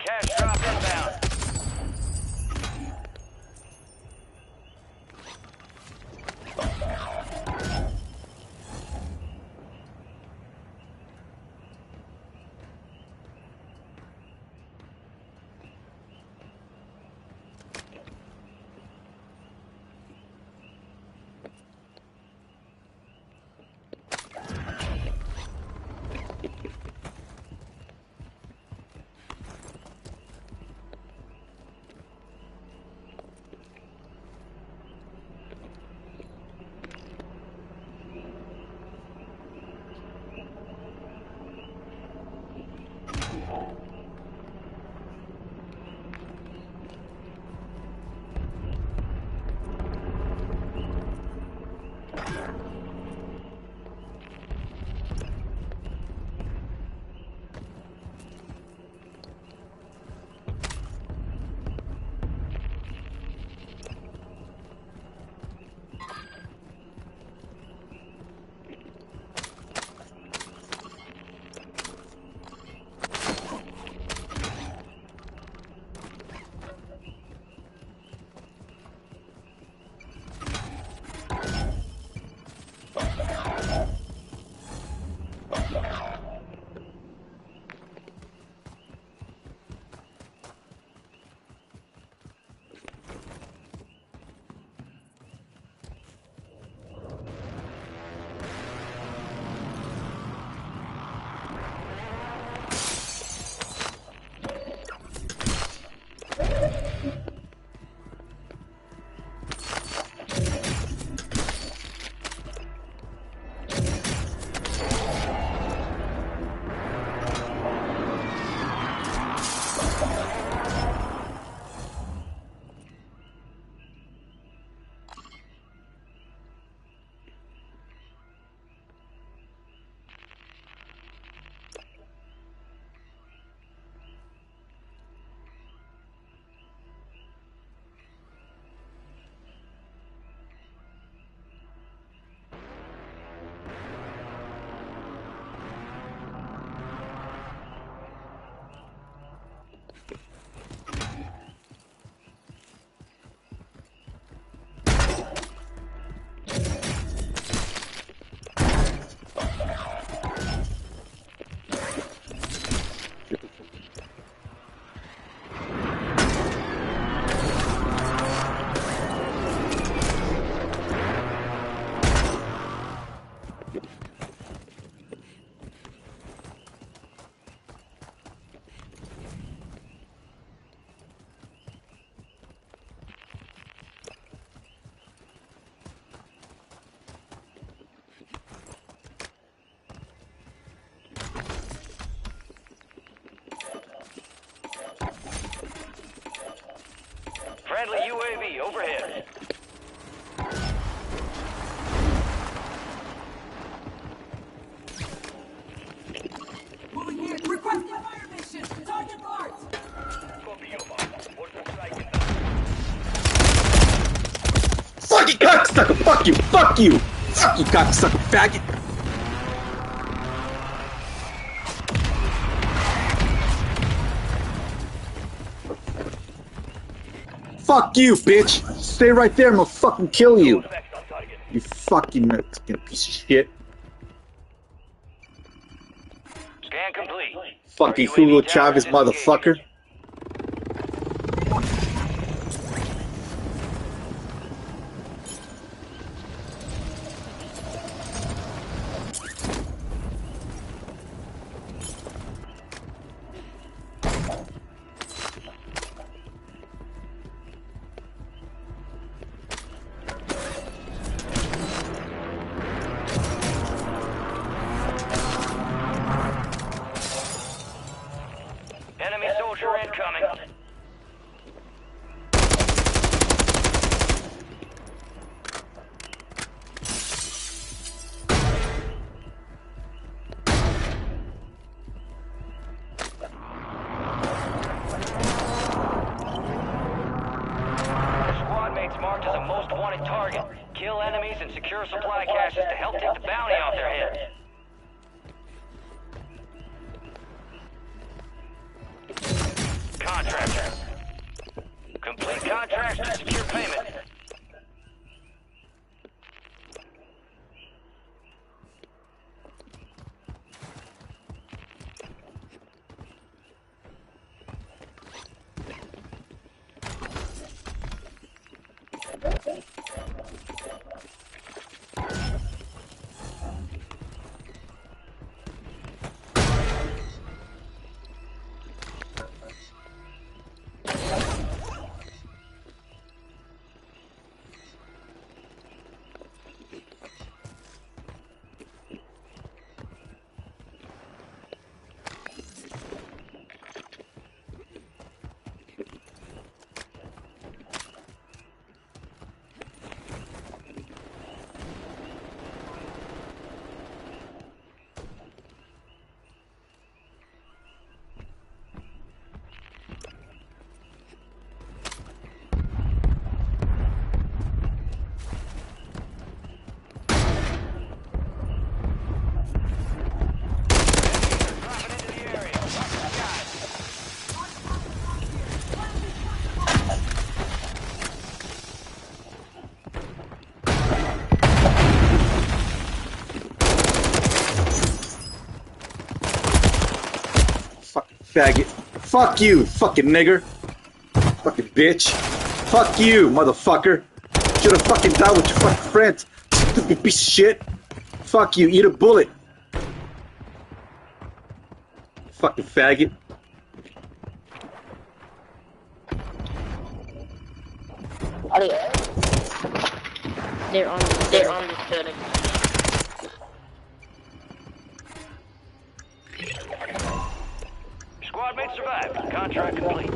Cash drop inbound. friendly UAV overhead. Moving in. Requesting fire mission. Target marked. Fuck you, cocksucker! Fuck you! Fuck you! Fuck you, cocksucker, faggot! Fuck you, bitch! Stay right there, I'm gonna fucking kill you! You fucking piece of shit. Scan complete. Fucking Hugo Chavez, motherfucker. Enemy soldier incoming. Squad mates marked as a most wanted target. Kill enemies and secure supply caches to help take the bounty off their heads. Contractor. Complete contracts to secure payment. Faggot. Fuck you, fucking nigger. Fucking bitch. Fuck you, motherfucker. Should've fucking died with your fucking friends. Stupid piece of shit. Fuck you, eat a bullet. Fucking faggot. They're on the building. Squad mates survived. Contract complete.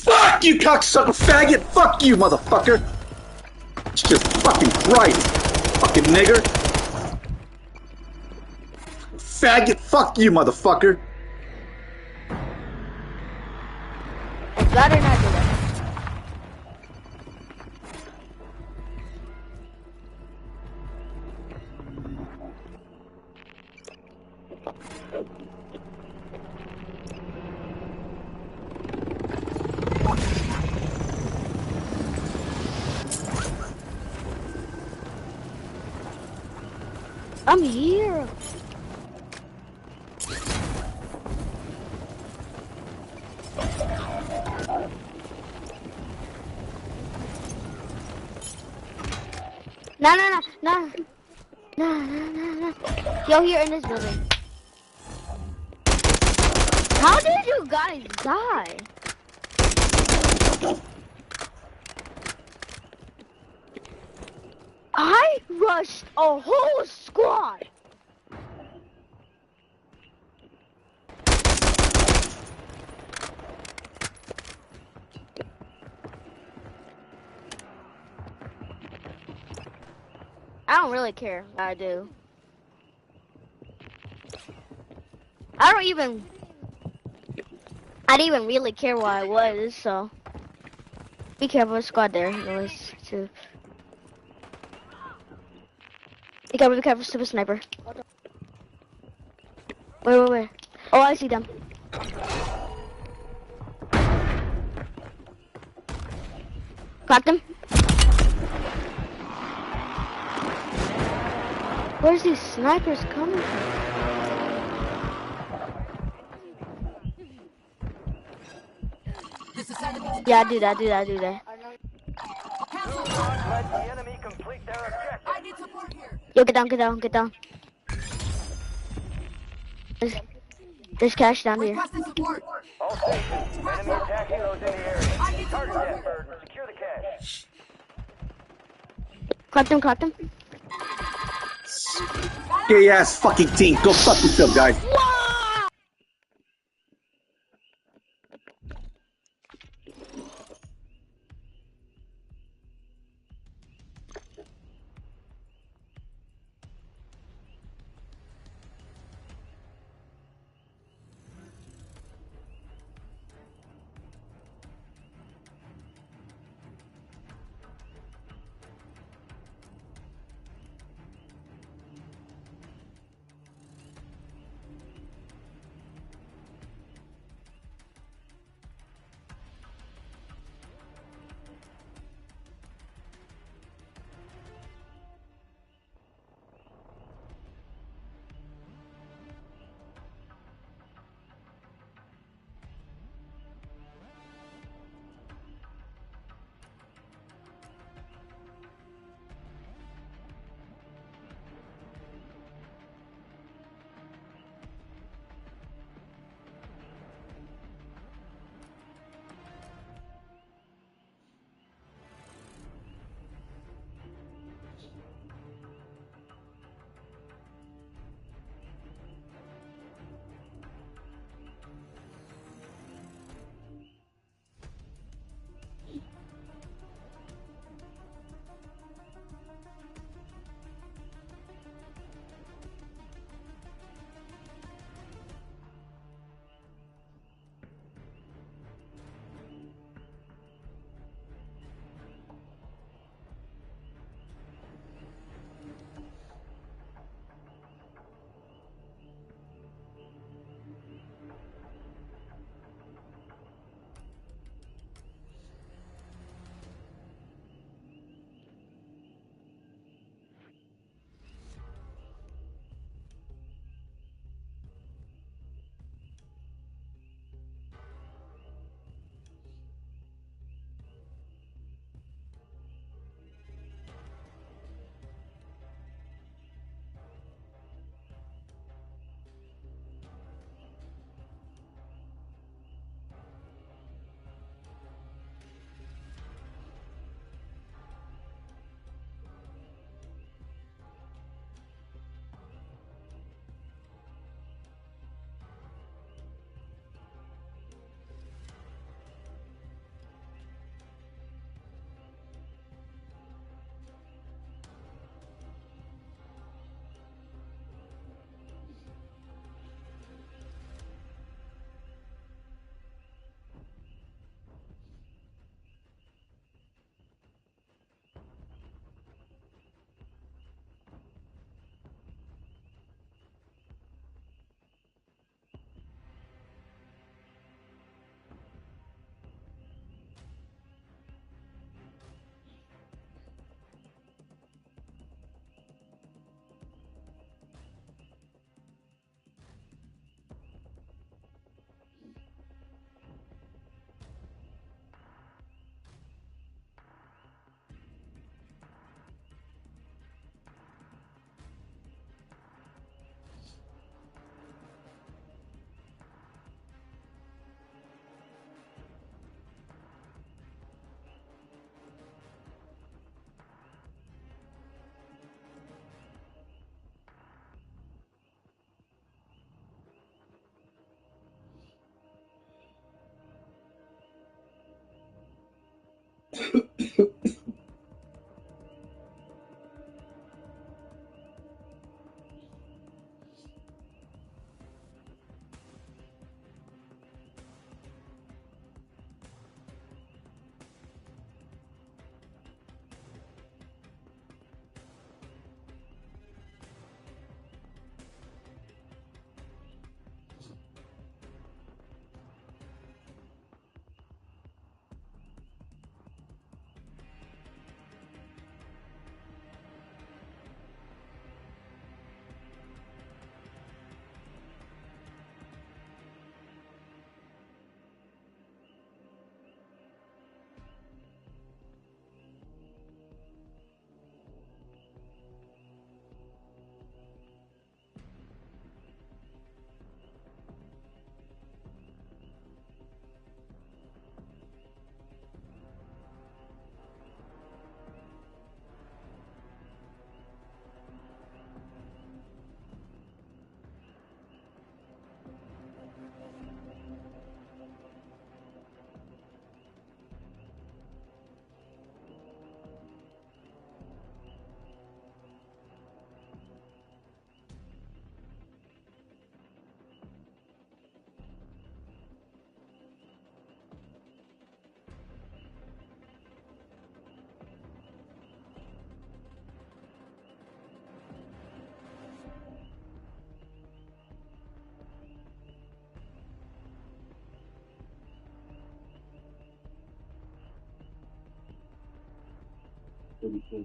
Fuck you, cocksucker faggot! Fuck you, motherfucker! Jesus fucking Christ! Fucking nigger! Faggot! Fuck you, motherfucker! Better not do that. I'm here. No, no, no, no. No, no, no, no. Yo, here in this building. How did you guys die? I rushed a whole squad. I don't really care. I do. I didn't even really care where I was, so. Be careful, squad there. Noise too. Be careful, super sniper. Where? Oh, I see them. Cracked them. Where's these snipers coming from? Yeah, do that. Let the enemy complete their objective. I need support here. Yo, get down. There's cash down here. All stations, enemy attack heroes in the area. Target that bird and secure the cache. Cracked them. Gay ass fucking team. Go fuck yourself, guys. Pretty cool.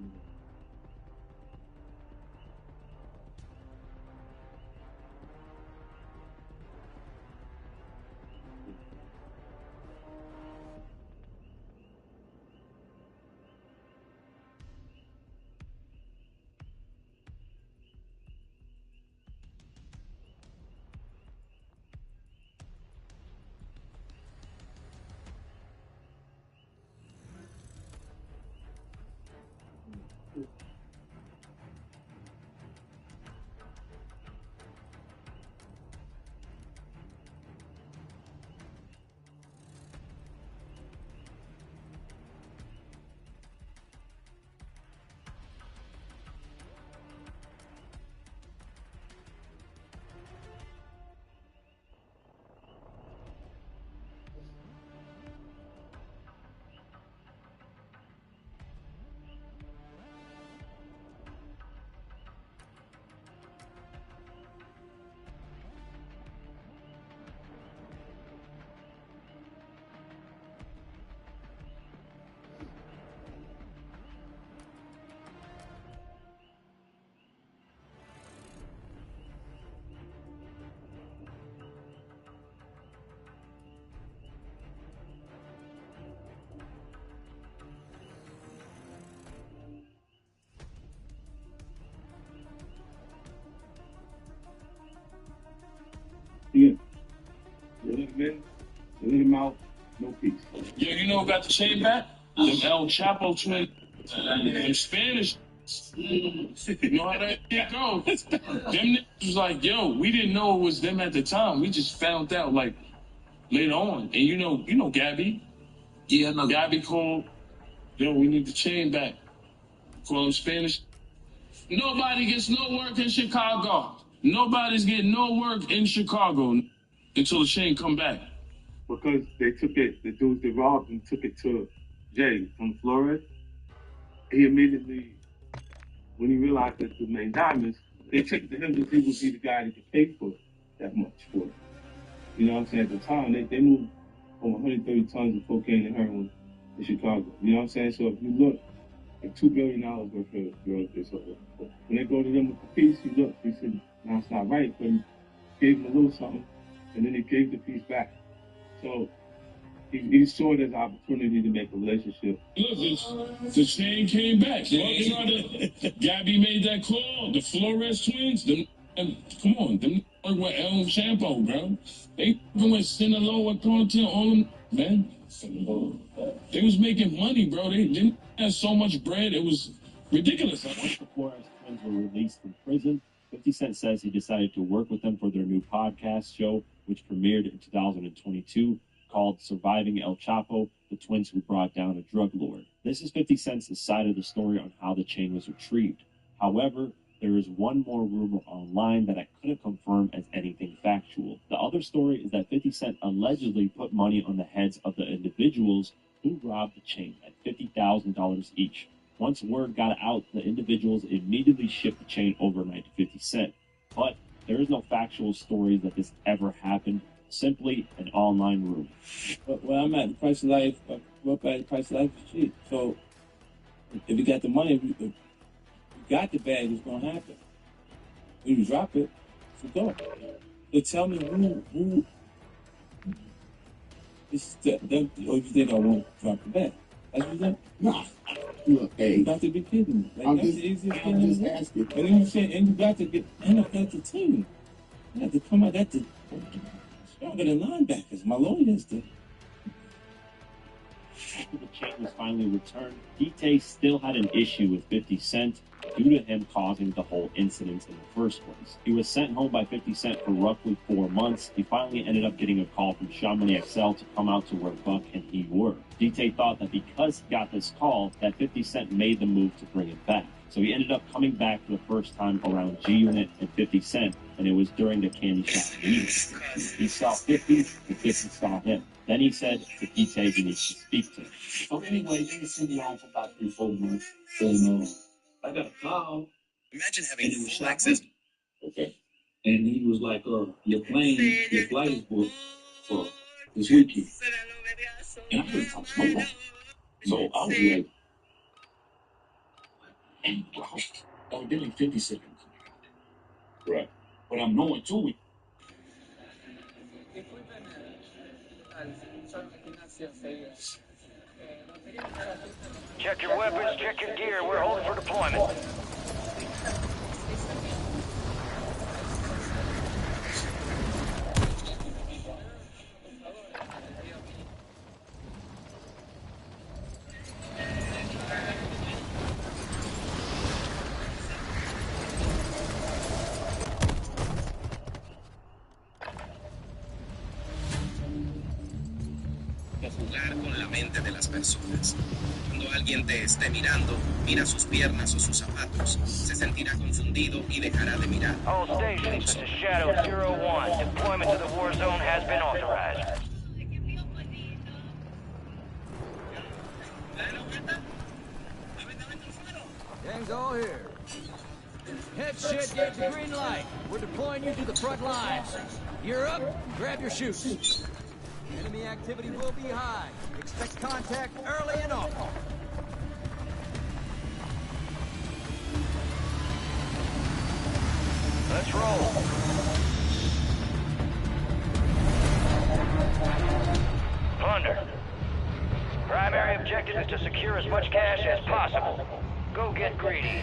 Yeah. Let him in, let him out, no peace. Yo, you know who got the chain back? Them El Chapo twins. Them Spanish. You know how that shit go. Them niggas was like, yo, we didn't know it was them at the time. We just found out like later on. And you know Gabby. Yeah, I know. Gabby called, yo, we need the chain back. Call him Spanish. Nobody gets no work in Chicago. Nobody's getting no work in Chicago until the chain come back. Because they took it, the dudes that robbed him took it to Jay from Flores. He immediately, when he realized that the main diamonds, they took it to him because he would be the guy that could pay for that much for it. You know what I'm saying? At the time, they moved from 130 tons of cocaine and heroin in Chicago. You know what I'm saying? So if you look, like $2 billion worth of drugs. So when they go to them with the piece, he looked, he said, no, it's not right, but he gave him a little something, and then he gave the piece back. So he saw it as an opportunity to make a relationship. Look, the chain came back. Gabby made that call. The Flores twins, come on, them work with El Chapo, bro. They with Sinaloa content, all them, man. They was making money, bro. They didn't have so much bread. It was ridiculous. Once the Flores twins were released from prison, 50 Cent says he decided to work with them for their new podcast show, which premiered in 2022, called Surviving El Chapo, the twins who brought down a drug lord. This is 50 Cent's side of the story on how the chain was retrieved. However, there is one more rumor online that I couldn't confirm as anything factual. The other story is that 50 Cent allegedly put money on the heads of the individuals who robbed the chain at $50,000 each. Once word got out, the individuals immediately shipped the chain overnight to 50 Cent. But there is no factual story that this ever happened, simply an online rumor. But where I'm at, the price of life, the price of life is cheap. So if you got the money, if you got the bag, it's going to happen. When you drop it, it's a go. So tell me who is that, or you think I won't drop the bag? That's what you think? Nah. Look, hey. You got to be kidding me. Like, that's the easiest thing in the world. Asking. And then you say, and you got to get, and I got the team. I got to come out, got to stronger than linebackers. My lawyers did. After the chain was finally returned, DT still had an issue with 50 Cent due to him causing the whole incident in the first place. He was sent home by 50 Cent for roughly 4 months. He finally ended up getting a call from Chamonix XL to come out to where Buck and he were. DT thought that because he got this call, that 50 Cent made the move to bring him back. So he ended up coming back for the first time around G-Unit and 50 Cent, and it was during the candy shop meeting. He saw 50, and 50 saw him. Then he said to DT he needs to speak to him. So anyway, they sent me home for about 3-4 months. And I got a call. Imagine having full access. Okay. And he was like, your flight is booked for this weekend. And I couldn't talk to my mom. So I was like, and evidently 50 seconds. Right. But I'm knowing too. Check your weapons, check your gear. We're holding for deployment. Jugar con la mente de las personas. Cuando alguien te esté mirando, mira sus piernas o sus zapatos. Se sentirá confundido y dejará de mirar. All stations, this is Shadow 01. Deployment to the war zone has been authorized. Gang's all here. Head shit gave the green light. We're deploying you to the front lines. You're up, grab your chutes. Enemy activity will be high. Expect contact early and often. Let's roll. Plunder. Primary objective is to secure as much cash as possible. Go get greedy.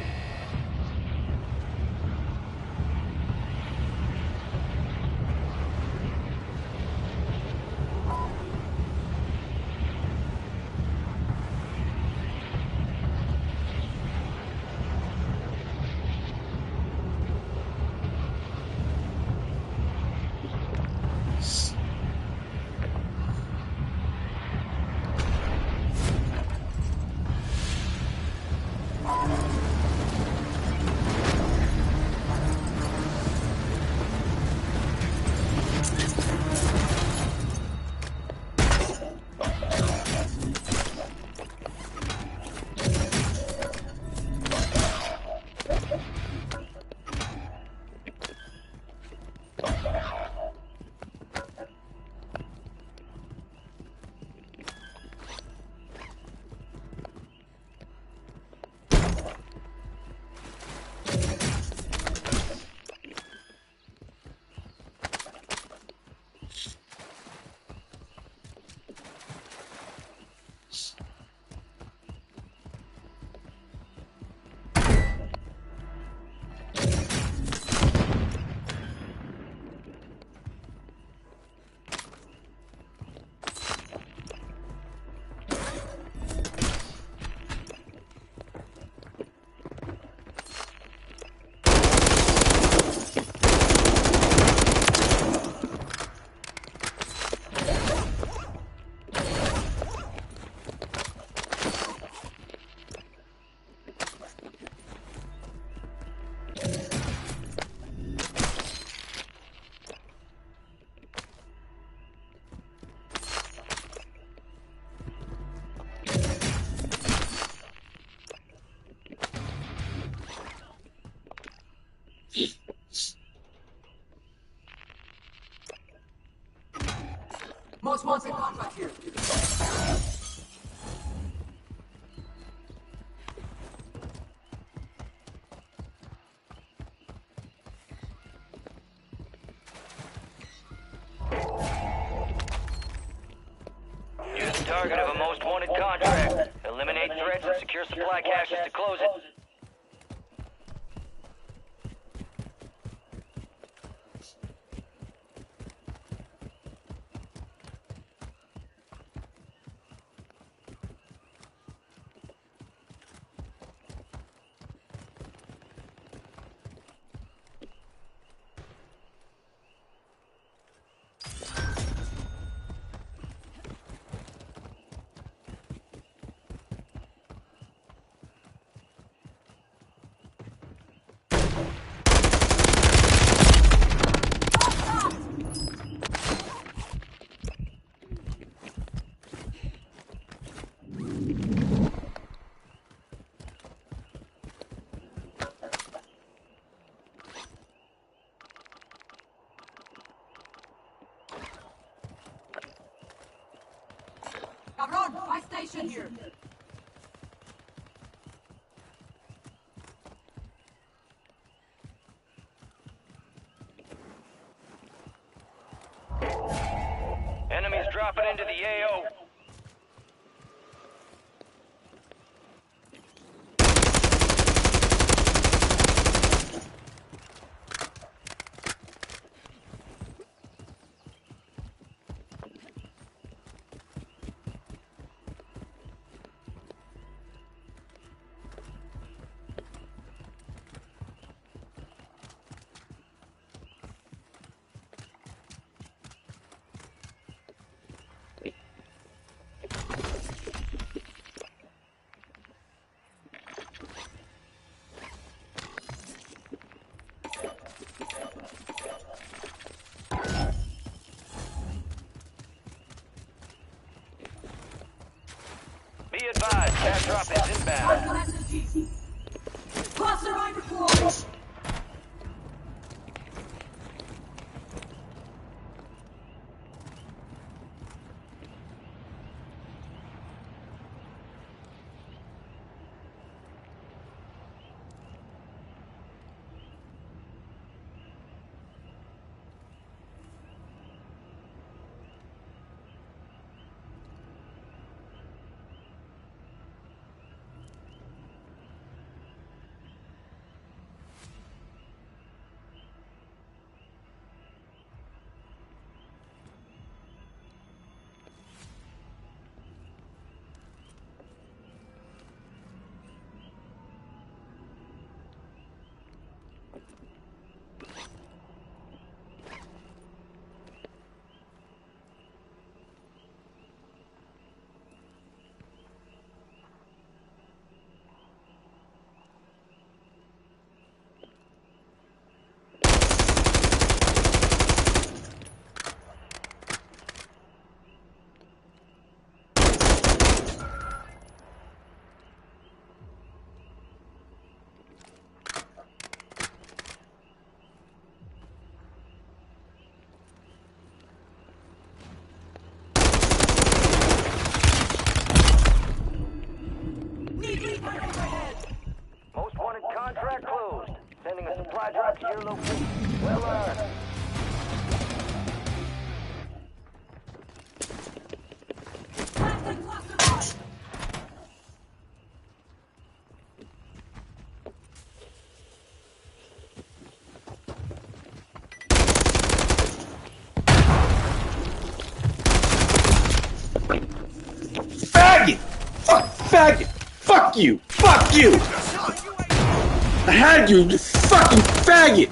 Most wanted contract here. You're the target of a most wanted contract. Eliminate threats and secure supply caches to close it. Cabron, my station here. Enemies dropping into the AO. Be advised, cash drop is inbound. Cluster right deployed. Most wanted contract closed. Sending a supply drop to your location. Well earned. Faggot! Fuck faggot! Fuck you! Fuck you! I had you, you fucking faggot!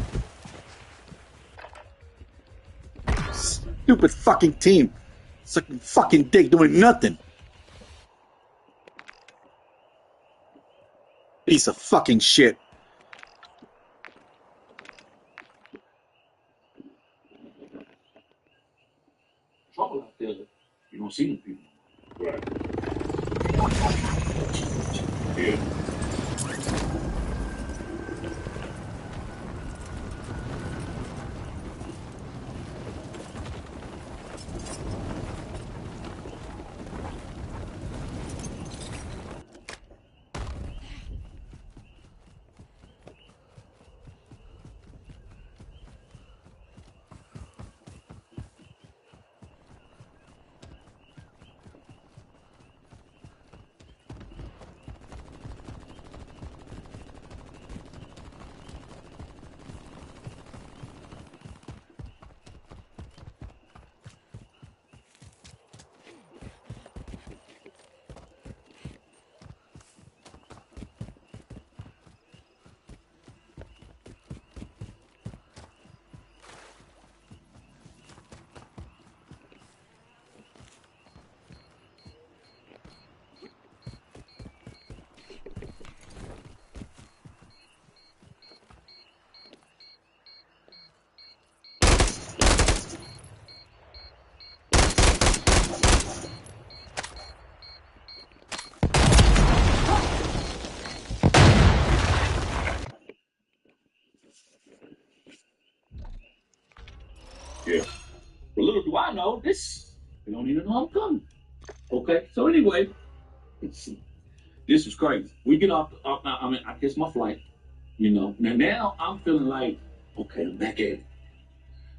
Stupid fucking team. Sucking fucking dick doing nothing. Piece of fucking shit. Trouble out there, you don't see them people. Right. Yeah. Yeah. But little do I know, this, they don't even know I'm coming. Okay, so anyway, this is crazy. We get off I mean, I guess my flight, you know. Now I'm feeling like, okay, I'm back at it.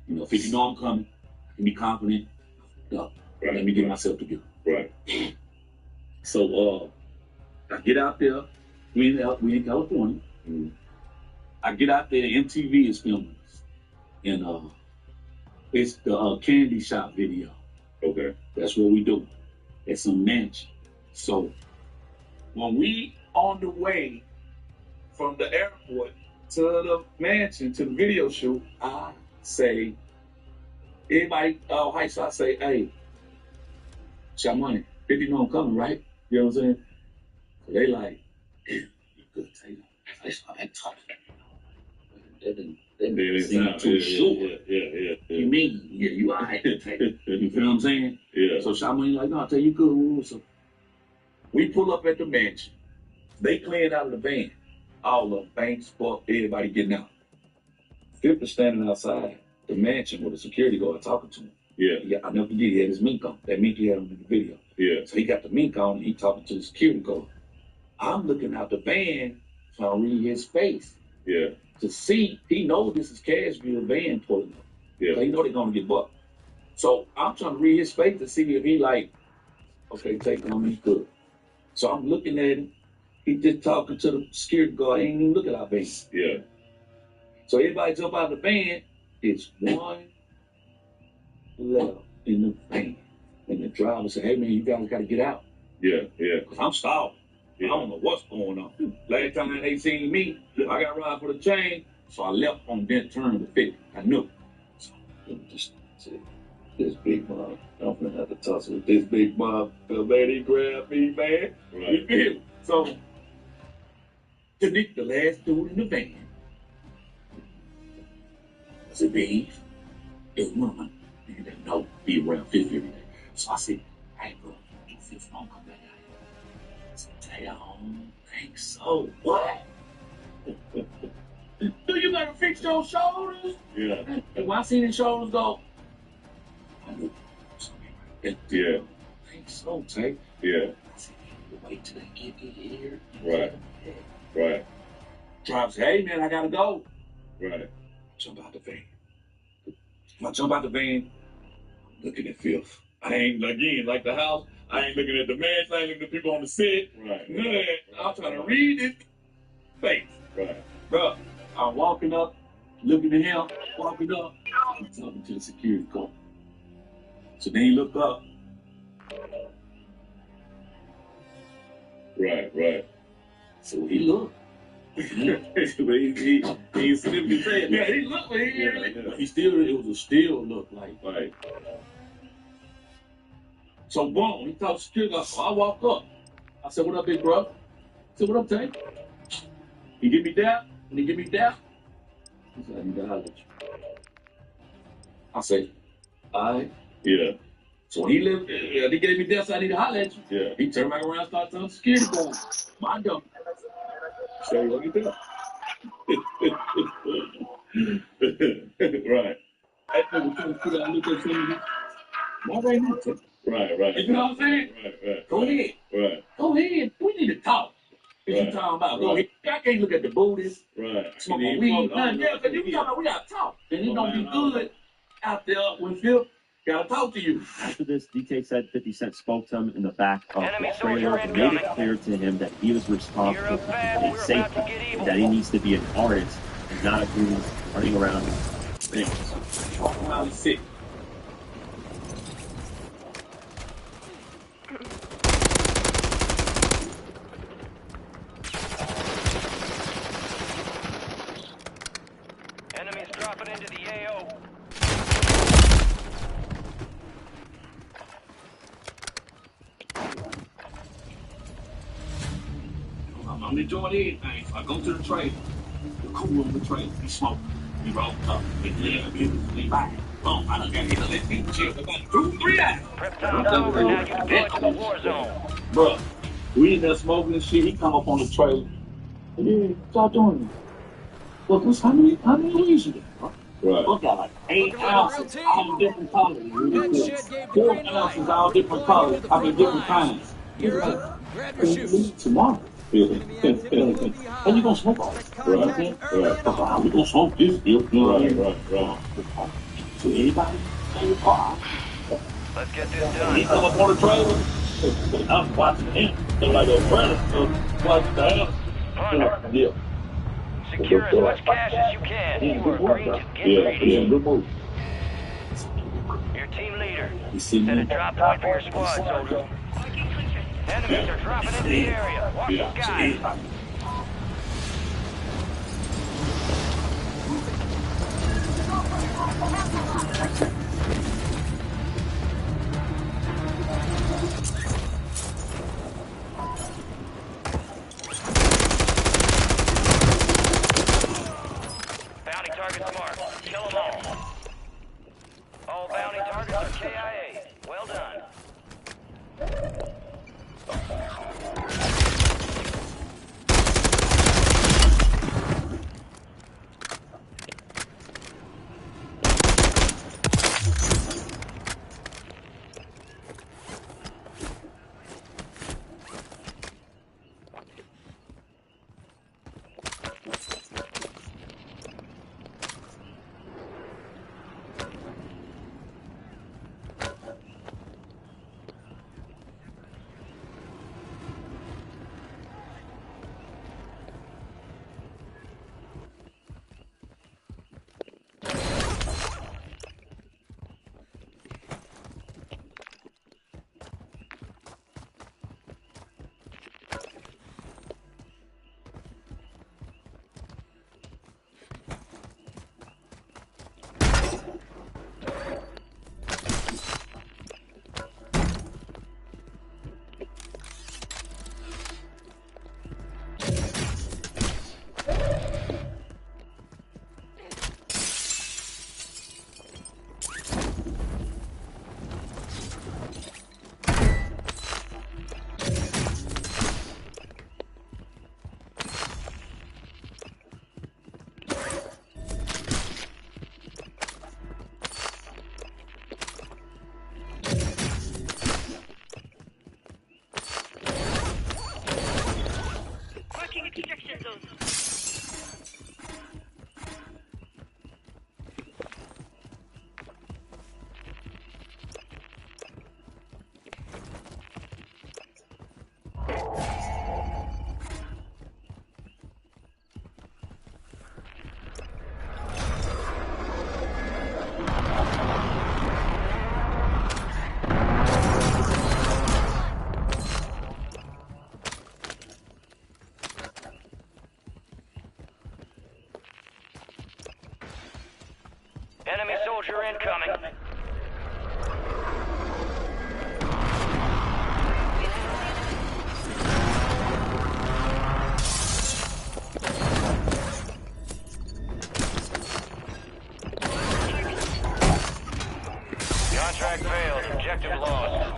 You know, if you know I'm coming, I can be confident. Right. Let me get myself together. Right. So I get out there. We in California. Mm-hmm. I get out there. MTV is filming us, and it's the candy shop video. Okay. That's what we do. It's a mansion. So when we on the way from the airport to the mansion to the video shoot, I say, everybody hype. So I say, hey, shot money. 50 know I'm coming, right? You know what I'm saying? So they like, you good, Taylor. I start talking. That didn't seem too sure. Yeah. You mean? Yeah, you all right. You feel what I'm saying? Yeah. So shot money like, no, I'll tell you good. So we pull up at the mansion. They cleared out of the van. All the banks, fuck, everybody getting out. Fifth is standing outside the mansion with a security guard talking to him. Yeah, I never forget, he had his mink on. That mink he had on in the video. Yeah. So he got the mink on and he talking to the security guard. I'm looking out the van trying to read his face. Yeah. To see, he knows this is Cashville van pulling up. Yeah. So he know they're gonna get bucked. So I'm trying to read his face to see if he like, okay, take him, he's good. So I'm looking at him. He just talking to the security guard. He ain't even looking at our van. Yeah. So everybody jump out of the van. It's one left in the van. And the driver said, hey, man, you guys got to get out. Yeah. Because I'm stalled. Yeah. I don't know what's going on. Last time they seen me, I got ride for the chain. So I left on that turn to 50. I knew. So just said, this big mob, I'm going to have to tussle with this big mob. The lady grabbed me, man. Right. You feel me? So, the last dude in the van, I said, babe, it's mama. Nigga didn't know be around 50 every day. So I said, hey, bro, you 50 don't come back out here. I said, I don't think so. What? Do you gotta fix your shoulders? Yeah. And when I seen his shoulders go, I knew something right there. Yeah. I think so, Tay. Yeah. I said, wait till they get here. Right. Driver said, hey, man, I gotta go. Right. Jump out the van. When I jump out the van, I'm looking at Fifth. I ain't, again, like the house, I ain't looking at the mansion, I ain't looking at the people on the set. Right. None of that. I'm trying to read his face. Right. Bro, I'm walking up, looking at him, walking up, I'm talking to the security guard. So then he looked up. Right. So he looked. He significantly said, yeah, he looked, but he still, it was a still look like. Right. So boom, he talked to security guard. So I walked up. I said, what up, big bro? I said, what up, Tank? He give me that. When he give me that, he said, I need to holler at you. I said, all right. Yeah. So when he lived, he gave me that, so I need to holler at you. Yeah. He turned back around and started telling the security guard, my dumb. So what you do? Right. That nigga trying to figure out, look at something. Why right now, Tank? Right. You know what I'm saying? Right. Go ahead. Right. Go ahead. We need to talk. What you talking about? Go ahead. I can't look at the booties. Right. Smoke my weed. Nothing. Yeah, because you talking about we got to talk. And it don't be good out there when Phil got to talk to you. After this, DK said 50 Cent spoke to him in the back of the trailer and made it clear to him that he was responsible for his safety and that he needs to be an artist and not a goon running around things. Walking around the city. Enemies dropping into the AO. I'm enjoying anything. So I go to the trailer. The cool room of the trailer. We smoke. We roll up. We back. Boom. I done got here. Let me chill about 2-3 hours. Prep time's over. Now you deployed to the war zone. Bruh, we in there smoking and shit. He come up on the trailer. Hey, what y'all doing? Look, how many leaves you got? Right. Look at like 8 ounces, all different colors. That shed gave the 4 green light. ounces, all different Deploying you colors. to the I mean, front different lines. kinds. Gear up, grab your shoots. Tomorrow. Enemy activity will be high. And you gonna smoke all Expect this? contact early and often. We gonna smoke this, Bill. Right. To anybody in your car. Let's get this done. He come up on the trailer. I'm watching him. They're like a predator. Watch the hell. Plunder. Yeah. Secure as much cash as you can. You are green to get greedy. Yeah, good move. Your team leader. You see Set a me? drop point for your squad, soldiers. Enemies are dropping into the area. Watch the skies. Bounty targets marked. Kill them all. All bounty targets are KIA. Well done. Enemy soldier incoming. Contract failed. Objective lost.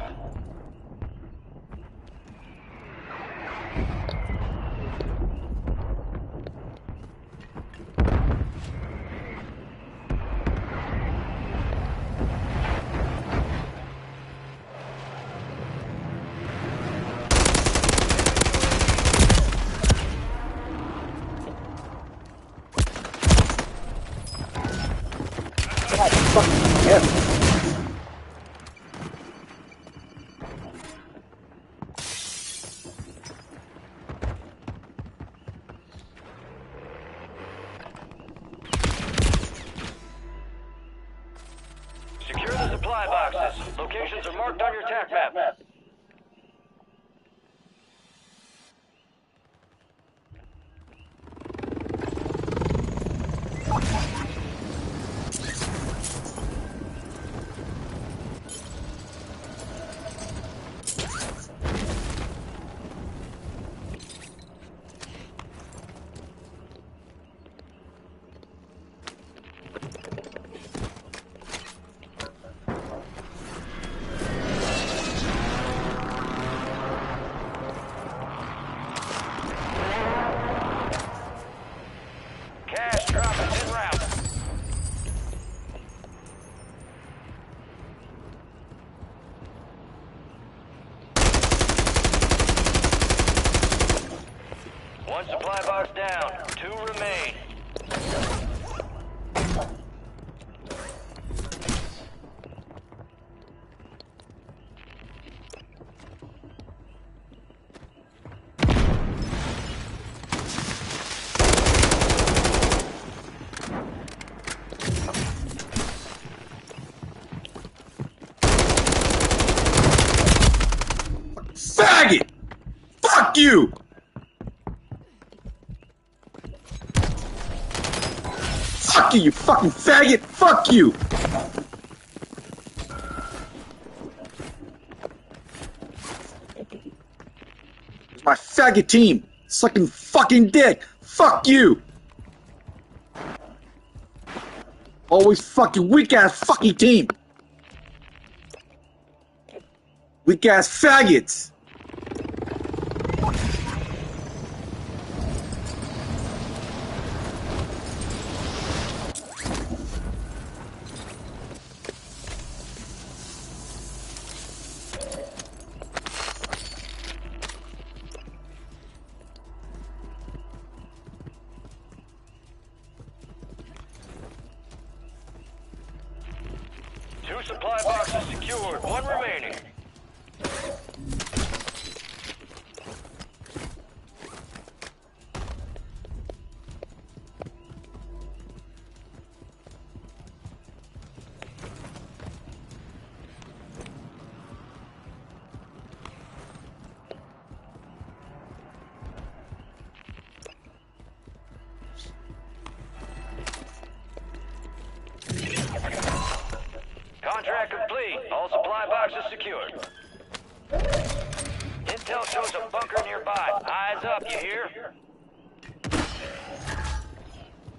Secure the supply boxes. Locations are marked on your attack map. Fuck you, you fucking faggot! Fuck you! It's my faggot team! Sucking fucking dick! Fuck you! Always fucking weak ass fucking team! Weak ass faggots! Two supply boxes secured, one remaining. Contract complete. All supply boxes secured. Intel shows a bunker nearby. Eyes up, you hear?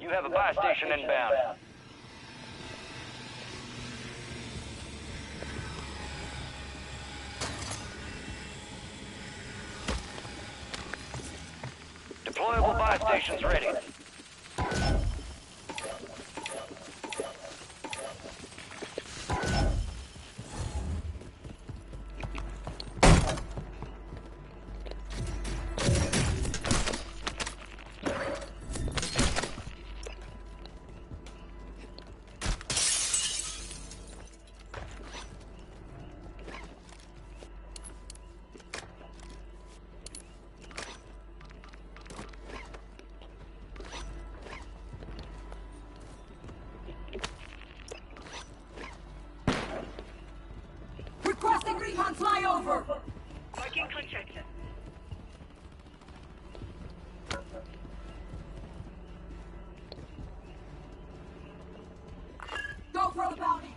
You have a buy station inbound. Deployable buy stations ready. Requesting recon flyover! Marking contract. Go for the bounty!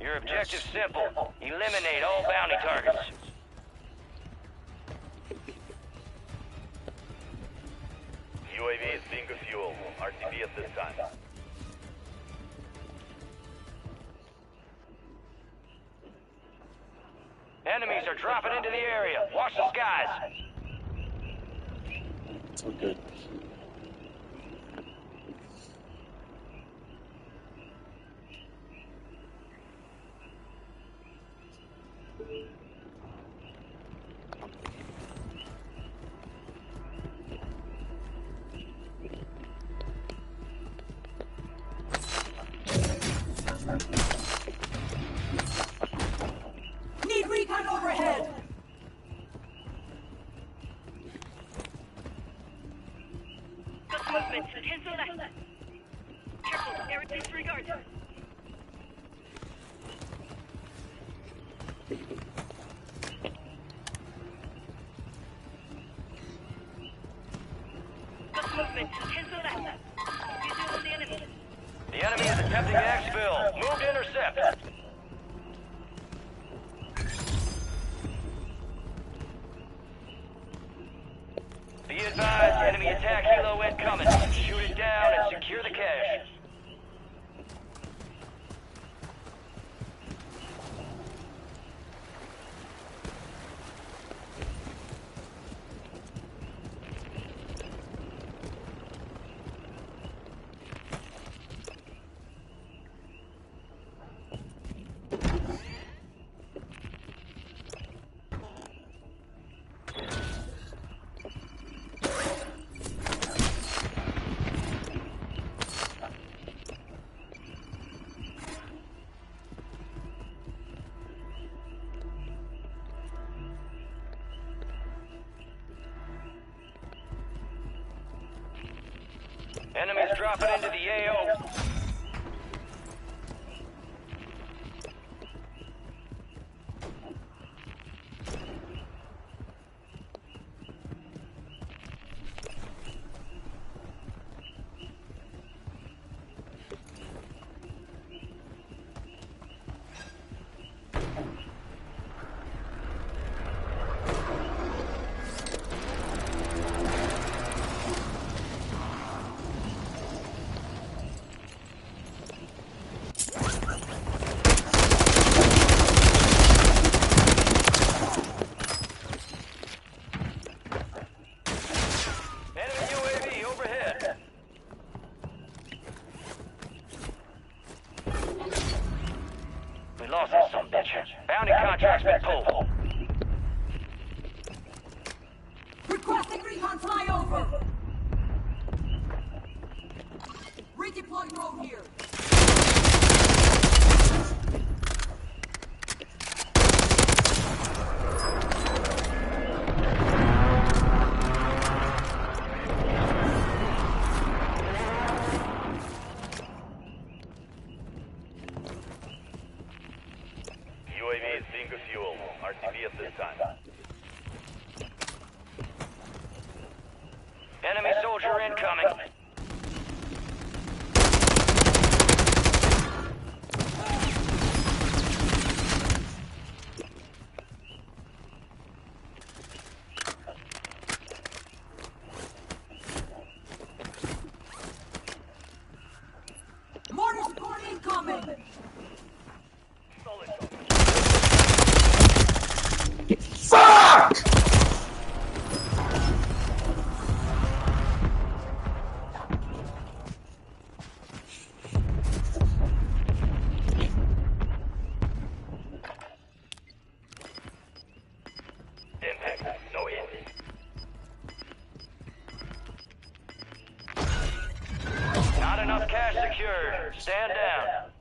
Your objective's simple. Eliminate all bounty targets. UAV is being fuel. RTB at this time. Enemies are dropping into the area. Watch the skies. It's all good. Need recon overhead! Got movement. 10 to left. Careful, air disregard. Got movement. 10 to left. Visual on the enemy. The enemy is attempting to exfil. Move to intercept. Be advised, enemy attack helo incoming. Shoot it down and secure the cache. Enemies dropping into the AO. Redeploy drone here. UAV is being fuel. RTB at this time. Enemy soldier incoming. Mortar support incoming. Fuck! Impact. No hit. Not enough cash secured. Stand down.